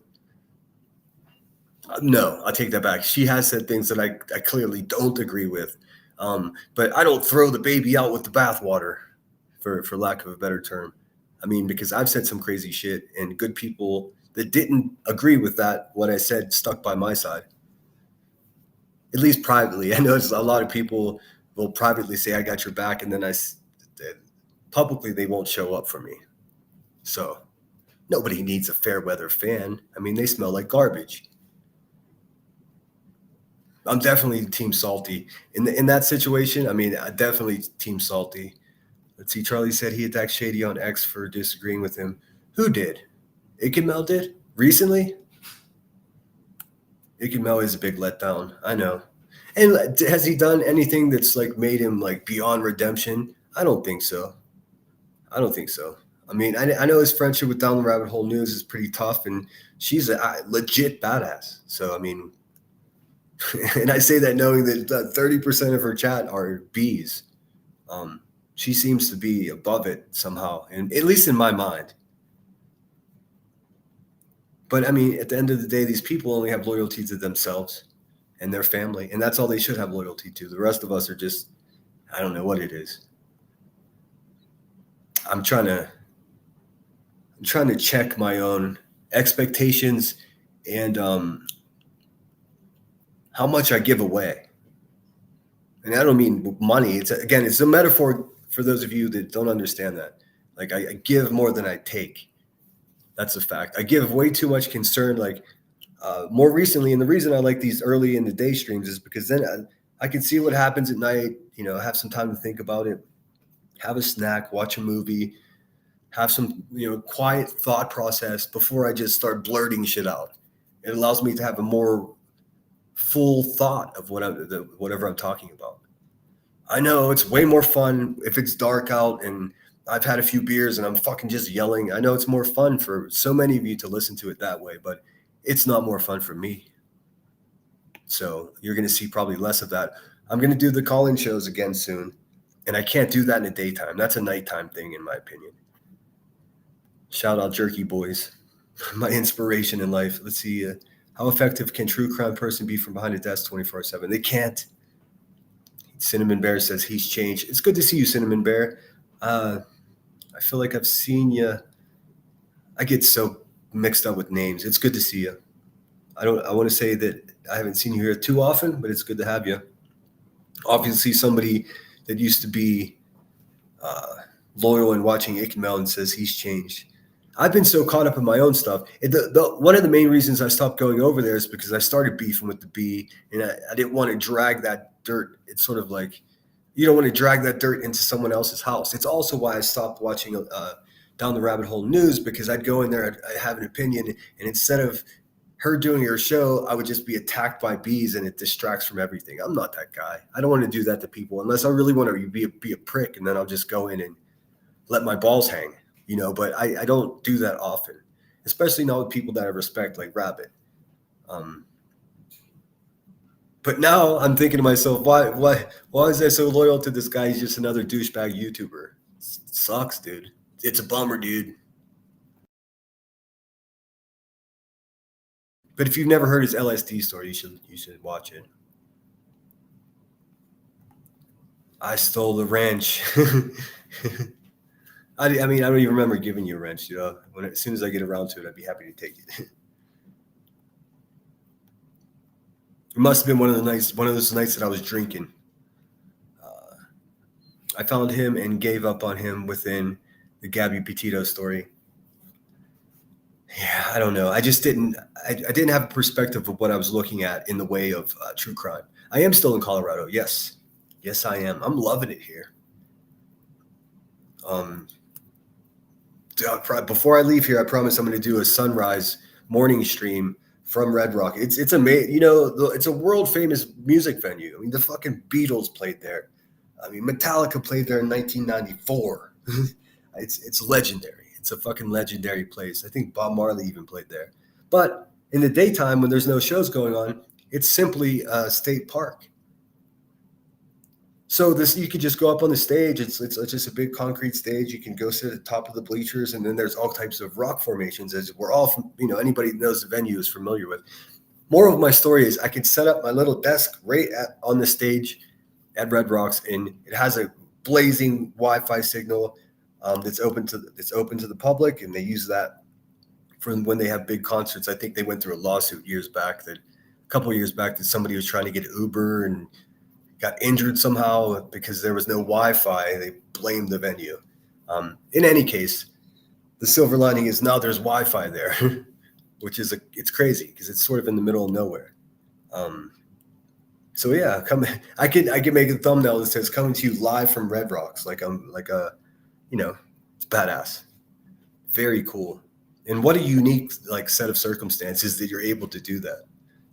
No, I take that back. She has said things that I clearly don't agree with. But I don't throw the baby out with the bathwater, for lack of a better term. I mean, because I've said some crazy shit, and good people that didn't agree with that, what I said, stuck by my side. At least privately. I know a lot of people will privately say, I got your back, and then publicly they won't show up for me. So nobody needs a fair weather fan. I mean, they smell like garbage. I'm definitely Team Salty. In that situation, I mean, definitely Team Salty. Let's see, Charlie said he attacked Shady on X for disagreeing with him. Who did? Ikkenmel did? Recently? Ikkenmel is a big letdown. I know. And has he done anything that's like made him like beyond redemption? I don't think so. I mean, I know his friendship with Down the Rabbit Hole News is pretty tough, and she's a legit badass. So, I mean, and I say that knowing that 30% of her chat are bees. She seems to be above it somehow, and at least in my mind. But I mean, at the end of the day, these people only have loyalty to themselves and their family, and that's all they should have loyalty to. The rest of us are just, I don't know what it is. I'm trying to check my own expectations and how much I give away. And I don't mean money. It's a metaphor for those of you that don't understand that. Like I give more than I take. That's a fact. I give way too much concern. Like more recently, and the reason I like these early in the day streams is because then I can see what happens at night. Have some time to think about it. Have a snack, watch a movie, have some quiet thought process before I just start blurting shit out. It allows me to have a more full thought of whatever I'm talking about. I know it's way more fun if it's dark out and I've had a few beers and I'm fucking just yelling. I know it's more fun for so many of you to listen to it that way, but it's not more fun for me. So you're going to see probably less of that. I'm going to do the call-in shows again soon, and I can't do that in the daytime. That's a nighttime thing, in my opinion. Shout out Jerky Boys, my inspiration in life. Let's see. How effective can true crime person be from behind a desk 24/7? They can't. Cinnamon Bear says he's changed. It's good to see you, Cinnamon Bear. I feel like I've seen you. I get so mixed up with names. It's good to see you. I want to say that I haven't seen you here too often, but it's good to have you. Obviously, somebody that used to be loyal and watching Ikmelon says he's changed. I've been so caught up in my own stuff. One of the main reasons I stopped going over there is because I started beefing with the B, and I didn't want to drag that dirt. It's sort of like you don't want to drag that dirt into someone else's house. It's also why I stopped watching Down the Rabbit Hole News, because I'd go in there, I'd have an opinion, and instead of her doing her show, I would just be attacked by bees, and it distracts from everything. I'm not that guy. I don't want to do that to people unless I really want to be a prick, and then I'll just go in and let my balls hang, but I don't do that often, especially not with people that I respect, like Rabbit. But now I'm thinking to myself, why is I so loyal to this guy? He's just another douchebag YouTuber. It sucks, dude. It's a bummer, dude. But if you've never heard his LSD story, you should watch it. I stole the wrench. I mean, I don't even remember giving you a wrench. As soon as I get around to it, I'd be happy to take it. It must have been one of those nights that I was drinking. I found him and gave up on him within the Gabby Petito story. Yeah, I don't know. I just didn't have a perspective of what I was looking at in the way of true crime. I am still in Colorado. Yes, I am. I'm loving it here. Before I leave here, I promise I'm going to do a sunrise morning stream from Red Rock. It's amazing. It's a world famous music venue. I mean, the fucking Beatles played there. I mean, Metallica played there in 1994. It's legendary. It's a fucking legendary place. I think Bob Marley even played there. But in the daytime, when there's no shows going on, it's simply a state park. So you could just go up on the stage. It's just a big concrete stage. You can go sit at the top of the bleachers, and then there's all types of rock formations, as we're all from, anybody that knows the venue is familiar with. More of my story is I could set up my little desk right on the stage at Red Rocks, and it has a blazing Wi-Fi signal that's open to the public, and they use that for when they have big concerts. I think they went through a lawsuit a couple of years back that somebody was trying to get Uber and got injured somehow because there was no Wi-Fi. They blamed the venue. In any case, the silver lining is now there's Wi-Fi there, which is it's crazy because it's sort of in the middle of nowhere. So yeah, I could make a thumbnail that says coming to you live from Red Rocks. It's badass. Very cool. And what a unique set of circumstances that you're able to do that.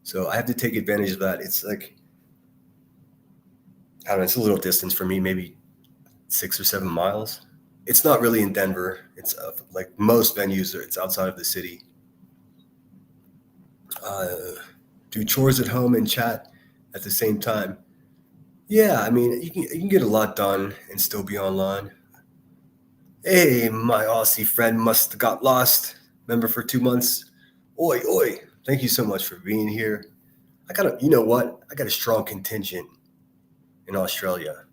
So I have to take advantage of that. It's I don't know, it's a little distance for me, maybe 6 or 7 miles. It's not really in Denver. It's like most venues, it's outside of the city. Do chores at home and chat at the same time. Yeah, I mean, you can get a lot done and still be online. Hey, my Aussie friend must have got lost. Member for 2 months. Oi, oi. Thank you so much for being here. I got a strong contingent in Australia.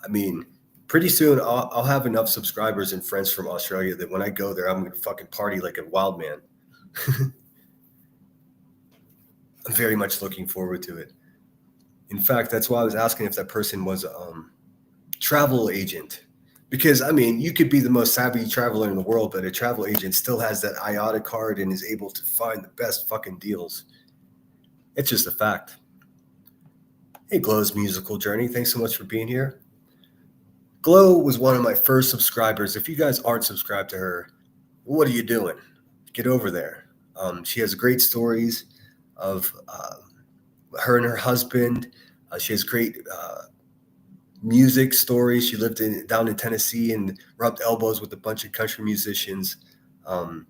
I mean, pretty soon I'll have enough subscribers and friends from Australia that when I go there, I'm going to fucking party like a wild man. I'm very much looking forward to it. In fact, that's why I was asking if that person was a travel agent. Because, I mean, you could be the most savvy traveler in the world, but a travel agent still has that IATA card and is able to find the best fucking deals. It's just a fact. Hey, Glow's musical journey. Thanks so much for being here. Glow was one of my first subscribers. If you guys aren't subscribed to her, what are you doing? Get over there. She has great stories of her and her husband. She has great music stories. She lived down in Tennessee and rubbed elbows with a bunch of country musicians. And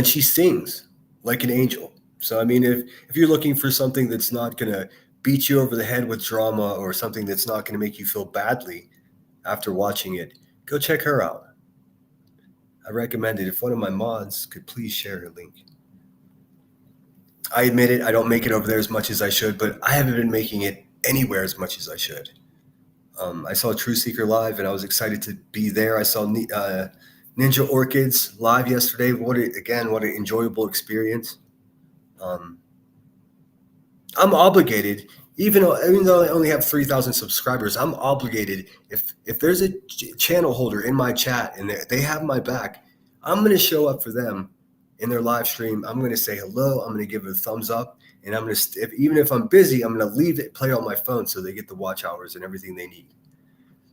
she sings like an angel. So, I mean, if you're looking for something that's not going to beat you over the head with drama or something that's not going to make you feel badly after watching it, go check her out. I recommend it. If one of my mods could please share her link. I admit it, I don't make it over there as much as I should, but I haven't been making it anywhere as much as I should. I saw True Seeker live, and I was excited to be there. I saw Ninja Orchids live yesterday. What an enjoyable experience. I'm obligated, even though I only have 3,000 subscribers, I'm obligated. If there's a channel holder in my chat and they have my back, I'm going to show up for them in their live stream. I'm going to say hello. I'm going to give it a thumbs up, and I'm going to, even if I'm busy, I'm going to leave it play on my phone so they get the watch hours and everything they need.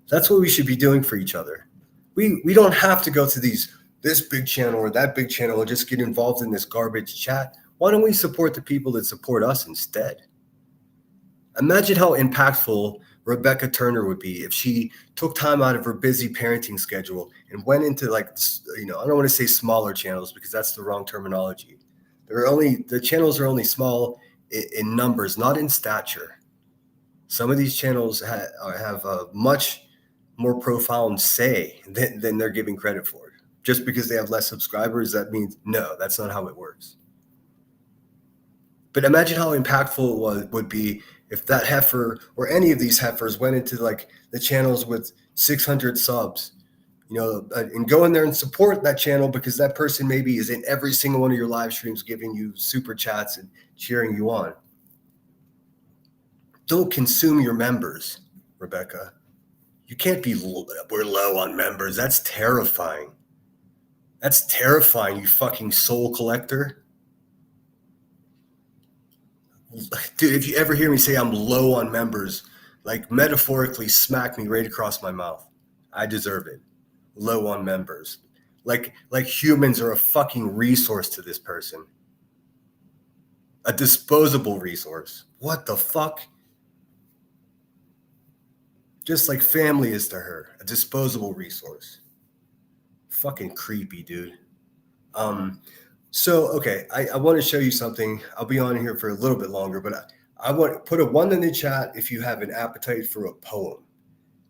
That's what we should be doing for each other. We don't have to go to this big channel or that big channel and just get involved in this garbage chat. Why don't we support the people that support us instead? Imagine how impactful Rebecca Turner would be if she took time out of her busy parenting schedule and went into, I don't want to say smaller channels because that's the wrong terminology. The channels are only small in numbers, not in stature. Some of these channels have a much more profound say than they're giving credit for. Just because they have less subscribers, that means no, that's not how it works. But imagine how impactful it would be if that heifer or any of these heifers went into the channels with 600 subs, and go in there and support that channel because that person maybe is in every single one of your live streams giving you super chats and cheering you on. Don't consume your members, Rebecca. You can't be, we're low on members. That's terrifying. That's terrifying, you fucking soul collector. Dude, if you ever hear me say I'm low on members, metaphorically smack me right across my mouth. I deserve it. Low on members. Like humans are a fucking resource to this person. A disposable resource. What the fuck? Just like family is to her. A disposable resource. Fucking creepy, dude. So, okay, I want to show you something. I'll be on here for a little bit longer, but I want to put a 1 in the chat if you have an appetite for a poem.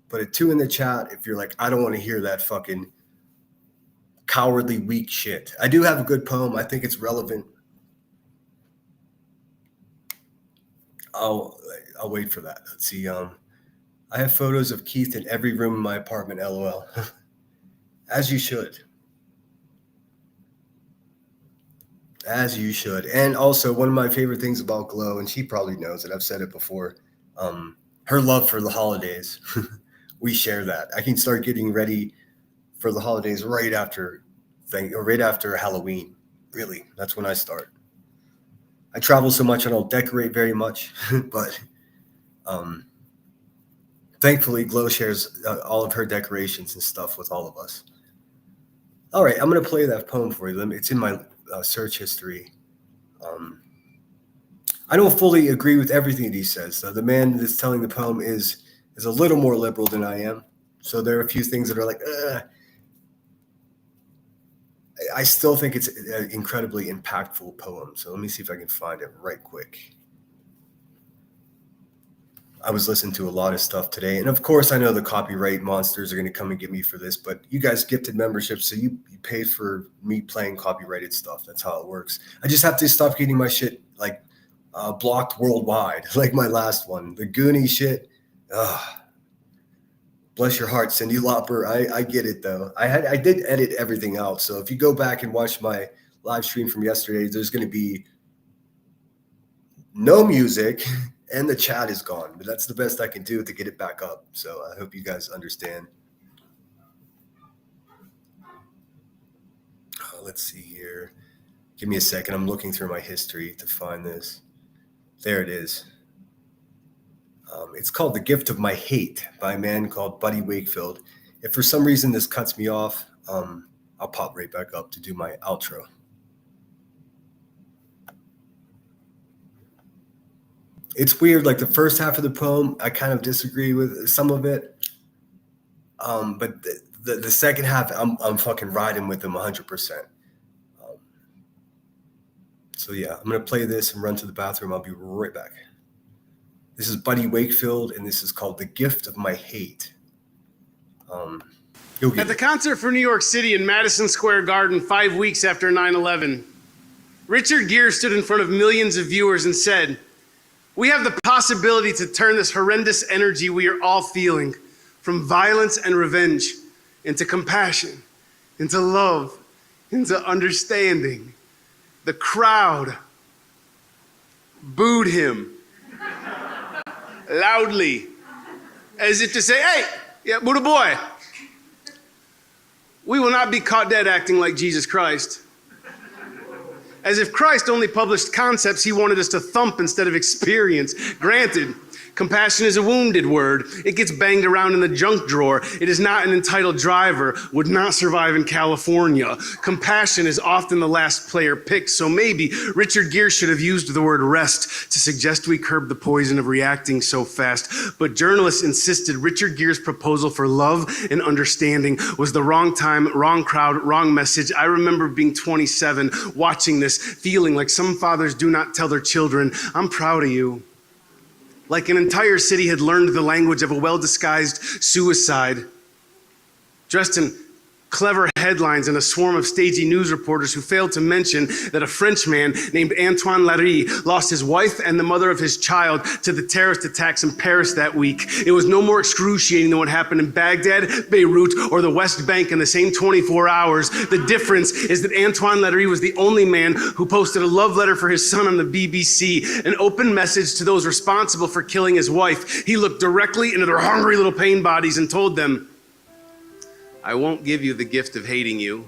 Put a 2 in the chat if you're like, I don't want to hear that fucking cowardly, weak shit. I do have a good poem. I think it's relevant. I'll wait for that. Let's see. I have photos of Keith in every room in my apartment, LOL. As you should. As you should. And also, one of my favorite things about Glow, and she probably knows it, I've said it before, her love for the holidays. We share that. I can start getting ready for the holidays right after Halloween. Really, that's when I start. I travel so much, I don't decorate very much, but thankfully, Glow shares all of her decorations and stuff with all of us. All right, I'm going to play that poem for you. It's in my search history. I don't fully agree with everything that he says. So the man that's telling the poem is a little more liberal than I am. So there are a few things that are like, I still think it's an incredibly impactful poem. So let me see if I can find it right quick. I was listening to a lot of stuff today. And of course, I know the copyright monsters are going to come and get me for this, but you guys gifted memberships, so you paid for me playing copyrighted stuff. That's how it works. I just have to stop getting my shit blocked worldwide, like my last one. The Goonie shit. Bless your heart, Cindy Lauper. I get it, though. I did edit everything out. So if you go back and watch my live stream from yesterday, there's going to be no music. And the chat is gone, but that's the best I can do to get it back up. So I hope you guys understand. Let's see here. Give me a second. I'm looking through my history to find this. There it is. It's called The Gift of My Hate by a man called Buddy Wakefield. If for some reason this cuts me off, I'll pop right back up to do my outro. It's weird. Like the first half of the poem, I kind of disagree with some of it. But the second half, I'm fucking riding with them 100%. So yeah, I'm gonna play this and run to the bathroom. I'll be right back. This is Buddy Wakefield, and this is called "The Gift of My Hate." At the concert for New York City in Madison Square Garden 5 weeks after 9/11, Richard Gere stood in front of millions of viewers and said, "We have the possibility to turn this horrendous energy we are all feeling from violence and revenge into compassion, into love, into understanding." The crowd booed him loudly, as if to say, "Hey, yeah, boo the boy. We will not be caught dead acting like Jesus Christ." As if Christ only published concepts he wanted us to thump instead of experience. Granted, compassion is a wounded word. It gets banged around in the junk drawer. It is not an entitled driver, would not survive in California. Compassion is often the last player picked, so maybe Richard Gere should have used the word rest to suggest we curb the poison of reacting so fast. But journalists insisted Richard Gere's proposal for love and understanding was the wrong time, wrong crowd, wrong message. I remember being 27, watching this, feeling like some fathers do not tell their children, "I'm proud of you." Like an entire city had learned the language of a well-disguised suicide. Dressed in clever headlines and a swarm of stagey news reporters who failed to mention that a Frenchman named Antoine Larry lost his wife and the mother of his child to the terrorist attacks in Paris that week. It was no more excruciating than what happened in Baghdad, Beirut, or the West Bank in the same 24 hours. The difference is that Antoine Larry was the only man who posted a love letter for his son on the BBC, an open message to those responsible for killing his wife. He looked directly into their hungry little pain bodies and told them, "I won't give you the gift of hating you.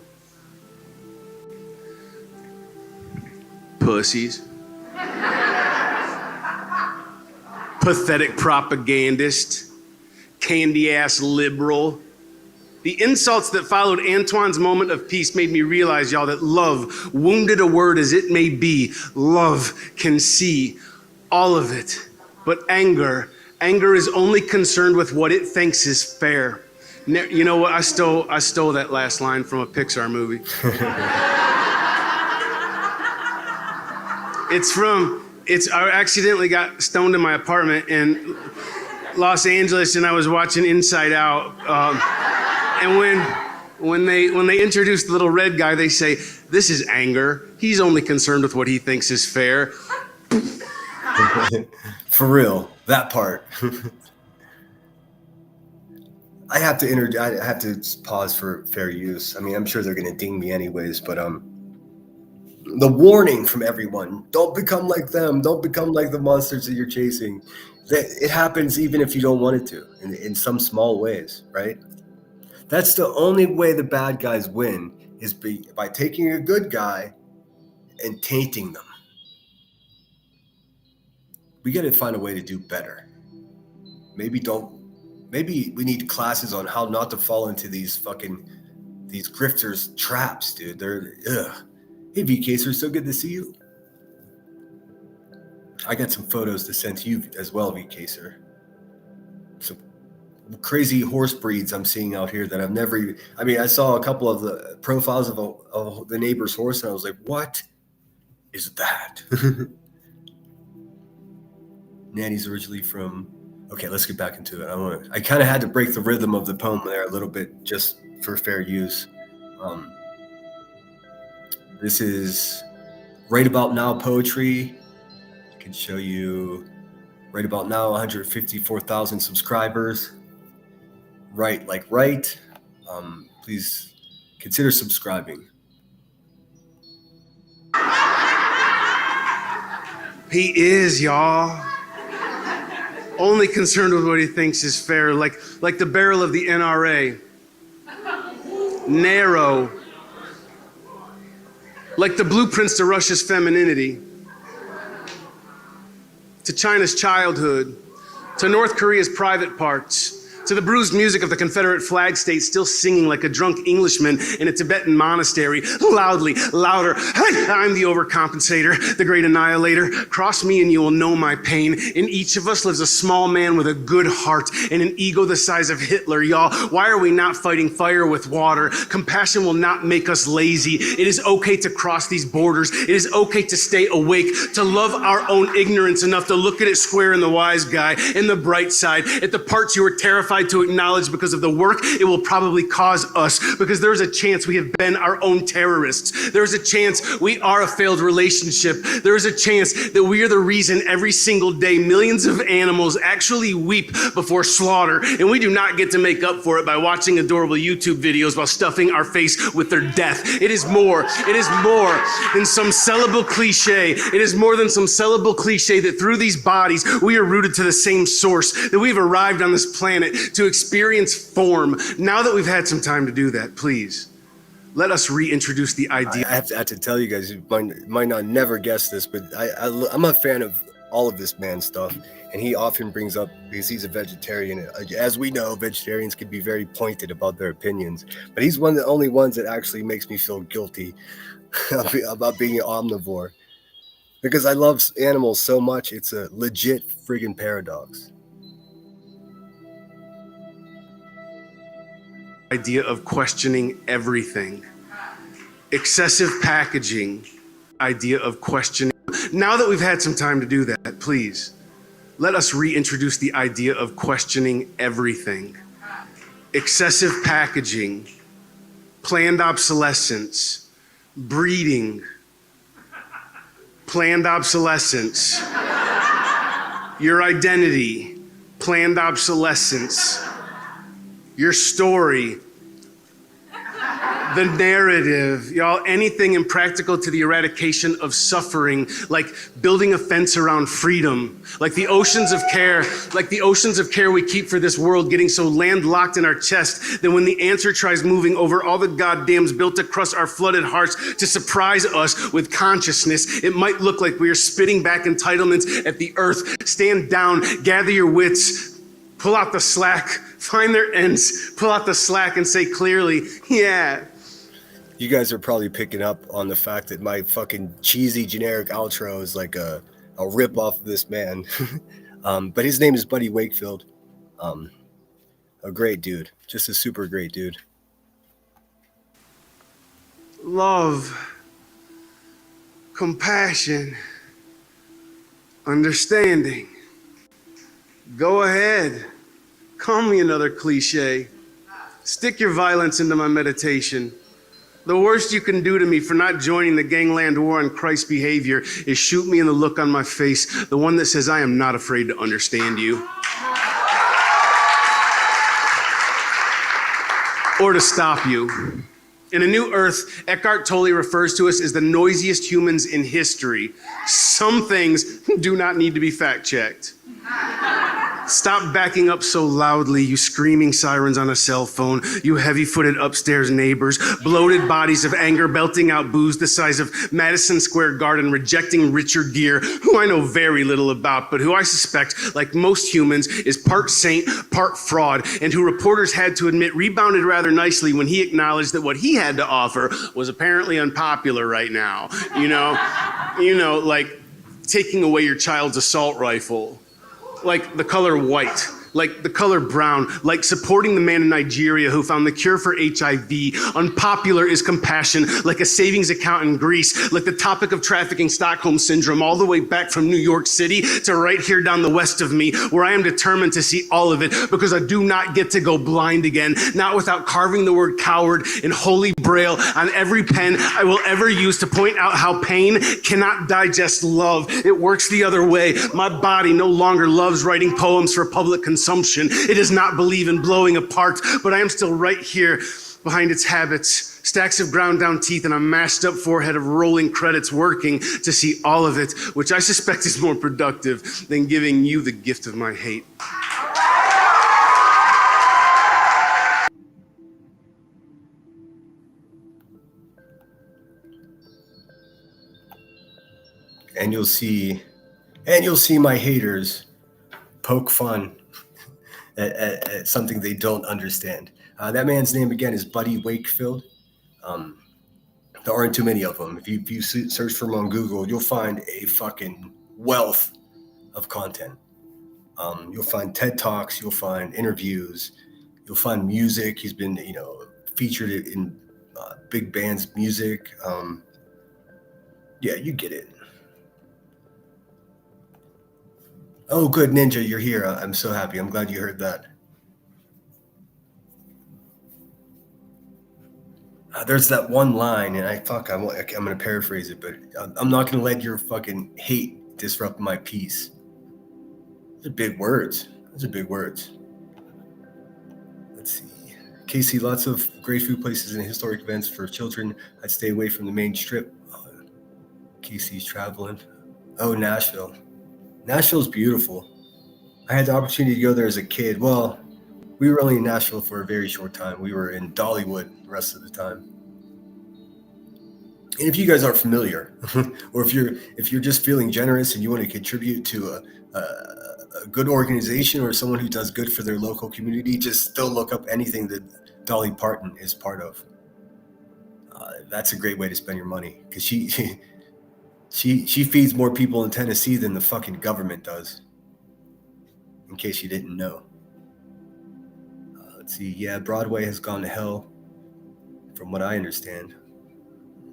Pussies." Pathetic propagandist. Candy-ass liberal. The insults that followed Antoine's moment of peace made me realize, y'all, that love, wounded a word as it may be, love can see all of it. But anger is only concerned with what it thinks is fair. You know what? I stole that last line from a Pixar movie. I accidentally got stoned in my apartment in Los Angeles, and I was watching Inside Out. And when they introduce the little red guy, they say, "This is anger. He's only concerned with what he thinks is fair." For real, that part. I have to pause for fair use. I mean, I'm sure they're going to ding me anyways, but the warning from everyone: don't become like them. Don't become like the monsters that you're chasing. It happens even if you don't want it to, in some small ways, right? That's the only way the bad guys win, is by taking a good guy and tainting them. We got to find a way to do better. Maybe we need classes on how not to fall into these grifters' traps, dude. Hey, VKaser, so good to see you. I got some photos to send to you as well, VKaser. Some crazy horse breeds I'm seeing out here that I've never. I saw a couple of the profiles of the neighbor's horse, and I was like, "What is that?" Nanny's originally from. Okay, let's get back into it. I kind of had to break the rhythm of the poem there a little bit just for fair use. This is Right About Now poetry. I can show you right about now 154,000 subscribers. Right, like right. Please consider subscribing. He is, y'all. Only concerned with what he thinks is fair, like the barrel of the NRA. Narrow. Like the blueprints to Russia's femininity, to China's childhood, to North Korea's private parts. to the bruised music of the Confederate flag state still singing like a drunk Englishman in a Tibetan monastery, loudly, louder. Hey, I'm the overcompensator, the great annihilator. Cross me and you will know my pain. In each of us lives a small man with a good heart and an ego the size of Hitler, y'all. Why are we not fighting fire with water? Compassion will not make us lazy. It is okay to cross these borders. It is okay to stay awake, to love our own ignorance enough to look at it square in the wise guy, in the bright side, at the parts you are terrified to acknowledge because of the work it will probably cause us, because there's a chance we have been our own terrorists. There's a chance we are a failed relationship. There's a chance that we are the reason every single day millions of animals actually weep before slaughter, and we do not get to make up for it by watching adorable YouTube videos while stuffing our face with their death. It is more than some sellable cliche. It is more than some sellable cliche that through these bodies we are rooted to the same source, that we've arrived on this planet to experience form. Now that we've had some time to do that, please, let us reintroduce the idea. I have to tell you guys, you might not never guess this, but I'm a fan of all of this man's stuff. And he often brings up, because he's a vegetarian, as we know, vegetarians can be very pointed about their opinions. But he's one of the only ones that actually makes me feel guilty about being an omnivore. Because I love animals so much, it's a legit friggin' paradox. Idea of questioning everything. Excessive packaging. Idea of questioning. Now that we've had some time to do that, please, let us reintroduce the idea of questioning everything. Excessive packaging. Planned obsolescence. Breeding. Planned obsolescence. Your identity. Planned obsolescence. Your story, the narrative, y'all, anything impractical to the eradication of suffering, like building a fence around freedom, like the oceans of care we keep for this world getting so landlocked in our chest that when the answer tries moving over all the goddams built across our flooded hearts to surprise us with consciousness, it might look like we are spitting back entitlements at the earth. Stand down, gather your wits, pull out the slack, find their ends, pull out the slack and say clearly, yeah. You guys are probably picking up on the fact that my fucking cheesy generic outro is like a rip off of this man. But his name is Buddy Wakefield. A great dude, just a super great dude. Love, compassion, understanding. Go ahead. Call me another cliche. Stick your violence into my meditation. The worst you can do to me for not joining the gangland war on Christ's behavior is shoot me in the look on my face, the one that says I am not afraid to understand you. Or to stop you. In A New Earth, Eckhart Tolle refers to us as the noisiest humans in history. Some things do not need to be fact-checked. Stop backing up so loudly, you screaming sirens on a cell phone, you heavy-footed upstairs neighbors, bloated bodies of anger belting out booze the size of Madison Square Garden, rejecting Richard Gere, who I know very little about, but who I suspect, like most humans, is part saint, part fraud, and who reporters had to admit rebounded rather nicely when he acknowledged that what he had to offer was apparently unpopular right now. You know, like taking away your child's assault rifle. Like the color white, like the color brown, like supporting the man in Nigeria who found the cure for HIV. Unpopular is compassion, like a savings account in Greece, like the topic of trafficking Stockholm Syndrome, all the way back from New York City to right here down the west of me, where I am determined to see all of it because I do not get to go blind again, not without carving the word coward in holy braille on every pen I will ever use to point out how pain cannot digest love. It works the other way. My body no longer loves writing poems for public consumption. It does not believe in blowing apart, but I am still right here behind its habits, stacks of ground down teeth and a mashed up forehead of rolling credits working to see all of it, which I suspect is more productive than giving you the gift of my hate. And you'll see my haters poke fun at something they don't understand. That man's name again is Buddy Wakefield. There aren't too many of them. If you search for him on Google, you'll find a fucking wealth of content. You'll find TED Talks, you'll find interviews, you'll find music. He's been, featured in big bands' music. Yeah, you get it. Oh, good, Ninja, you're here. I'm so happy. I'm glad you heard that. There's that one line, and I'm going to paraphrase it, but I'm not going to let your fucking hate disrupt my peace. Those are big words. Let's see. Casey, lots of great food places and historic events for children. I'd stay away from the main strip. Casey's traveling. Oh, Nashville. Nashville's beautiful. I had the opportunity to go there as a kid. Well, we were only in Nashville for a very short time. We were in Dollywood the rest of the time. And if you guys aren't familiar, or if you're just feeling generous and you want to contribute to a good organization or someone who does good for their local community, just don't look up anything that Dolly Parton is part of. That's a great way to spend your money, because she feeds more people in Tennessee than the fucking government does. In case you didn't know. Let's see. Yeah, Broadway has gone to hell, from what I understand.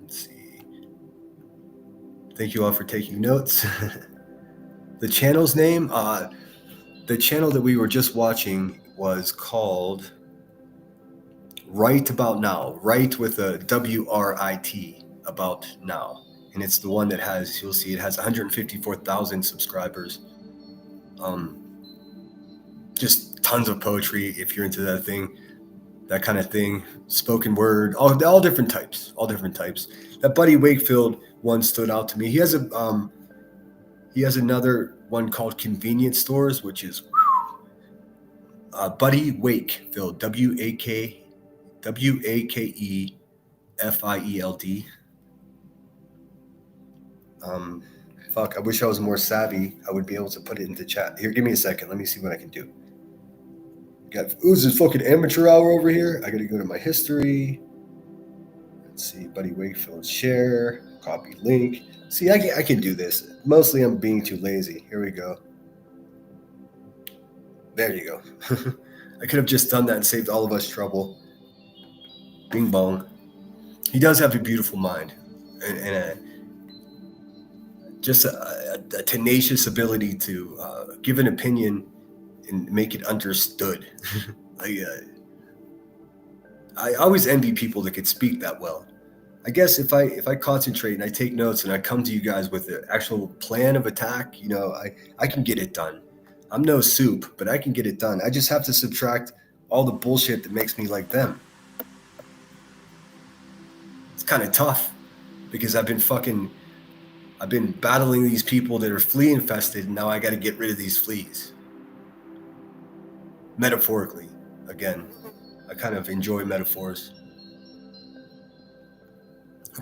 Let's see. Thank you all for taking notes. The channel's name, the channel that we were just watching was called Right About Now. Right with a WRIT, About Now. And it's the one that has, you'll see, it has 154,000 subscribers. Just tons of poetry, if you're into that kind of thing. Spoken word, all different types. That Buddy Wakefield one stood out to me. He has another one called Convenience Stores, which is Buddy Wakefield, WAKEFIELD. I wish I was more savvy. I would be able to put it into chat. Here, give me a second. Let me see what I can do. This is fucking amateur hour over here. I gotta go to my history. Let's see, Buddy Wakefield, share, copy link. See, I can do this. Mostly I'm being too lazy. Here we go. There you go. I could have just done that and saved all of us trouble. Bing bong. He does have a beautiful mind and a tenacious ability to give an opinion and make it understood. I always envy people that could speak that well. I guess if I concentrate and I take notes and I come to you guys with an actual plan of attack, I can get it done. I'm no soup, but I can get it done. I just have to subtract all the bullshit that makes me like them. It's kind of tough because I've been battling these people that are flea infested, and now I got to get rid of these fleas. Metaphorically, again, I kind of enjoy metaphors.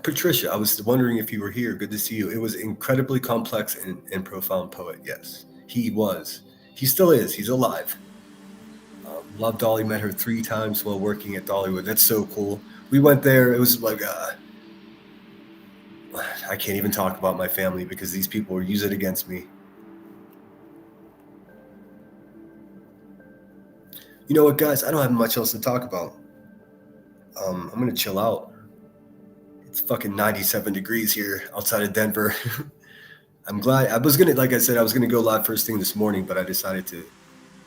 Patricia, I was wondering if you were here. Good to see you. It was incredibly complex and profound poet. Yes, he was. He still is. He's alive. Love Dolly. Met her 3 times while working at Dollywood. That's so cool. We went there. It was like, I can't even talk about my family because these people will use it against me. You know what, guys? I don't have much else to talk about. I'm going to chill out. It's fucking 97 degrees here outside of Denver. I'm glad. Like I said, I was going to go live first thing this morning, but I decided to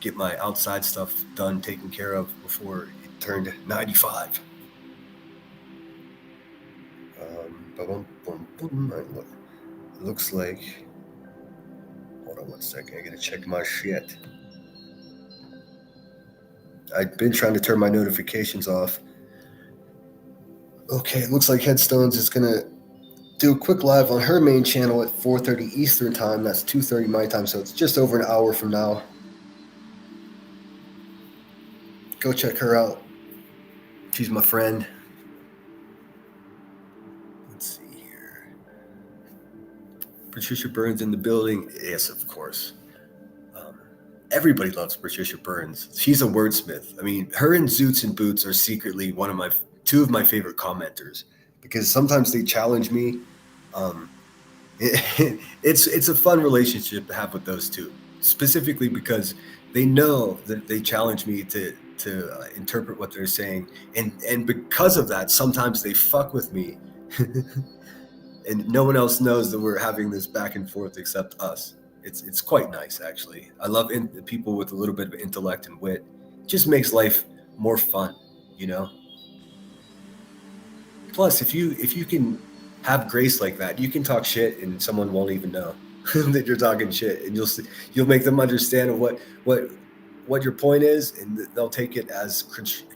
get my outside stuff done, taken care of before it turned 95. It looks like, hold on 1 second, I gotta check my shit. I've been trying to turn my notifications off. Okay, it looks like Headstones is gonna do a quick live on her main channel at 4:30 Eastern time. That's 2:30 my time, so it's just over an hour from now. Go check her out. She's my friend. Patricia Burns in the building. Yes, of course. everybody loves Patricia Burns. She's a wordsmith. I mean, her and Zoots and Boots are secretly two of my favorite commenters, because sometimes they challenge me. It's a fun relationship to have with those two, specifically because they know that they challenge me to interpret what they're saying, and because of that, sometimes they fuck with me, and no one else knows that we're having this back and forth except us. It's quite nice, actually. I love people with a little bit of intellect and wit. It just makes life more fun, you know. Plus, if you can have grace like that, you can talk shit and someone won't even know that you're talking shit, and you'll make them understand what your point is, and they'll take it as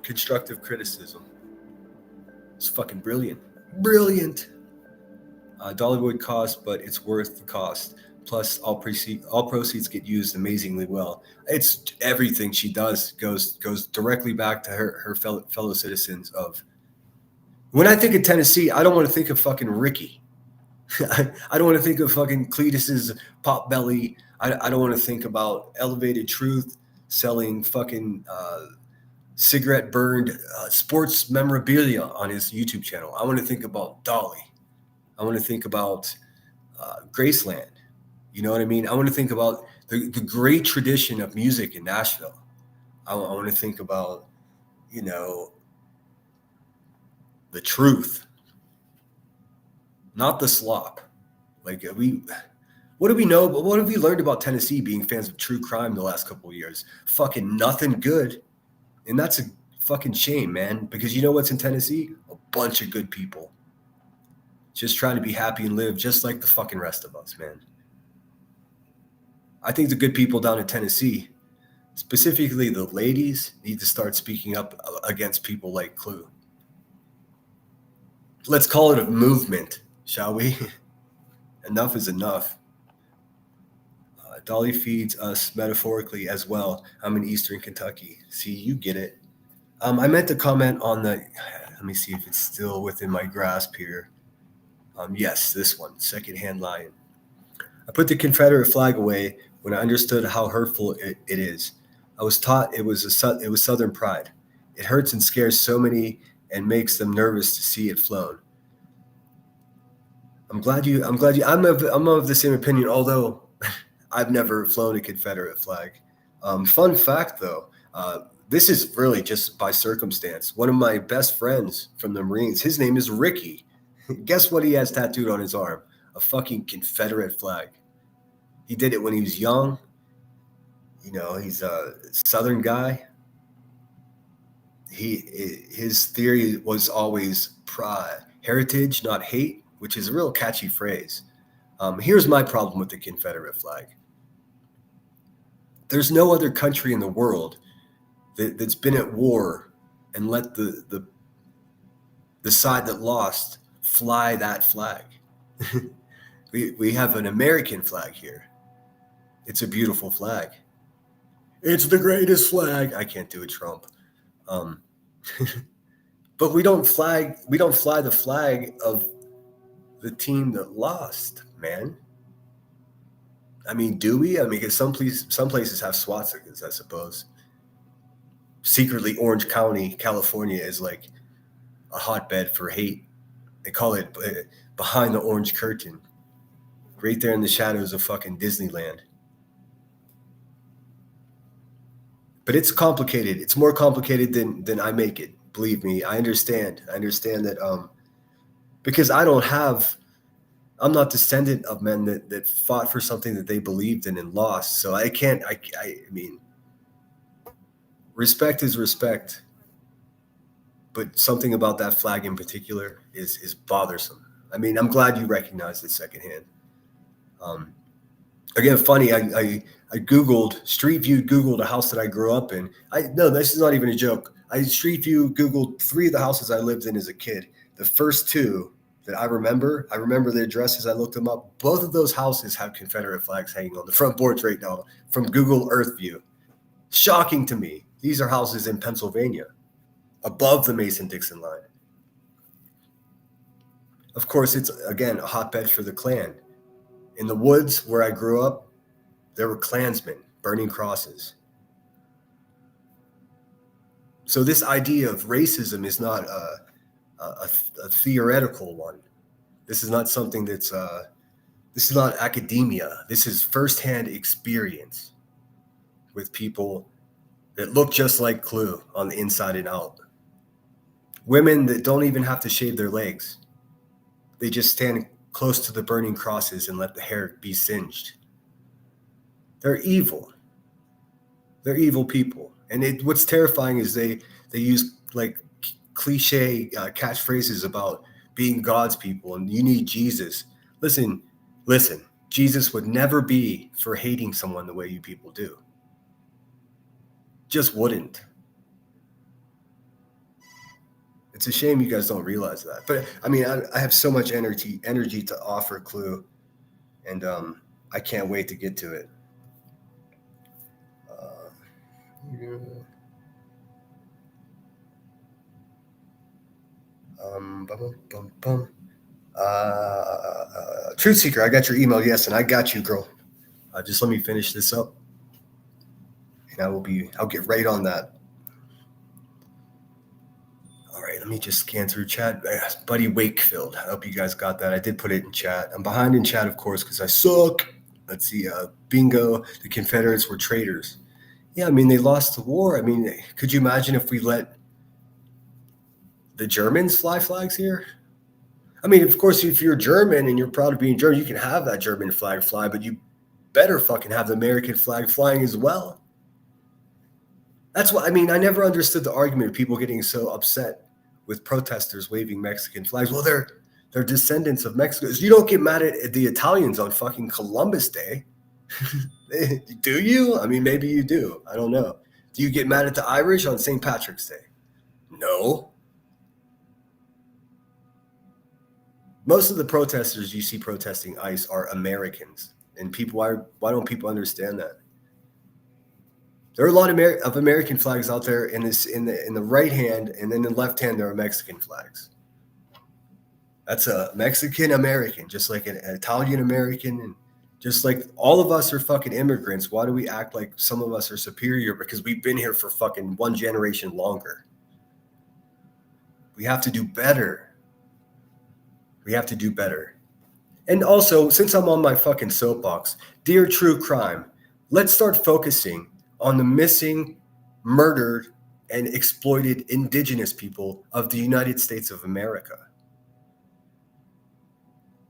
constructive criticism. It's fucking brilliant. Dollywood cost, but it's worth the cost. Plus, all proceeds get used amazingly well. It's everything she does goes directly back to her fellow citizens. Of when I think of Tennessee, I don't want to think of fucking Ricky. I don't want to think of fucking Cletus's Pop Belly. I don't want to think about Elevated Truth selling fucking cigarette burned sports memorabilia on his YouTube channel. I want to think about Dolly. I want to think about Graceland. You know what I mean? I want to think about the great tradition of music in Nashville. I want to think about, you know, the truth, not the slop. Like what do we know? But what have we learned about Tennessee being fans of true crime the last couple of years? Fucking nothing good. And that's a fucking shame, man, because you know what's in Tennessee? A bunch of good people just trying to be happy and live just like the fucking rest of us, man. I think the good people down in Tennessee, specifically the ladies, need to start speaking up against people like Clue. Let's call it a movement, shall we? Enough is enough. Dolly feeds us metaphorically as well. I'm in Eastern Kentucky. See, you get it. I meant to comment on let me see if it's still within my grasp here. Yes, this one, Secondhand Lion. I put the Confederate flag away when I understood how hurtful it is. I was taught it was Southern pride. It hurts and scares so many and makes them nervous to see it flown. I'm of the same opinion, although I've never flown a Confederate flag. Fun fact though, this is really just by circumstance. One of my best friends from the Marines, his name is Ricky. Guess what he has tattooed on his arm? A fucking Confederate flag. He did it when he was young. You know, he's a Southern guy. His theory was always pride, heritage, not hate, which is a real catchy phrase. Here's my problem with the Confederate flag. There's no other country in the world that's been at war and let the side that lost fly that flag. We have an American flag here. It's a beautiful flag. It's the greatest flag. I can't do a Trump. But we don't fly the flag of the team that lost, man. I mean, do we? I mean, because some places have swastikas, I suppose. Secretly, Orange County, California is like a hotbed for hate. They call it behind the orange curtain, right there in the shadows of fucking Disneyland. But it's complicated. It's more complicated than I make it. Believe me, I understand. I understand that because I'm not descendant of men that fought for something that they believed in and lost. So I mean, respect is respect. But something about that flag in particular is bothersome. I mean, I'm glad you recognize it secondhand. Again, funny, I Street View Googled a house that I grew up in. No, this is not even a joke. I Street View Googled 3 of the houses I lived in as a kid. The first 2 that I remember the addresses, I looked them up. Both of those houses have Confederate flags hanging on the front porch right now from Google Earth View. Shocking to me. These are houses in Pennsylvania, above the Mason-Dixon line. Of course, it's, again, a hotbed for the Klan. In the woods where I grew up, there were Klansmen burning crosses. So this idea of racism is not a theoretical one. This is not something that's, this is not academia. This is firsthand experience with people that look just like Clue on the inside and out. Women that don't even have to shave their legs. They just stand close to the burning crosses and let the hair be singed. They're evil. They're evil people. And what's terrifying is they use like cliche catchphrases about being God's people and you need Jesus. Listen, Jesus would never be for hating someone the way you people do. Just wouldn't. It's a shame you guys don't realize that. But I mean, I have so much energy to offer Clue, and I can't wait to get to it. Truth Seeker, I got your email. Yes, and I got you, girl. Just let me finish this up, and I'll get right on that. All right, let me just scan through chat. Buddy Wakefield, I hope you guys got that. I did put it in chat. I'm behind in chat, of course, because I suck. Let's see. Bingo. The Confederates were traitors. Yeah, I mean, they lost the war. I mean, could you imagine if we let the Germans fly flags here? I mean, of course, if you're German and you're proud of being German, you can have that German flag fly, but you better fucking have the American flag flying as well. That's what I mean. I never understood the argument of people getting so upset with protesters waving Mexican flags. Well, they're descendants of Mexicans. You don't get mad at the Italians on fucking Columbus Day. Do you? I mean, maybe you do. I don't know. Do you get mad at the Irish on St. Patrick's Day? No. Most of the protesters you see protesting ICE are Americans. And people, why don't people understand that? There are a lot of American flags out there in the right hand, and then in the left hand there are Mexican flags. That's a Mexican American, just like an Italian American, and just like all of us are fucking immigrants. Why do we act like some of us are superior? Because we've been here for fucking one generation longer. We have to do better. We have to do better. And also, since I'm on my fucking soapbox, dear true crime, let's start focusing on the missing, murdered, and exploited indigenous people of the United States of America.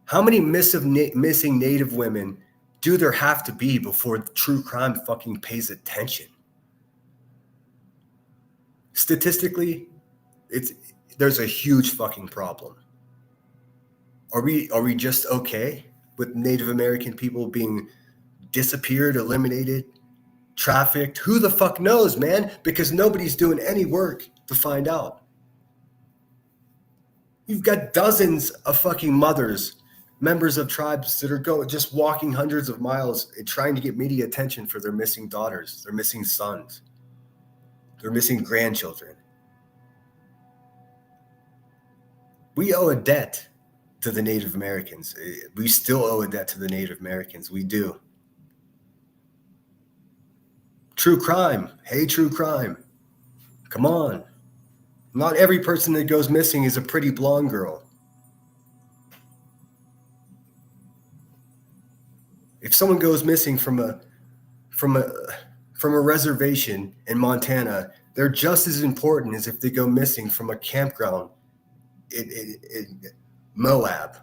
How many missing Native women do there have to be before true crime fucking pays attention? Statistically, there's a huge fucking problem. Are we just okay with Native American people being disappeared, eliminated, trafficked? Who the fuck knows, man? Because nobody's doing any work to find out. You've got dozens of fucking mothers, members of tribes that are just walking hundreds of miles and trying to get media attention for their missing daughters, their missing sons, their missing grandchildren. We owe a debt to the Native Americans. We still owe a debt to the Native Americans. We do. True crime. Hey, true crime. Come on. Not every person that goes missing is a pretty blonde girl. If someone goes missing from a reservation in Montana, they're just as important as if they go missing from a campground in Moab.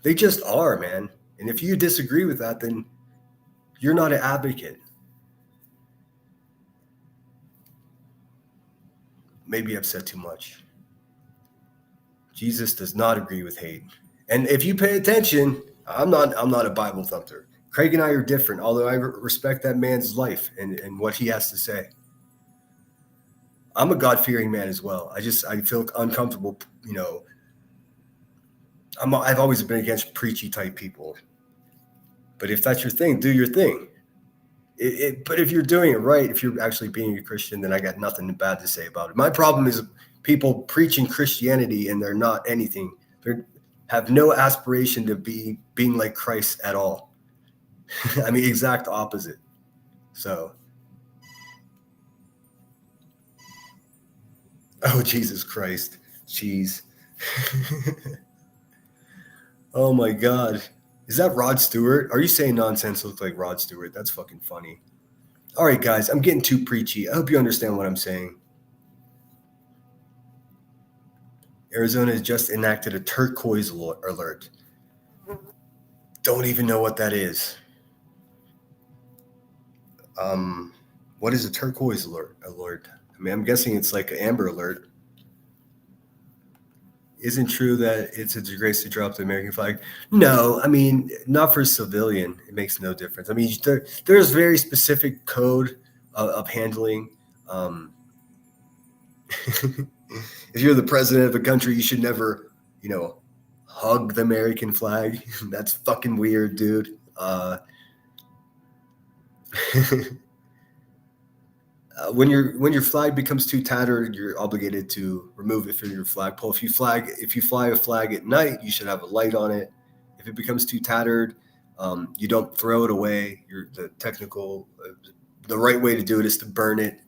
They just are, man. And if you disagree with that, then you're not an advocate. Maybe I've said too much. Jesus does not agree with hate. And if you pay attention, I'm not a Bible thumper. Craig and I are different, although I respect that man's life and what he has to say. I'm a God-fearing man as well. I feel uncomfortable, you know. I've always been against preachy type people. But if that's your thing, do your thing. But if you're doing it right, if you're actually being a Christian, then I got nothing bad to say about it. My problem is people preaching Christianity and they're not anything. They have no aspiration to being like Christ at all. I mean, exact opposite. So, oh, Jesus Christ. Jeez. Oh my God. Is that Rod Stewart? Are you saying nonsense looks like Rod Stewart? That's fucking funny. All right, guys, I'm getting too preachy. I hope you understand what I'm saying. Arizona has just enacted a turquoise alert. Don't even know what that is. What is a turquoise alert? I mean, I'm guessing it's like an Amber Alert. Isn't true that it's a disgrace to drop the American flag? No, I mean, not for a civilian. It makes no difference. I mean, there's very specific code of handling. If you're the president of a country, you should never, hug the American flag. That's fucking weird, dude. When your flag becomes too tattered, you're obligated to remove it from your flagpole. If you fly a flag at night, you should have a light on it. If it becomes too tattered, you don't throw it away. The right way to do it is to burn it.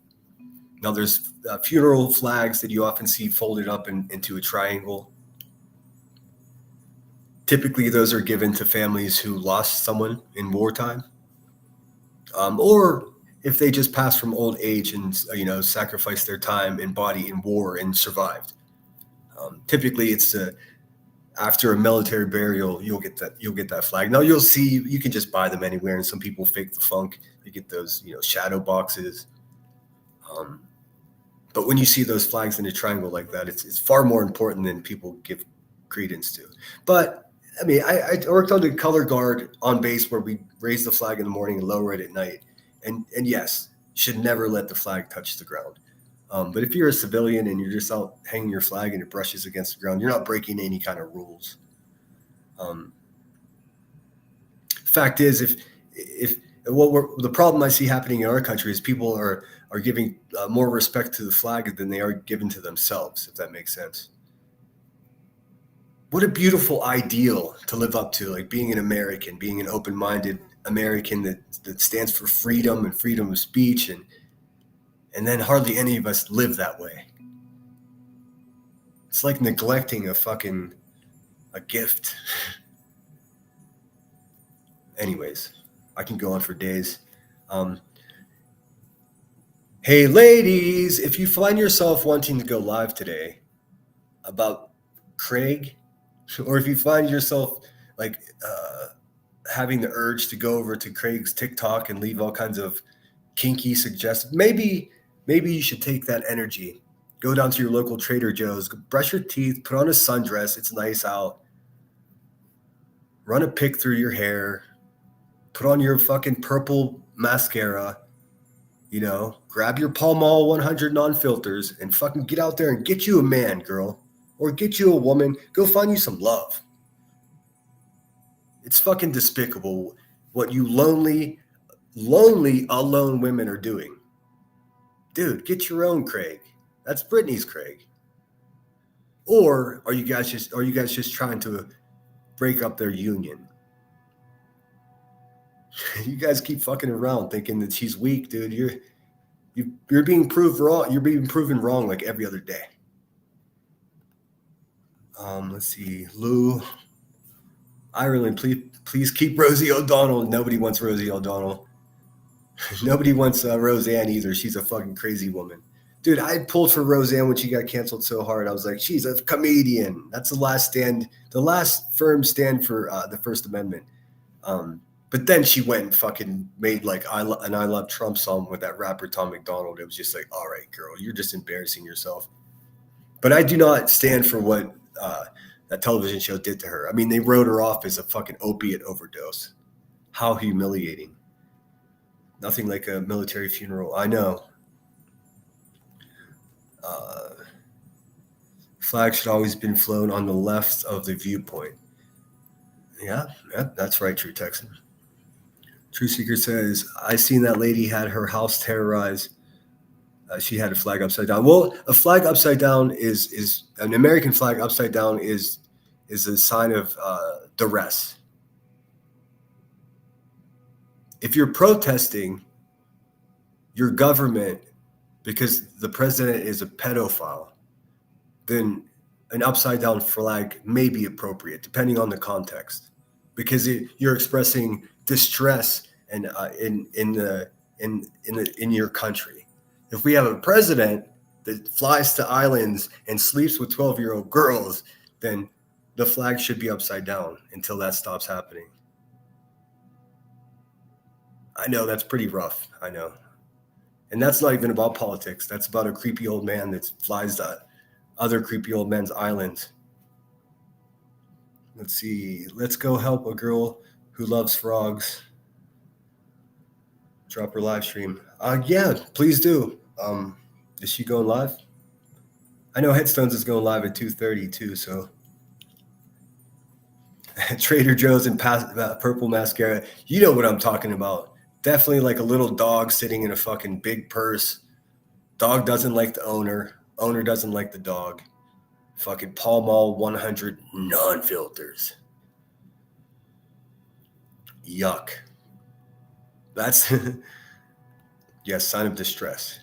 Now there's funeral flags that you often see folded up into a triangle. Typically, those are given to families who lost someone in wartime, or if they just passed from old age and sacrificed their time and body in war and survived. Typically, it's after a military burial, you'll get that flag. Now you'll see you can just buy them anywhere, and some people fake the funk. You get those shadow boxes. But when you see those flags in a triangle like that, it's far more important than people give credence to. But I mean, I worked on the color guard on base where we raise the flag in the morning and lower it at night. And yes, should never let the flag touch the ground. But if you're a civilian and you're just out hanging your flag and it brushes against the ground, you're not breaking any kind of rules. Fact is, the problem I see happening in our country is people are giving more respect to the flag than they are given to themselves, if that makes sense. What a beautiful ideal to live up to, like being an American, being an open-minded American that stands for freedom and freedom of speech, and then hardly any of us live that way. It's like neglecting a gift. Anyways, I can go on for days. Hey ladies, if you find yourself wanting to go live today about Craig, or if you find yourself having the urge to go over to Craig's TikTok and leave all kinds of kinky suggestions, maybe you should take that energy. Go down to your local Trader Joe's, brush your teeth, put on a sundress. It's nice out. Run a pick through your hair. Put on your fucking purple mascara. Grab your Pall Mall 100 non-filters and fucking get out there and get you a man, girl. Or get you a woman. Go find you some love. It's fucking despicable what you lonely alone women are doing. Dude, get your own Craig. That's Brittany's Craig. Or are you guys just trying to break up their union? You guys keep fucking around thinking that she's weak, dude. You're being proved wrong. You're being proven wrong like every other day. Let's see, Lou. Ireland, please keep Rosie O'Donnell. Nobody wants Rosie O'Donnell. Nobody wants Roseanne either. She's a fucking crazy woman. Dude, I pulled for Roseanne when she got canceled so hard. I was like, she's a comedian. That's the last firm stand for the First Amendment. But then she went and fucking made an I Love Trump song with that rapper Tom McDonald. It was just like, all right, girl, you're just embarrassing yourself. But I do not stand for what that television show did to her. I mean, they wrote her off as a fucking opiate overdose. How humiliating. Nothing like a military funeral. I know. Flag should always been flown on the left of the viewpoint. Yeah, that's right, True Texan. True Seeker says, I seen that lady had her house terrorized. She had a flag upside down. Well, a flag upside down is an American flag upside down is a sign of duress. If you're protesting your government, because the president is a pedophile, then an upside down flag may be appropriate depending on the context, because you're expressing distress and in your country. If we have a president that flies to islands and sleeps with 12-year-old girls, then the flag should be upside down until that stops happening. I know that's pretty rough. I know. And that's not even about politics. That's about a creepy old man that flies to other creepy old men's islands. Let's see. Let's go help a girl who loves frogs. Drop her live stream. Yeah, please do. Is she going live? I know Headstones is going live at 2:30 too, so. Trader Joe's and purple mascara. You know what I'm talking about. Definitely like a little dog sitting in a fucking big purse. Dog doesn't like the owner. Owner doesn't like the dog. Fucking Pall Mall 100 non-filters. Yuck. That's, yes, sign of distress.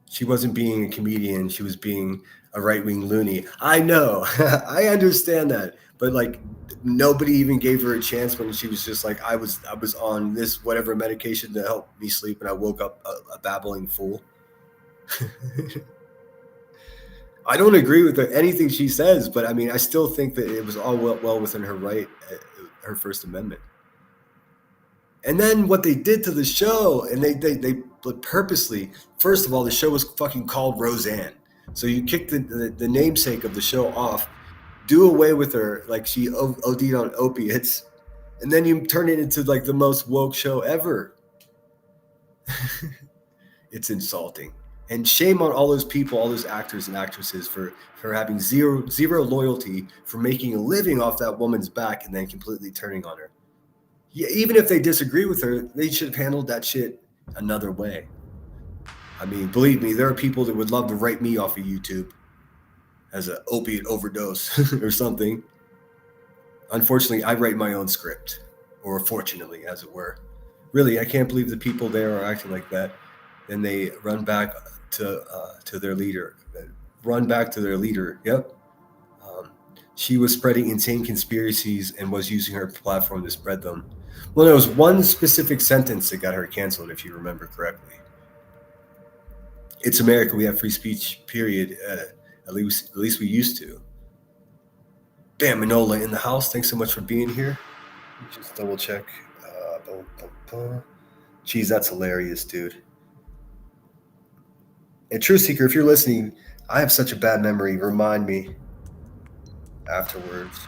She wasn't being a comedian. She was being a right-wing loony. I know. I understand that. But like nobody even gave her a chance when she was just like, I was on this whatever medication to help me sleep, and I woke up a babbling fool. I don't agree with anything she says, but I mean, I still think that it was all well within her right, her First Amendment. And then what they did to the show, and they purposely, first of all, the show was fucking called Roseanne. So you kick the namesake of the show off, do away with her, like she OD'd on opiates, and then you turn it into like the most woke show ever. It's insulting. And shame on all those people, all those actors and actresses for having zero loyalty, for making a living off that woman's back and then completely turning on her. Yeah, even if they disagree with her, they should have handled that shit another way. I mean, believe me, there are people that would love to write me off of YouTube as an opiate overdose or something. Unfortunately, I write my own script, or fortunately, as it were. Really, I can't believe the people there are acting like that. Then they run back to their leader. Yep. She was spreading insane conspiracies and was using her platform to spread them. Well, there was one specific sentence that got her canceled, if you remember correctly. It's America. We have free speech, period. At least we used to. Bam, Manola in the house. Thanks so much for being here. Just double check. Geez, that's hilarious, dude. And True Seeker, if you're listening, I have such a bad memory. Remind me afterwards.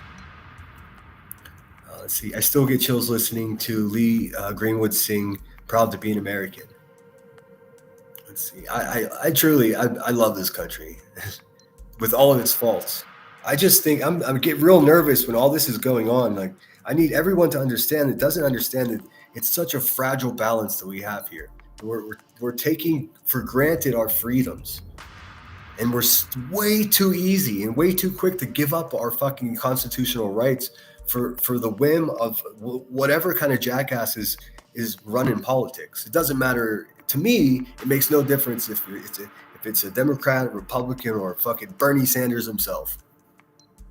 Let's see. I still get chills listening to Lee Greenwood sing "Proud to Be an American." Let's see. I truly love this country with all of its faults. I just think I get real nervous when all this is going on. Like, I need everyone to understand that doesn't understand that it's such a fragile balance that we have here. We're taking for granted our freedoms, and we're way too easy and way too quick to give up our fucking constitutional rights for the whim of whatever kind of jackass is running politics. It doesn't matter to me. It makes no difference if it's a Democrat, Republican, or fucking Bernie Sanders himself.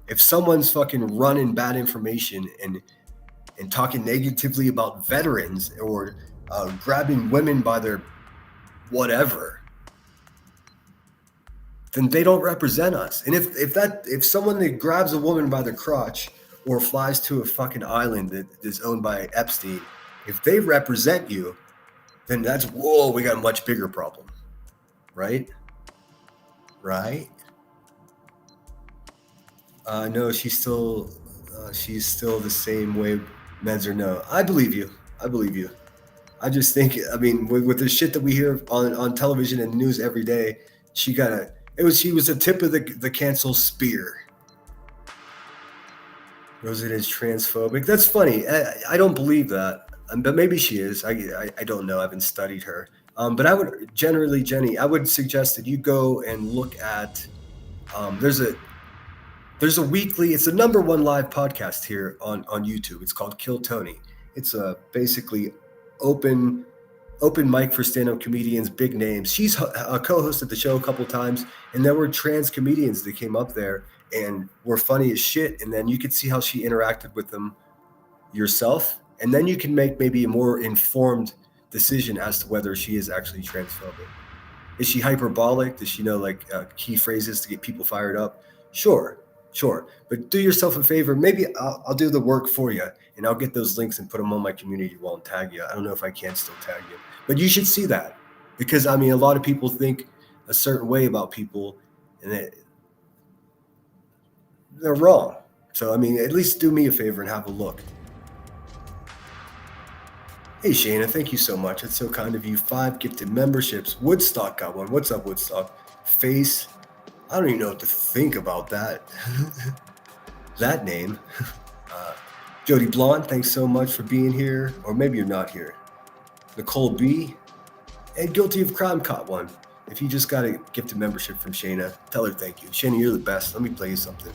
If someone's fucking running bad information and talking negatively about veterans or grabbing women by their whatever, then they don't represent us. And if someone that grabs a woman by the crotch or flies to a fucking island that is owned by Epstein, if they represent you, then that's, whoa, we got a much bigger problem, right? Right? No, she's still the same way. Meds or no? I believe you. I just think, I mean, with the shit that we hear on television and news every day, she was a tip of the cancel spear. Roseanne is transphobic. That's funny. I don't believe that, but maybe she is. I don't know. I haven't studied her. But I would generally, Jenny, I would suggest that you go and look at. There's a weekly. It's the #1 live podcast here on YouTube. It's called Kill Tony. It's a basically open open mic for stand-up comedians, big names. She's co-hosted the show a couple times, and there were trans comedians that came up there and were funny as shit. And then you could see how she interacted with them yourself, and then you can make maybe a more informed decision as to whether she is actually transphobic. Is she hyperbolic? Does she know like key phrases to get people fired up? Sure. But do yourself a favor. Maybe I'll do the work for you, and I'll get those links and put them on my community wall and tag you. I don't know if I can still tag you, but you should see that, because I mean, a lot of people think a certain way about people, and they're wrong. So I mean, at least do me a favor and have a look. Hey Shayna, thank you so much. It's so kind of you. 5 gifted memberships. Woodstock got one. What's up, Woodstock? Face. I don't even know what to think about that. That name. Jody Blonde, thanks so much for being here. Or maybe you're not here. Nicole B. And Guilty of Crime caught one. If you just got a gifted membership from Shayna, tell her thank you. Shayna, you're the best. Let me play you something.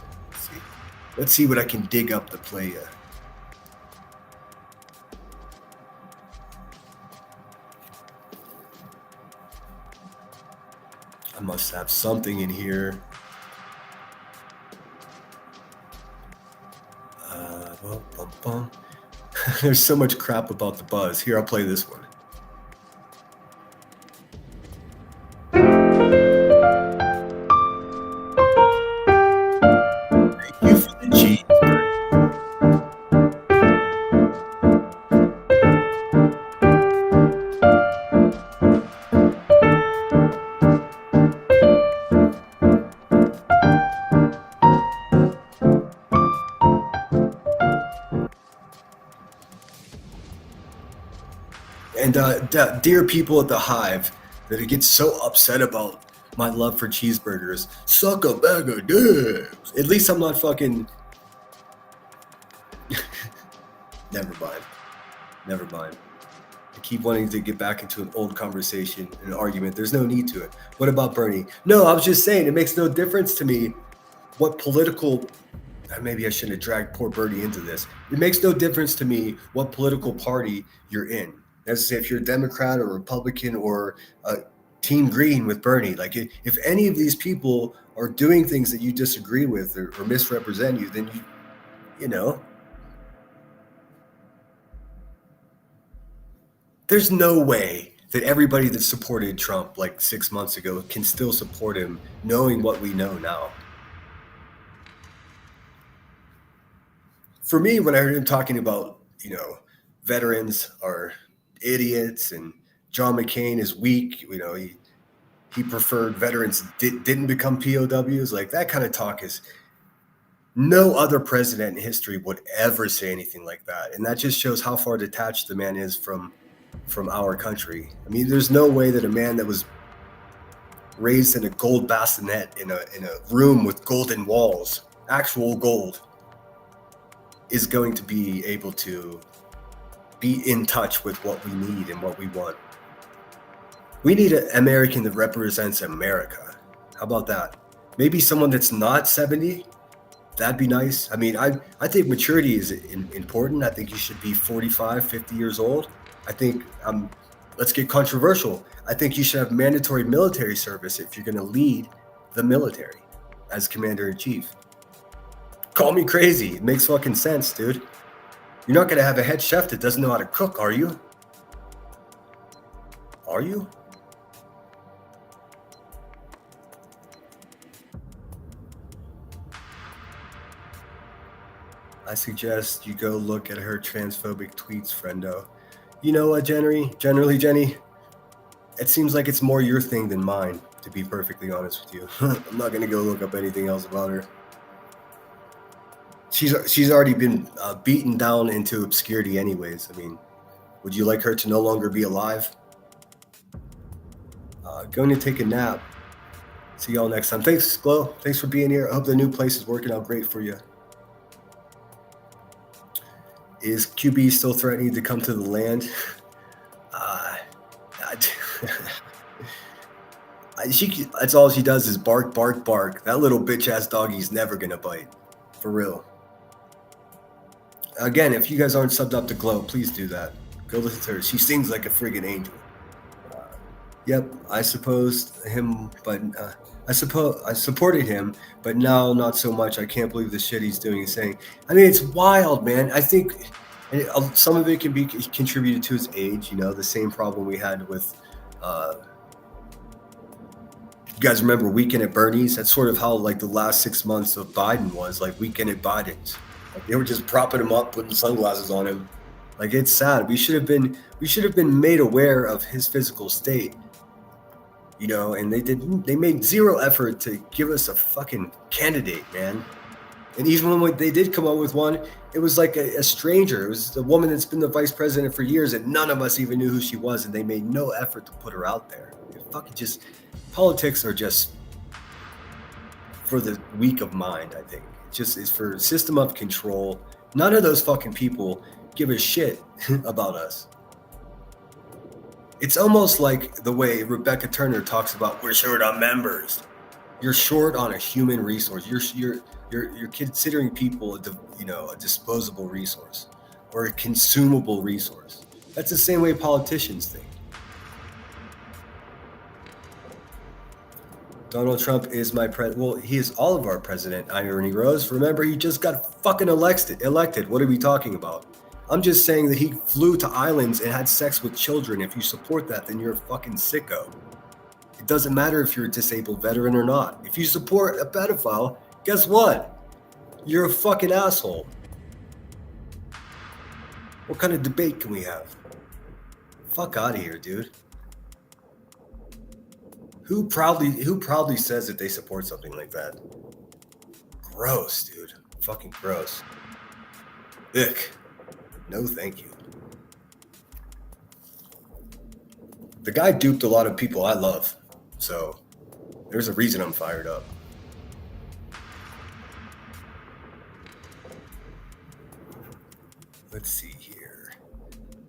Let's see what I can dig up to play you. I must have something in here. There's so much crap about the buzz. Here, I'll play this one. Thank you for the cheeseburger. And dear people at the Hive that get so upset about my love for cheeseburgers, suck a bag of dicks. At least I'm not fucking... Never mind. I keep wanting to get back into an old conversation, an argument. There's no need to it. What about Bernie? No, I was just saying, it makes no difference to me what political... Maybe I shouldn't have dragged poor Bernie into this. It makes no difference to me what political party you're in. As I say, if you're a Democrat or Republican or Team Green with Bernie, like if any of these people are doing things that you disagree with or misrepresent you, then you know, there's no way that everybody that supported Trump like 6 months ago can still support him, knowing what we know now. For me, when I heard him talking about, you know, veterans are idiots and John McCain is weak, you know, he preferred veterans didn't become POWs, like that kind of talk is, no other president in history would ever say anything like that. And that just shows how far detached the man is from our country. I mean, there's no way that a man that was raised in a gold bassinet in a room with golden walls, actual gold, is going to be able to be in touch with what we need and what we want. We need an American that represents America. How about that? Maybe someone that's not 70. That'd be nice. I mean, I think maturity is important. I think you should be 45, 50 years old. I think, let's get controversial. I think you should have mandatory military service if you're going to lead the military as commander-in-chief. Call me crazy. It makes fucking sense, dude. You're not going to have a head chef that doesn't know how to cook, are you? Are you? I suggest you go look at her transphobic tweets, friendo. You know what, Generally, Jenny, it seems like it's more your thing than mine, to be perfectly honest with you. I'm not going to go look up anything else about her. She's already been beaten down into obscurity anyways. I mean, would you like her to no longer be alive? Going to take a nap. See y'all next time. Thanks, Glow. Thanks for being here. I hope the new place is working out great for you. Is QB still threatening to come to the land? That's all she does is bark, bark, bark. That little bitch-ass doggy's never going to bite. For real. Again, if you guys aren't subbed up to Glow, please do that. Go listen to her. She sings like a friggin' angel. Yep, I supposed him, but I supported him, but now not so much. I can't believe the shit he's doing and saying. I mean, it's wild, man. I think some of it can be contributed to his age. You know, the same problem we had with. You guys remember Weekend at Bernie's? That's sort of how like the last 6 months of Biden was, like Weekend at Biden's. Like they were just propping him up, putting sunglasses on him. Like it's sad. We should have been made aware of his physical state. You know, and they made zero effort to give us a fucking candidate, man. And even when they did come up with one, it was like a stranger. It was a woman that's been the vice president for years, and none of us even knew who she was, and they made no effort to put her out there. Fucking just, politics are just for the weak of mind, I think. Just is for system of control. None of those fucking people give a shit about us. It's almost like the way Rebecca Turner talks about we're short on members. You're short on a human resource. You're considering people a disposable resource or a consumable resource. That's the same way politicians think. Donald Trump is my president. Well, he is all of our president, Irony Rose. Remember, he just got fucking elected. What are we talking about? I'm just saying that he flew to islands and had sex with children. If you support that, then you're a fucking sicko. It doesn't matter if you're a disabled veteran or not. If you support a pedophile, guess what? You're a fucking asshole. What kind of debate can we have? Fuck out of here, dude. Who proudly says that they support something like that? Gross, dude. Fucking gross. Ick. No, thank you. The guy duped a lot of people I love, so there's a reason I'm fired up. Let's see here.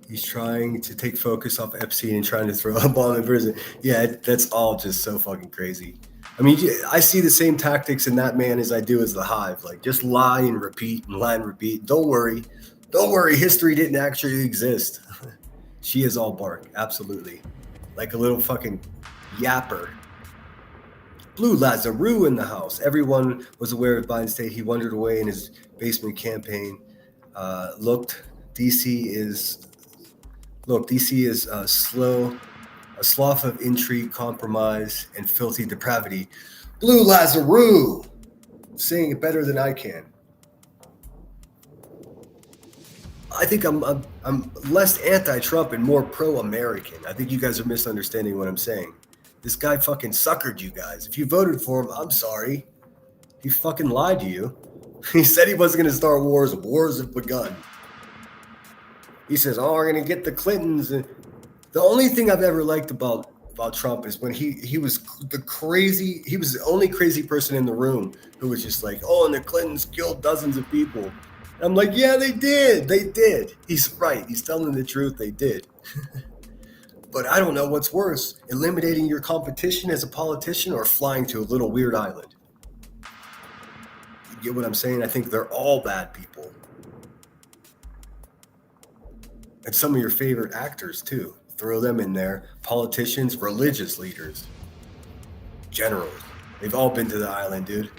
He's trying to take focus off Epstein and trying to throw a bomb in prison. Yeah, that's all just so fucking crazy. I mean, I see the same tactics in that man as I do as the Hive. Like, just lie and repeat and lie and repeat. Don't worry. History didn't actually exist. She is all bark. Absolutely. Like a little fucking yapper. Blue Lazarou in the house. Everyone was aware of Biden's state. He wandered away in his basement campaign. DC is a slough of intrigue, compromise, and filthy depravity. Blue Lazarou, saying it better than I can. I think I'm less anti-Trump and more pro-American. I think you guys are misunderstanding what I'm saying. This guy fucking suckered you guys. If you voted for him, I'm sorry. He fucking lied to you. He said he wasn't going to start wars. Wars have begun. He says, "Oh, we're going to get the Clintons." And the only thing I've ever liked about Trump is when he was the only crazy person in the room who was just like, "Oh, and the Clintons killed dozens of people." I'm like, yeah, they did. He's right. He's telling the truth. They did. But I don't know what's worse, eliminating your competition as a politician or flying to a little weird island. You get what I'm saying? I think they're all bad people. And some of your favorite actors, too. Throw them in there. Politicians, religious leaders, generals. They've all been to the island, dude.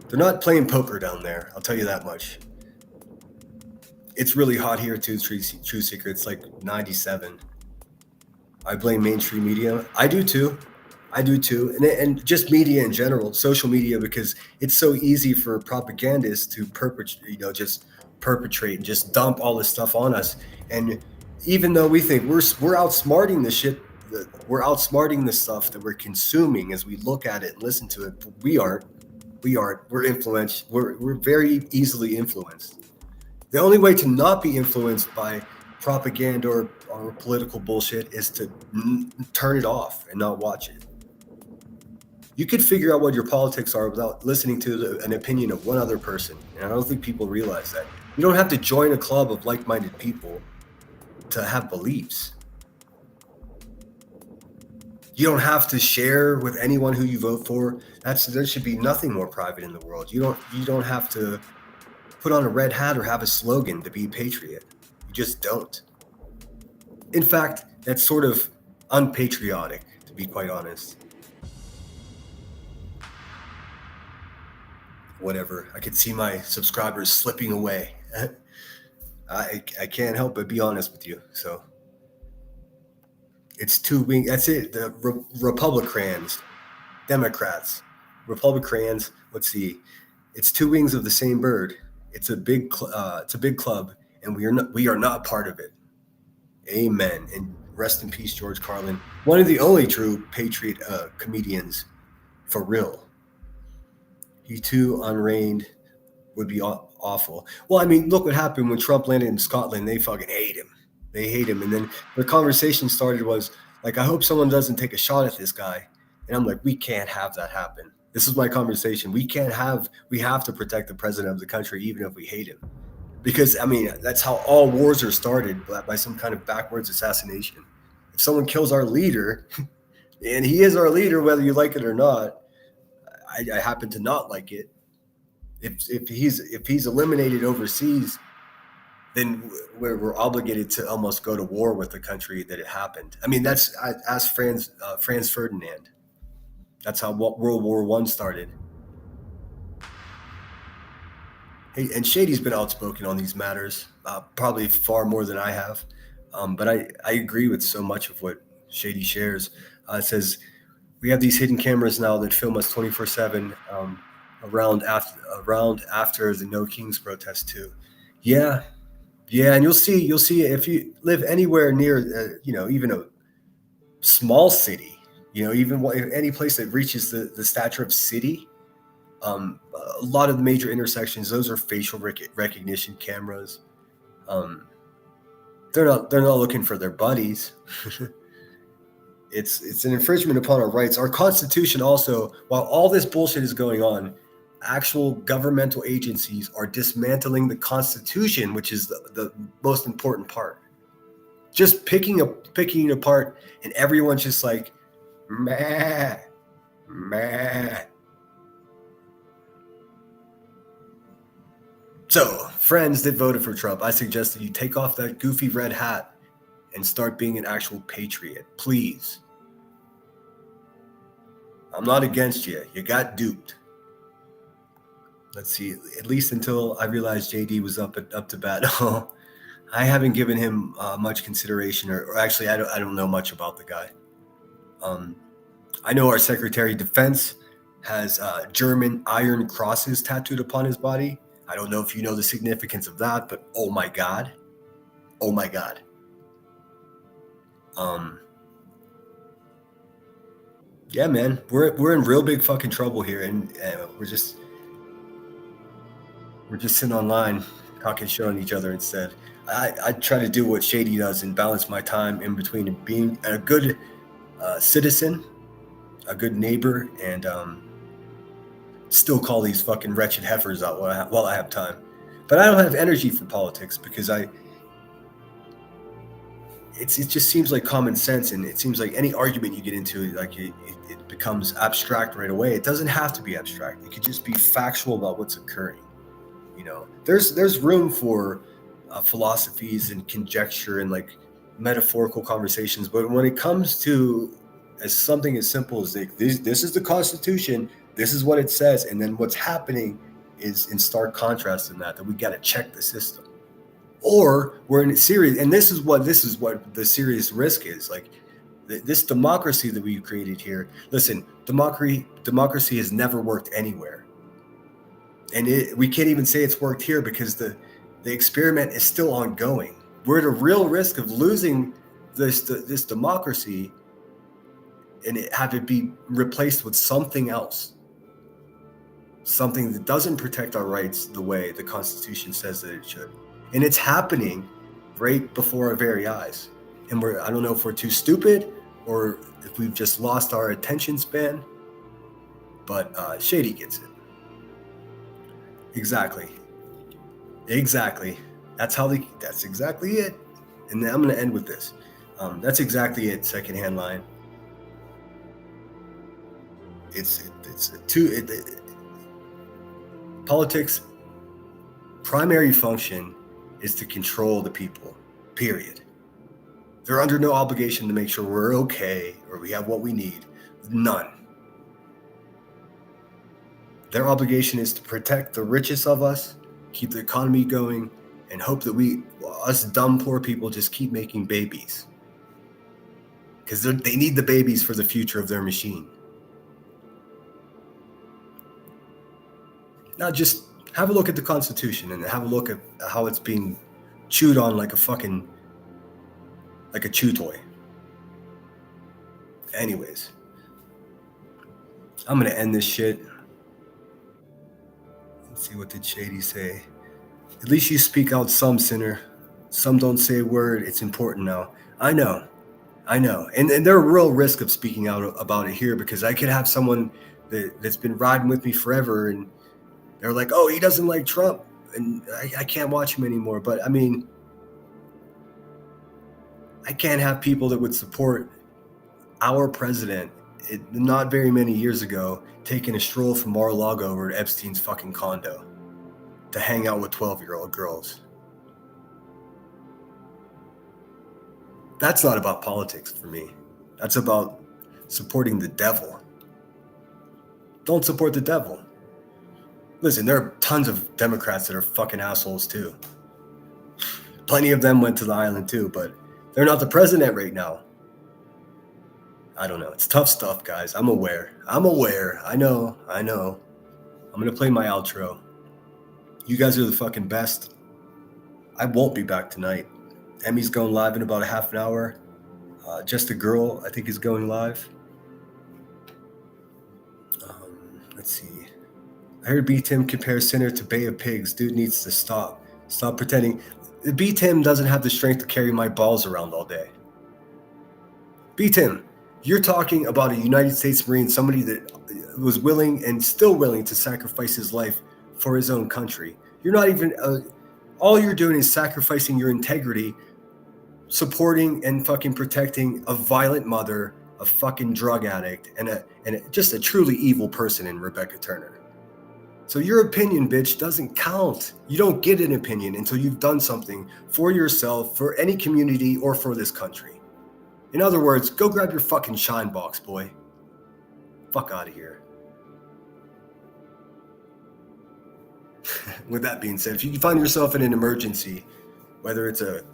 They're not playing poker down there. I'll tell you that much. It's really hot here too, True Secret. It's like 97. I blame mainstream media. I do too. And just media in general, social media, because it's so easy for propagandists to perpetrate and just dump all this stuff on us. And even though we think we're outsmarting the shit, we're outsmarting the stuff that we're consuming as we look at it and listen to it, but we aren't. We're influenced. We're very easily influenced. The only way to not be influenced by propaganda or political bullshit is to turn it off and not watch it. You could figure out what your politics are without listening to an opinion of one other person. And I don't think people realize that. You don't have to join a club of like-minded people to have beliefs. You don't have to share with anyone who you vote for. There should be nothing more private in the world. You don't have to put on a red hat or have a slogan to be a patriot. You just don't. In fact, that's sort of unpatriotic, to be quite honest. Whatever. I could see my subscribers slipping away. I can't help but be honest with you. So it's two wing. That's it. The Republicans, Democrats, Republicans. Let's see. It's two wings of the same bird. It's a big club, and we are not part of it. Amen. And rest in peace, George Carlin, one of the only true patriot comedians, for real. He too unreigned would be awful. Well, I mean, look what happened when Trump landed in Scotland. They fucking hate him. They hate him. And then the conversation started was like, I hope someone doesn't take a shot at this guy. And I'm like, we can't have that happen. This is my conversation. We have to protect the president of the country, even if we hate him. Because, I mean, that's how all wars are started, by some kind of backwards assassination. If someone kills our leader, and he is our leader, whether you like it or not, I happen to not like it. If he's eliminated overseas, then we're obligated to almost go to war with the country that it happened. I mean, that's ask Franz Ferdinand. That's how World War I started. Hey, and Shady's been outspoken on these matters, probably far more than I have. But I agree with so much of what Shady shares. It says, we have these hidden cameras now that film us 24/7 around after the No Kings protest too. Yeah, and you'll see if you live anywhere near, even a small city, even any place that reaches the stature of city. A lot of the major intersections, those are facial recognition cameras. They're not looking for their buddies. It's an infringement upon our rights. Our Constitution also, while all this bullshit is going on, actual governmental agencies are dismantling the Constitution, which is the most important part. Just picking it apart, and everyone's just like, meh. So, friends that voted for Trump, I suggest that you take off that goofy red hat and start being an actual patriot, please. I'm not against you. You got duped. Let's see. At least until I realized JD was up to bat. I haven't given him much consideration, or actually, I don't know much about the guy. I know our Secretary of Defense has German iron crosses tattooed upon his body. I don't know if you know the significance of that, but oh my God. Yeah, man, we're in real big fucking trouble here, and we're just sitting online talking shit on each other instead. I try to do what Shady does and balance my time in between being a good citizen, a good neighbor, and still call these fucking wretched heifers out while I have time. But I don't have energy for politics because it just seems like common sense, and it seems like any argument you get into, like it becomes abstract right away. It doesn't have to be abstract. It could just be factual about what's occurring. There's room for philosophies and conjecture and like metaphorical conversations, but when it comes to something as simple as like this is the Constitution, this is what it says, and then what's happening is in stark contrast in that we got to check the system. Or we're in a serious, and this is what the serious risk is. Like this democracy that we've created here. Listen, democracy has never worked anywhere, and we can't even say it's worked here because the experiment is still ongoing. We're at a real risk of losing this democracy, and have it be replaced with something else, something that doesn't protect our rights the way the Constitution says that it should. And it's happening right before our very eyes. And I don't know if we're too stupid or if we've just lost our attention span, but Shady gets it. Exactly. That's exactly it. And I'm going to end with this. That's exactly it. Secondhand line. Politics' primary function is to control the people, period. They're under no obligation to make sure we're okay or we have what we need. None. Their obligation is to protect the richest of us, keep the economy going, and hope that us dumb poor people just keep making babies. Because they need the babies for the future of their machine. Now just have a look at the Constitution and have a look at how it's being chewed on like a chew toy. Anyways, I'm gonna end this shit. Let's see, what did Shady say? At least you speak out, some sinner. Some don't say a word. It's important now. I know. And there are real risk of speaking out about it here, because I could have someone that's been riding with me forever and they're like, oh, he doesn't like Trump and I can't watch him anymore. But I mean, I can't have people that would support our president not very many years ago taking a stroll from Mar-a-Lago over to Epstein's fucking condo to hang out with 12-year-old girls. That's not about politics for me. That's about supporting the devil. Don't support the devil. Listen, there are tons of Democrats that are fucking assholes too. Plenty of them went to the island too, but they're not the president right now. I don't know. It's tough stuff, guys. I'm aware. I know. I'm going to play my outro. You guys are the fucking best. I won't be back tonight. Emmy's going live in about a half an hour. Just a Girl, I think, is going live. Let's see. I heard B. Tim compare Sinner to Bay of Pigs. Dude needs to stop. Stop pretending. B. Tim doesn't have the strength to carry my balls around all day. B. Tim, you're talking about a United States Marine, somebody that was willing and still willing to sacrifice his life for his own country. You're not even, all you're doing is sacrificing your integrity, supporting and fucking protecting a violent mother, a fucking drug addict, and just a truly evil person in Rebecca Turner. So your opinion, bitch, doesn't count. You don't get an opinion until you've done something for yourself, for any community, or for this country. In other words, go grab your fucking shine box, boy. Fuck out of here. With that being said, if you find yourself in an emergency, whether it's a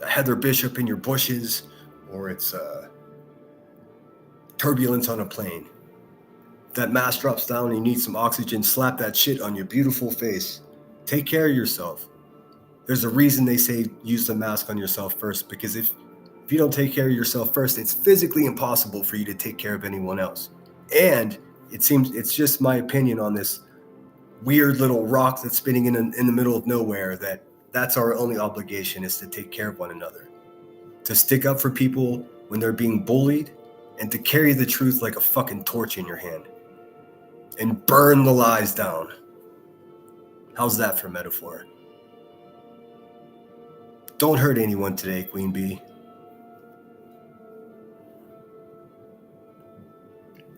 Heather Bishop in your bushes or it's turbulence on a plane, that mask drops down and you need some oxygen, slap that shit on your beautiful face. Take care of yourself. There's a reason they say use the mask on yourself first, because if you don't take care of yourself first, it's physically impossible for you to take care of anyone else. And it seems, it's just my opinion on this weird little rock that's spinning in the middle of nowhere, that's our only obligation, is to take care of one another, to stick up for people when they're being bullied, and to carry the truth like a fucking torch in your hand and burn the lies down. How's that for metaphor? Don't hurt anyone today, Queen Bee.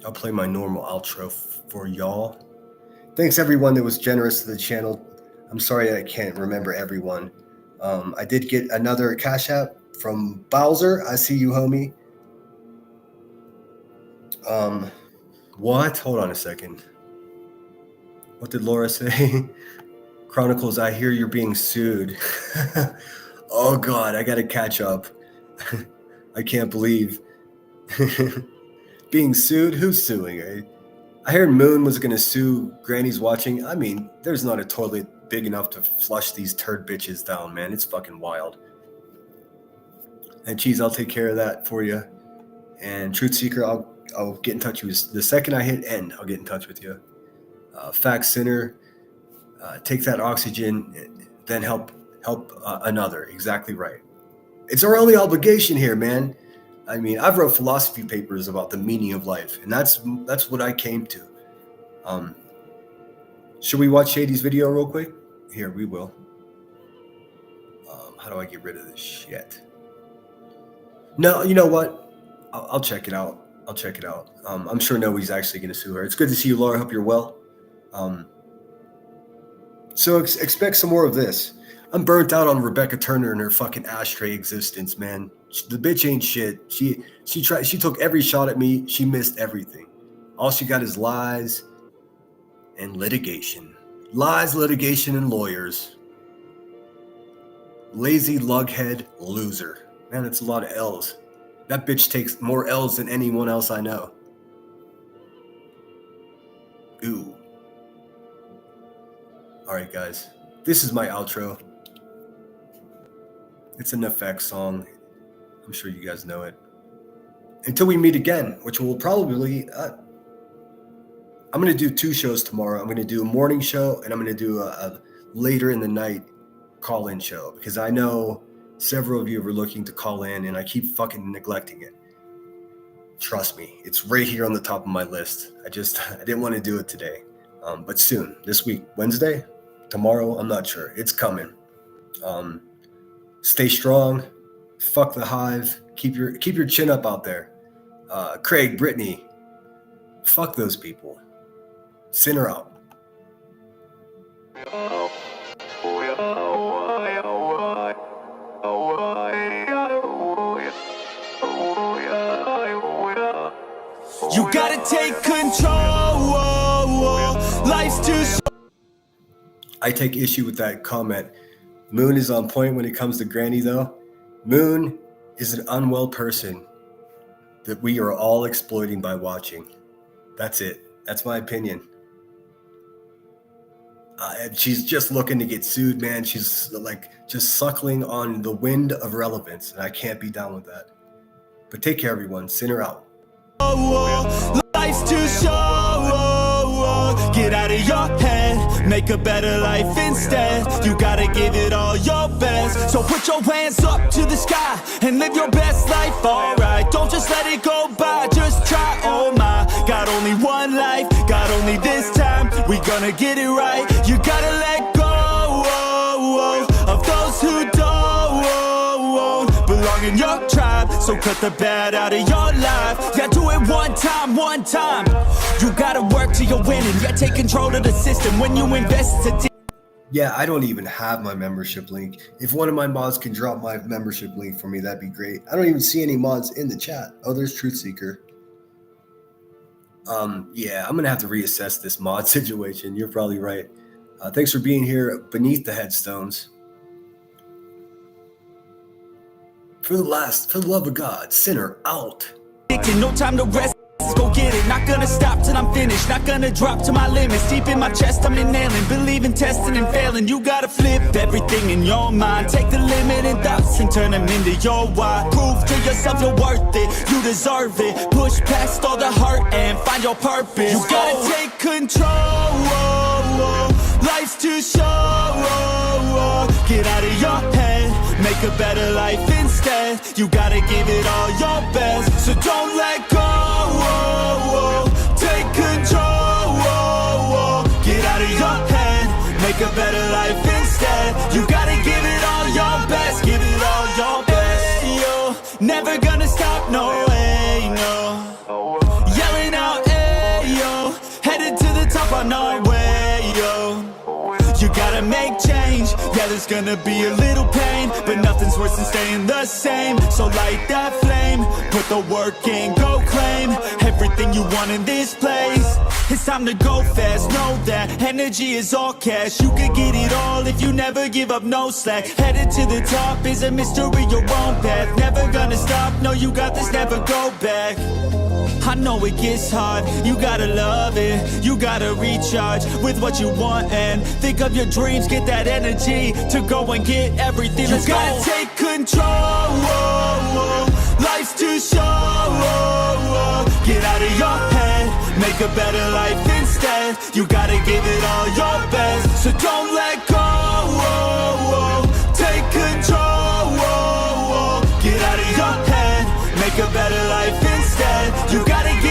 I'll play my normal outro for y'all. Thanks everyone that was generous to the channel. I'm sorry I can't remember everyone. I did get another Cash App from Bowser. I see you, homie. What? Hold on a second. What did Laura say? Chronicles, I hear you're being sued. Oh God, I gotta catch up. I can't believe. Being sued? Who's suing? I heard Moon was gonna sue Granny's Watching. I mean, there's not a toilet big enough to flush these turd bitches down, man. It's fucking wild. And Cheese, I'll take care of that for you. And Truth Seeker, I'll get in touch with you. The second I hit end, I'll get in touch with you. Fact Sinner, take that oxygen, then help another. Exactly right. It's our only obligation here, man. I mean, I've wrote philosophy papers about the meaning of life, and that's what I came to. Should we watch Shady's video real quick? Here, we will. How do I get rid of this shit? No, you know what? I'll check it out. I'm sure nobody's actually going to sue her. It's good to see you, Laura. Hope you're well. So expect some more of this. I'm burnt out on Rebecca Turner and her fucking ashtray existence, man. The bitch ain't shit. She took every shot at me. She missed everything. All she got is lies and litigation. Lies, litigation, and lawyers. Lazy lughead loser. Man, that's a lot of L's. That bitch takes more L's than anyone else I know. Ooh. All right, guys. This is my outro. It's an FX song. I'm sure you guys know it. Until we meet again, which will probably... I'm going to do 2 shows tomorrow. I'm going to do a morning show, and I'm going to do a later in the night call-in show, because I know several of you were looking to call in, and I keep fucking neglecting it. Trust me, it's right here on the top of my list. I didn't want to do it today, but soon, this week, Wednesday, tomorrow, I'm not sure. It's coming. Stay strong. Fuck the hive. Keep your chin up out there. Craig, Brittany, fuck those people. Send her out. You gotta take control. Life's too short. I take issue with that comment. Moon is on point when it comes to Granny, though. Moon is an unwell person that we are all exploiting by watching. That's it. That's my opinion. She's just looking to get sued, man. She's like just suckling on the wind of relevance, and I can't be down with that. But take care, everyone. Send her out. Life's too short. Get out of your head. Make a better life instead. You gotta give it all your best. So put your hands up to the sky and live your best life, alright. Don't just let it go by, just try, oh my. Got only one life, got only this time. We gonna get it right. You gotta let go of those who don't belong in your tribe. So cut the bad out of your life. Yeah, do it one time. You gotta work till you're winning. Yeah, take control of the system. When you invest, it's a Yeah, I don't even have my membership link. If one of my mods can drop my membership link for me, that'd be great. I don't even see any mods in the chat. Oh, there's Truthseeker. Yeah, I'm gonna have to reassess this mod situation. You're probably right. Thanks for being here beneath the headstones. For the love of God, sinner out. No time to rest. Let's go get it. Not gonna stop till I'm finished. Not gonna drop to my limits. Deep in my chest, I'm inhaling. Believe in testing and failing. You gotta flip everything in your mind. Take the limiting thoughts and turn them into your why. Prove to yourself you're worth it. You deserve it. Push past all the hurt and find your purpose. You gotta take control. Life's too short. Get out of your head. Make a better life instead. You gotta give it all your best. So don't let go. Take control. Get out of your head. Make a better life instead. You gotta give it all your best. Give it all your best. Yo, never gonna stop, no way, no. Yelling out, hey, yo. Headed to the top on our way, yo. You gotta make change. Yeah, there's gonna be a little pain, but nothing's worse than staying the same. So light that flame, put the work in, go claim everything you want in this place. It's time to go fast, know that energy is all cash. You could get it all if you never give up, no slack. Headed to the top is a mystery, your own path. Never gonna stop, no, you got this, never go back. I know it gets hard, you gotta love it. You gotta recharge with what you want and think of your dreams. Get that energy to go and get everything. You gotta take control. Life's too short. Get out of your head. Make a better life instead. You gotta give it all your best. So don't let go. Take control. Get out of your head. Make a better life instead. You gotta get